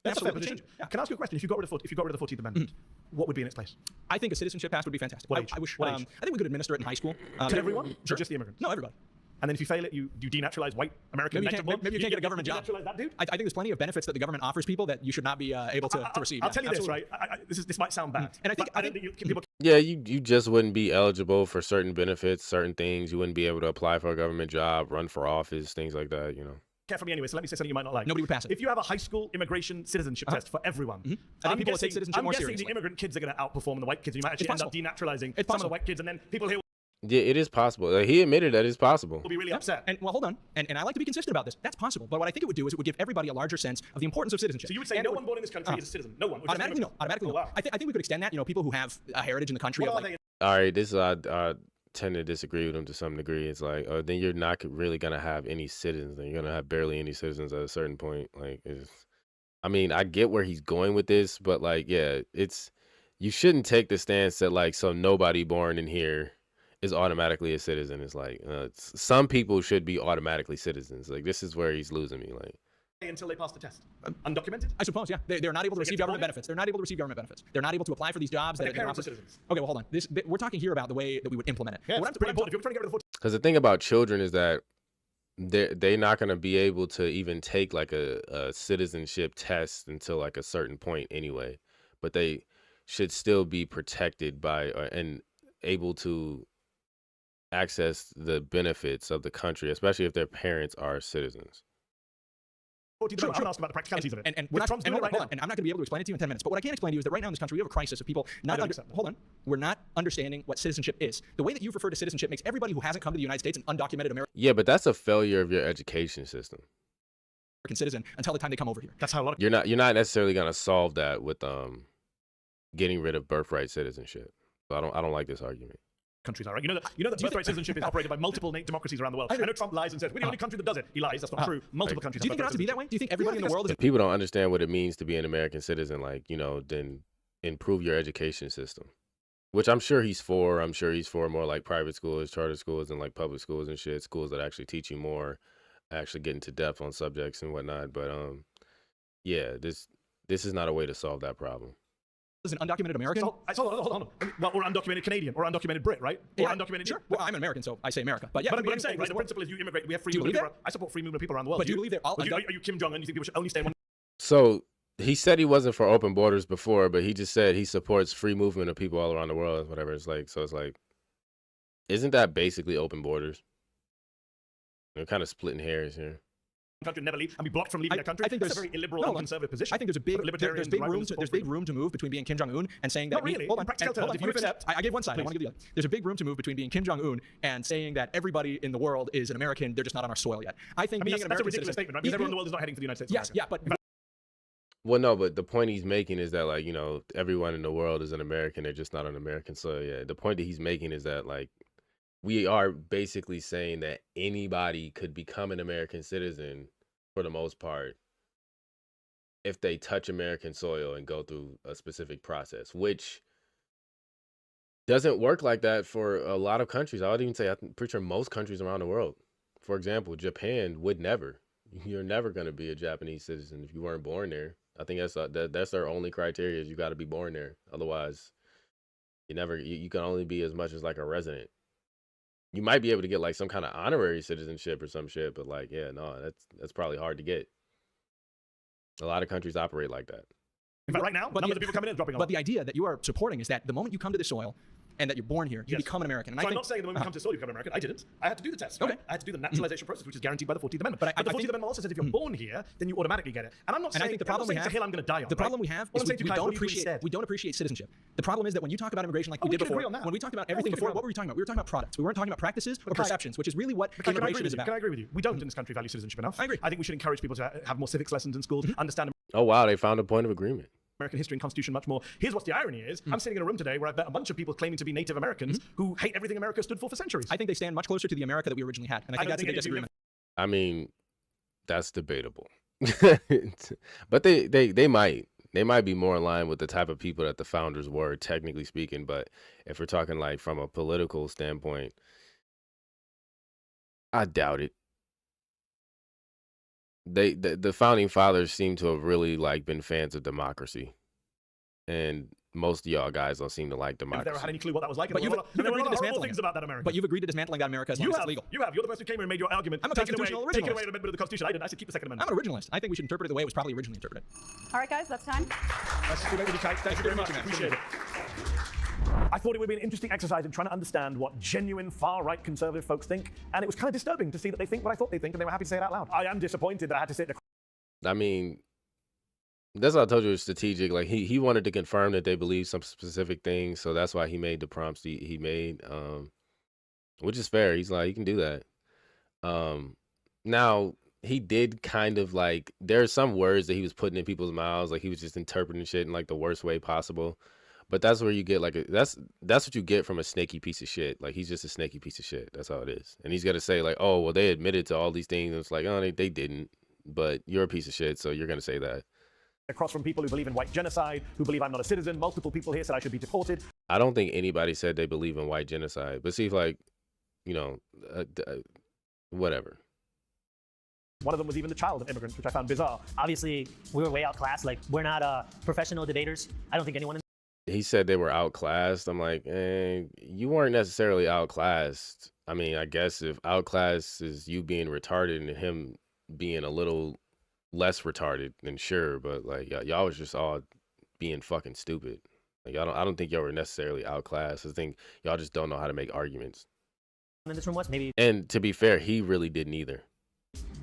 Speaker 2: That's a fair
Speaker 7: Absolutely.
Speaker 2: position. Can I ask you a question? If you got rid of the 14th Amendment, what would be in its place?
Speaker 7: I think a citizenship pass would be fantastic.
Speaker 2: What age?
Speaker 7: I wish.
Speaker 2: What age?
Speaker 7: I think we could administer it in high school.
Speaker 2: To everyone?
Speaker 7: Sure.
Speaker 2: Or just the immigrants?
Speaker 7: No, everybody.
Speaker 2: And then if you fail it, you denaturalize white American.
Speaker 7: Maybe you can't get a government job.
Speaker 2: Denaturalize that dude?
Speaker 7: I think there's plenty of benefits that the government offers people that you should not be able to receive.
Speaker 2: I'll
Speaker 7: Yeah,
Speaker 2: tell you
Speaker 7: absolutely.
Speaker 2: this, right? This might sound bad,
Speaker 7: And I think-
Speaker 2: but I think people.
Speaker 1: Yeah, you just wouldn't be eligible for certain benefits, certain things. You wouldn't be able to apply for a government job, run for office, things like that. You know.
Speaker 2: Care for me anyway, so let me say something you might not like.
Speaker 7: Nobody would pass it.
Speaker 2: If you have a high school immigration citizenship test for everyone,
Speaker 7: I think people would take citizenship more
Speaker 2: I'm guessing
Speaker 7: seriously.
Speaker 2: the immigrant kids are going to outperform the white kids. You might actually end up denaturalizing some of the white kids, and then people here
Speaker 1: Yeah, it is possible. Like, he admitted that it's possible.
Speaker 2: will be really upset.
Speaker 7: And well, hold on. And I like to be consistent about this. That's possible. But what I think it would do is it would give everybody a larger sense of the importance of citizenship.
Speaker 2: So you would say
Speaker 7: And
Speaker 2: no
Speaker 7: it
Speaker 2: one born in this country is a citizen. No one.
Speaker 7: Automatically no. Automatically
Speaker 2: Oh,
Speaker 7: no.
Speaker 2: wow.
Speaker 7: I think we could extend that. You know, people who have a heritage in the country.
Speaker 2: What
Speaker 7: Of
Speaker 2: are
Speaker 7: like,
Speaker 2: they?
Speaker 1: All right, this I tend to disagree with him to some degree. It's like, then you're not really gonna have any citizens. Then you're gonna have barely any citizens at a certain point. Like, I mean, I get where he's going with this, but like, yeah, you shouldn't take the stance that like, so nobody born in here is automatically a citizen. It's like some people should be automatically citizens. Like, this is where he's losing me. Like,
Speaker 2: Until they pass the test. Undocumented?
Speaker 7: I suppose, yeah. They're not able to
Speaker 2: So they
Speaker 7: receive
Speaker 2: get
Speaker 7: government
Speaker 2: deported?
Speaker 7: benefits. They're not able to receive government benefits. They're not able to apply for these jobs.
Speaker 2: But
Speaker 7: that
Speaker 2: their
Speaker 7: they're
Speaker 2: parents are
Speaker 7: offered.
Speaker 2: citizens.
Speaker 7: Okay, well, hold on. We're talking here about the way that we would implement it.
Speaker 2: Yeah,
Speaker 7: What
Speaker 2: it's
Speaker 7: I'm-
Speaker 2: pretty important. If you're trying to get rid of the
Speaker 1: because the thing about children is that they're not gonna be able to even take like a citizenship test until like a certain point anyway. But they should still be protected by and able to access the benefits of the country, especially if their parents are citizens.
Speaker 2: I'm asking about the practicalities of it.
Speaker 7: And we're
Speaker 2: If
Speaker 7: not,
Speaker 2: Trump's doing it right
Speaker 7: hold on,
Speaker 2: now.
Speaker 7: and I'm not going to be able to explain it to you in 10 minutes. But what I can explain to you is that right now in this country, we have a crisis of people not hold on. We're not understanding what citizenship is. The way that you've referred to citizenship makes everybody who hasn't come to the United States an undocumented American
Speaker 1: Yeah, but that's a failure of your education system.
Speaker 7: citizen until the time they come over here.
Speaker 2: That's how a lot of
Speaker 1: You're not necessarily gonna solve that with getting rid of birthright citizenship. So I don't like this argument.
Speaker 2: countries are, right? You know that birthright citizenship is operated by multiple democracies around the world. I know Trump lies and says we're the only country that does it. He lies. That's not true. Multiple countries.
Speaker 7: Do you think it has to be that way? Do you think everybody in the world is?
Speaker 1: If people don't understand what it means to be an American citizen, like, then improve your education system, which I'm sure he's for. I'm sure he's for more like private schools, charter schools, and like public schools and shit. Schools that actually teach you more, actually get into depth on subjects and whatnot. But yeah, this is not a way to solve that problem.
Speaker 7: As an undocumented American?
Speaker 2: Hold on. Well, or undocumented Canadian, or undocumented Brit, right? Or
Speaker 7: Yeah,
Speaker 2: undocumented.
Speaker 7: sure. Well, I'm an American, so I say America. But yeah,
Speaker 2: but I'm saying, right? The principle is you immigrate. We have free
Speaker 7: Do you
Speaker 2: movement.
Speaker 7: believe
Speaker 2: I support free movement of people around the world.
Speaker 7: But do you believe they're all?
Speaker 2: Are you Kim Jong Un? You think people should only stay in one?
Speaker 1: So he said he wasn't for open borders before, but he just said he supports free movement of people all around the world, whatever. It's like, isn't that basically open borders? They're kind of splitting hairs here.
Speaker 2: Country never leave and be blocked from leaving their country.
Speaker 7: I think
Speaker 2: that's a very illiberal and conservative position.
Speaker 7: I think there's big room to move between being Kim Jong Un and saying that.
Speaker 2: Not really.
Speaker 7: Hold on.
Speaker 2: In practical terms, if you accept,
Speaker 7: I gave one side. I want to give the other. There's a big room to move between being Kim Jong Un and saying that everybody in the world is an American. They're just not on our soil yet. I think being an
Speaker 2: that's a
Speaker 7: American
Speaker 2: ridiculous statement, right? Because everyone in the world is not heading to the United States.
Speaker 7: Yes, yeah, but.
Speaker 1: Well, no, but the point he's making is that, like, everyone in the world is an American. They're just not on American soil. Yeah, the point that he's making is that, like, we are basically saying that anybody could become an American citizen for the most part if they touch American soil and go through a specific process, which doesn't work like that for a lot of countries. I would even say I'm pretty sure most countries around the world. For example, Japan would never. You're never going to be a Japanese citizen if you weren't born there. I think that's their only criteria, is you got to be born there. Otherwise, you can only be as much as like a resident. You might be able to get like some kind of honorary citizenship or some shit, but like, yeah, no, that's probably hard to get. A lot of countries operate like that.
Speaker 2: In fact, right now, numbers of people coming in is dropping off.
Speaker 7: But the idea that you are supporting is that the moment you come to the soil and that you're born here, you become an American. And
Speaker 2: so I'm not saying the moment you come to the soil, you become American. I didn't. I had to do the test. Right? I had to do the naturalization process, which is guaranteed by the 14th Amendment. But the 14th Amendment also says if you're born here, then you automatically get it. And I'm not saying,
Speaker 7: I think the problem we have,
Speaker 2: it's a hill I'm going to die on.
Speaker 7: The problem we have is we don't appreciate citizenship. The problem is that when you talk about immigration like we did before, when we talked about everything before, what were we talking about? We were talking about products. We weren't talking about practices or perceptions, which is really what immigration is about.
Speaker 2: Can I agree with you? We don't in this country value citizenship enough.
Speaker 7: I agree.
Speaker 2: I think we should encourage people to have more civics lessons in schools, understand
Speaker 1: Oh, wow, they found a point of agreement.
Speaker 2: American history and Constitution much more. Here's what the irony is. I'm sitting in a room today where I've met a bunch of people claiming to be Native Americans who hate everything America stood for centuries.
Speaker 7: I think they stand much closer to the America that we originally had. And I think that's a big disagreement.
Speaker 1: I mean, that's debatable. But they might be more in line with the type of people that the founders were, technically speaking. But if we're talking like from a political standpoint, I doubt it. The founding fathers seem to have really like been fans of democracy, and most of y'all guys don't seem to like democracy.
Speaker 2: I've never had any clue what that was like.
Speaker 7: But you've agreed to dismantling
Speaker 2: things about that America.
Speaker 7: But you've agreed to dismantling that America as long as it's legal.
Speaker 2: You have. You're the person who came here and made your argument.
Speaker 7: I'm a constitutional originalist.
Speaker 2: Taking away an amendment of the Constitution. I didn't. I said keep the Second Amendment.
Speaker 7: I'm an originalist. I think we should interpret it the way it was probably originally interpreted.
Speaker 4: All right, guys, that's time.
Speaker 2: Thank you very much. Appreciate it. I thought it would be an interesting exercise in trying to understand what genuine far-right conservative folks think, and it was kind of disturbing to see that they think what I thought they think, and they were happy to say it out loud. I am disappointed that I had to sit there.
Speaker 1: I mean, that's what I told you, it's strategic. Like he wanted to confirm that they believe some specific things, so that's why he made the prompts he made, which is fair. He's like, you can do that. Now he did kind of like, there's some words that he was putting in people's mouths, like he was just interpreting shit in like the worst way possible. But that's where you get like that's what you get from a snaky piece of shit. Like he's just a snaky piece of shit. That's how it is. And he's got to say like, oh well, they admitted to all these things. And it's like, oh, they didn't. But you're a piece of shit, so you're gonna say that.
Speaker 2: Across from people who believe in white genocide, who believe I'm not a citizen. Multiple people here said I should be deported.
Speaker 1: I don't think anybody said they believe in white genocide. But see, if like, whatever.
Speaker 2: One of them was even the child of immigrants, which I found bizarre.
Speaker 10: Obviously, we were way outclassed. Like, we're not professional debaters. I don't think anyone is.
Speaker 1: He said they were outclassed. I'm like, you weren't necessarily outclassed. I mean, I guess if outclassed is you being retarded and him being a little less retarded, then sure. But like y'all was just all being fucking stupid. Like I don't think y'all were necessarily outclassed. I think y'all just don't know how to make arguments.
Speaker 10: In this room was maybe.
Speaker 1: And to be fair, he really didn't either.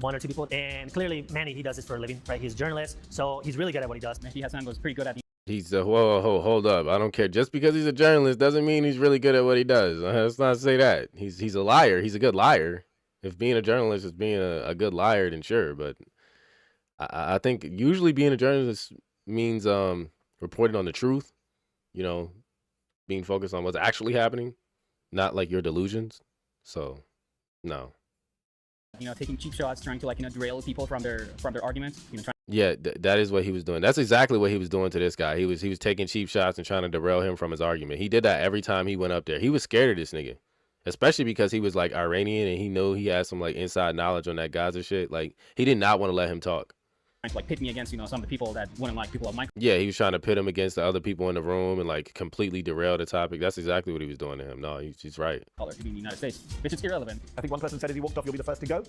Speaker 10: one or two people. And clearly, Manny, he does this for a living, right? He's a journalist, so he's really good at what he does.
Speaker 8: Mehdi Hasan was pretty good at
Speaker 1: He's whoa, hold up. I don't care. Just because he's a journalist doesn't mean he's really good at what he does. Let's not say that. He's a liar. He's a good liar. If being a journalist is being a good liar, then sure. But I think usually being a journalist means reporting on the truth, you know, being focused on what's actually happening, not like your delusions. So, no.
Speaker 8: taking cheap shots, trying to derail people from their arguments.
Speaker 1: Yeah, that is what he was doing. That's exactly what he was doing to this guy. He was taking cheap shots and trying to derail him from his argument. He did that every time he went up there. He was scared of this nigga, especially because he was like Iranian and he knew he had some like inside knowledge on that Gaza shit. Like he did not want to let him talk.
Speaker 8: Trying to pit me against some of the people that wouldn't like people of my.
Speaker 1: Yeah, he was trying to pit him against the other people in the room and like completely derail the topic. That's exactly what he was doing to him. No, he's right.
Speaker 8: Color to be in the United States, which is irrelevant.
Speaker 2: I think one person said as he walked off, "You'll be the first to go,"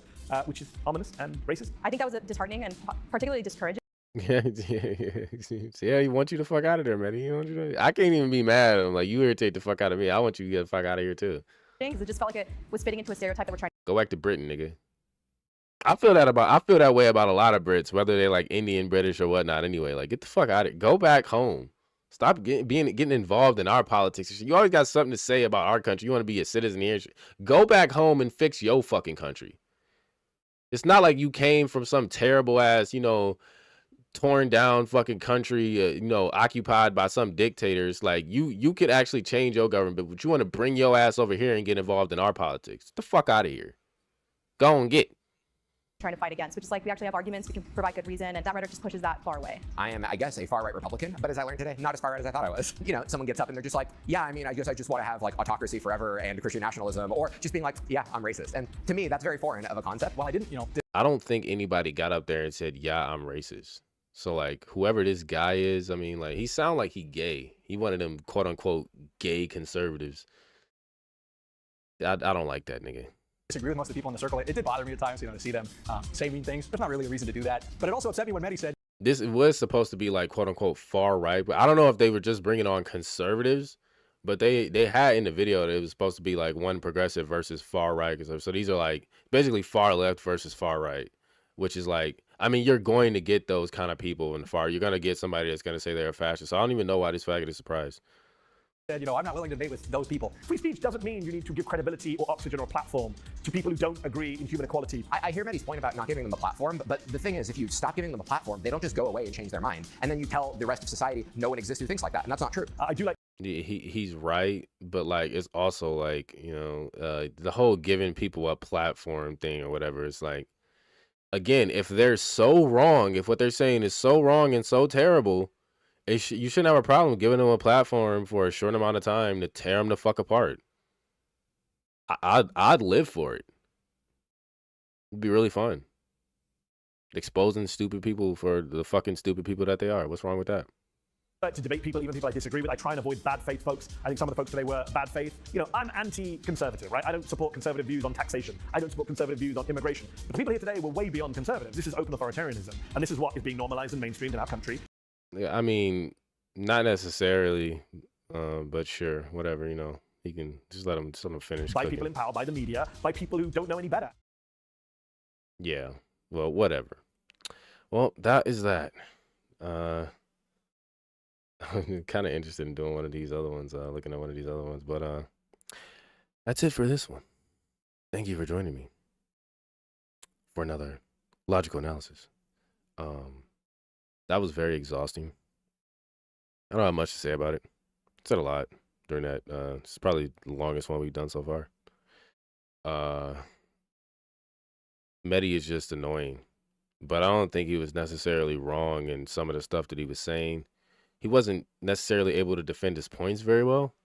Speaker 2: which is ominous and racist.
Speaker 4: I think that was disheartening and particularly discouraging.
Speaker 1: Yeah, he wants you the fuck out of there, man. He wants you to, I can't even be mad at him. Like, you irritate the fuck out of me. I want you to get the fuck out of here, too.
Speaker 4: Because it just felt like it was fitting into a stereotype that we're trying.
Speaker 1: Go back to Britain, nigga. I feel that way about a lot of Brits, whether they're like Indian, British, or whatnot. Anyway, like, get the fuck out of it. Go back home. Stop getting involved in our politics. You always got something to say about our country. You want to be a citizen here. Go back home and fix your fucking country. It's not like you came from some terrible ass, torn down fucking country, occupied by some dictators. Like you could actually change your government, but you want to bring your ass over here and get involved in our politics. Get the fuck out of here. Go and get.
Speaker 4: Trying to fight against, which is like we actually have arguments, we can provide good reason, and that rhetoric just pushes that far away.
Speaker 6: I am, I guess, a far-right Republican, but as I learned today, not as far-right as I thought I was. Someone gets up and they're just like, yeah, I mean, I guess I just want to have like autocracy forever and Christian nationalism, or just being like, yeah, I'm racist. And to me, that's very foreign of a concept. Well,
Speaker 1: I don't think anybody got up there and said, yeah, I'm racist. So like whoever this guy is, I mean, like he sound like he gay. He one of them quote unquote gay conservatives. I don't like that nigga.
Speaker 7: Disagree with most of the people in the circle. It did bother me at times, to see them say mean things. There's not really a reason to do that. But it also upset me when Mehdi said
Speaker 1: this was supposed to be like quote unquote far right, but I don't know if they were just bringing on conservatives, but they had in the video that it was supposed to be like one progressive versus far right. So these are like basically far left versus far right, which is like, I mean, you're going to get those kind of people in the far. You're going to get somebody that's going to say they're a fascist. So I don't even know why this faggot is surprised.
Speaker 2: I'm not willing to debate with those people. Free speech doesn't mean you need to give credibility or oxygen or platform to people who don't agree in human equality.
Speaker 6: I hear Mehdi's point about not giving them a platform, but the thing is, if you stop giving them a platform, they don't just go away and change their mind. And then you tell the rest of society no one exists who thinks like that, and that's not true.
Speaker 2: I do like.
Speaker 1: He's right, but like it's also like, the whole giving people a platform thing or whatever. It's like, again, if they're so wrong, if what they're saying is so wrong and so terrible, you shouldn't have a problem giving them a platform for a short amount of time to tear them the fuck apart. I'd live for it. It'd be really fun. Exposing stupid people for the fucking stupid people that they are. What's wrong with that?
Speaker 2: To debate people, even people I disagree with. I try and avoid bad faith folks. I think some of the folks today were bad faith. I'm anti-conservative, right? I don't support conservative views on taxation. I don't support conservative views on immigration. But the people here today were way beyond conservative. This is open authoritarianism. And this is what is being normalized and mainstreamed in our country.
Speaker 1: Yeah, I mean, not necessarily, but sure, whatever, he can just let him finish.
Speaker 2: By
Speaker 1: cooking.
Speaker 2: people in power, by the media, by people who don't know any better.
Speaker 1: Yeah, well, whatever. Well, that is that. I'm kind of interested in doing one of these other ones, looking at one of these other ones, but that's it for this one. Thank you for joining me for another logical analysis. That was very exhausting. I don't have much to say about it. Said a lot during that. It's probably the longest one we've done so far. Mehdi is just annoying, but I don't think he was necessarily wrong in some of the stuff that he was saying. He wasn't necessarily able to defend his points very well.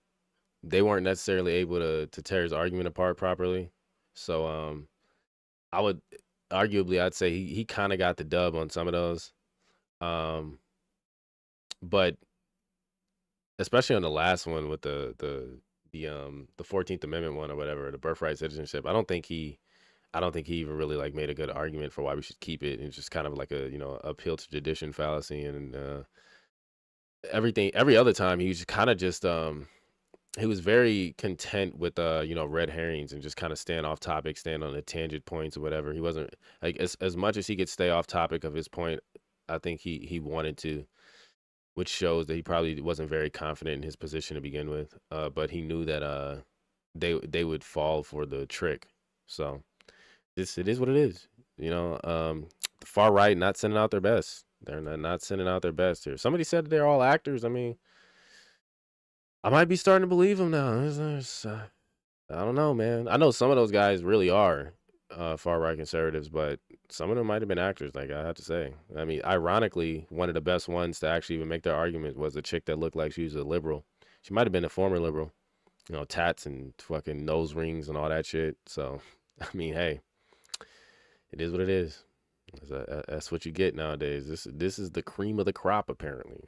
Speaker 1: They weren't necessarily able to tear his argument apart properly. So I would arguably, I'd say he kind of got the dub on some of those. But especially on the last one with the 14th Amendment one or whatever, the birthright citizenship, I don't think he even really like made a good argument for why we should keep it. It's just kind of like a appeal to tradition fallacy, and every other time he was kind of just he was very content with you know, red herrings and just kind of staying off topic, staying on the tangent points or whatever. He wasn't like as much as he could stay off topic of his point. I think he wanted to, which shows that he probably wasn't very confident in his position to begin with. But he knew that they would fall for the trick. So it is what it is. You know, the far right not sending out their best. They're not sending out their best here. Somebody said they're all actors. I mean, I might be starting to believe them now. I don't know, man. I know some of those guys really are far right conservatives, but some of them might have been actors. Like, I have to say. I mean, ironically, one of the best ones to actually even make their argument was a chick that looked like she was a liberal. She might have been a former liberal. You know, tats and fucking nose rings and all that shit. So, I mean, hey, it is what it is. That's what you get nowadays. This is the cream of the crop, apparently.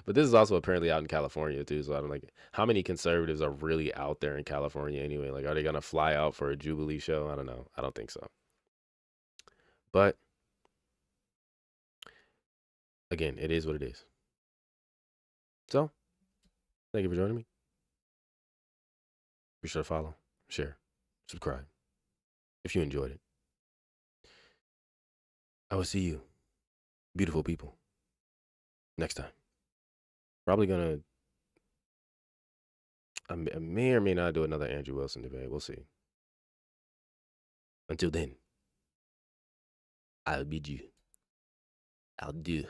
Speaker 1: But this is also apparently out in California too. So I don't like how many conservatives are really out there in California anyway. Like, are they gonna fly out for a Jubilee show? I don't know. I don't think so. But again, it is what it is. So thank you for joining me. Be sure to follow, share, subscribe if you enjoyed it. I will see you, beautiful people, next time. Probably gonna, I may or may not do another Andrew Wilson debate. We'll see. Until then, I'll bid you adieu.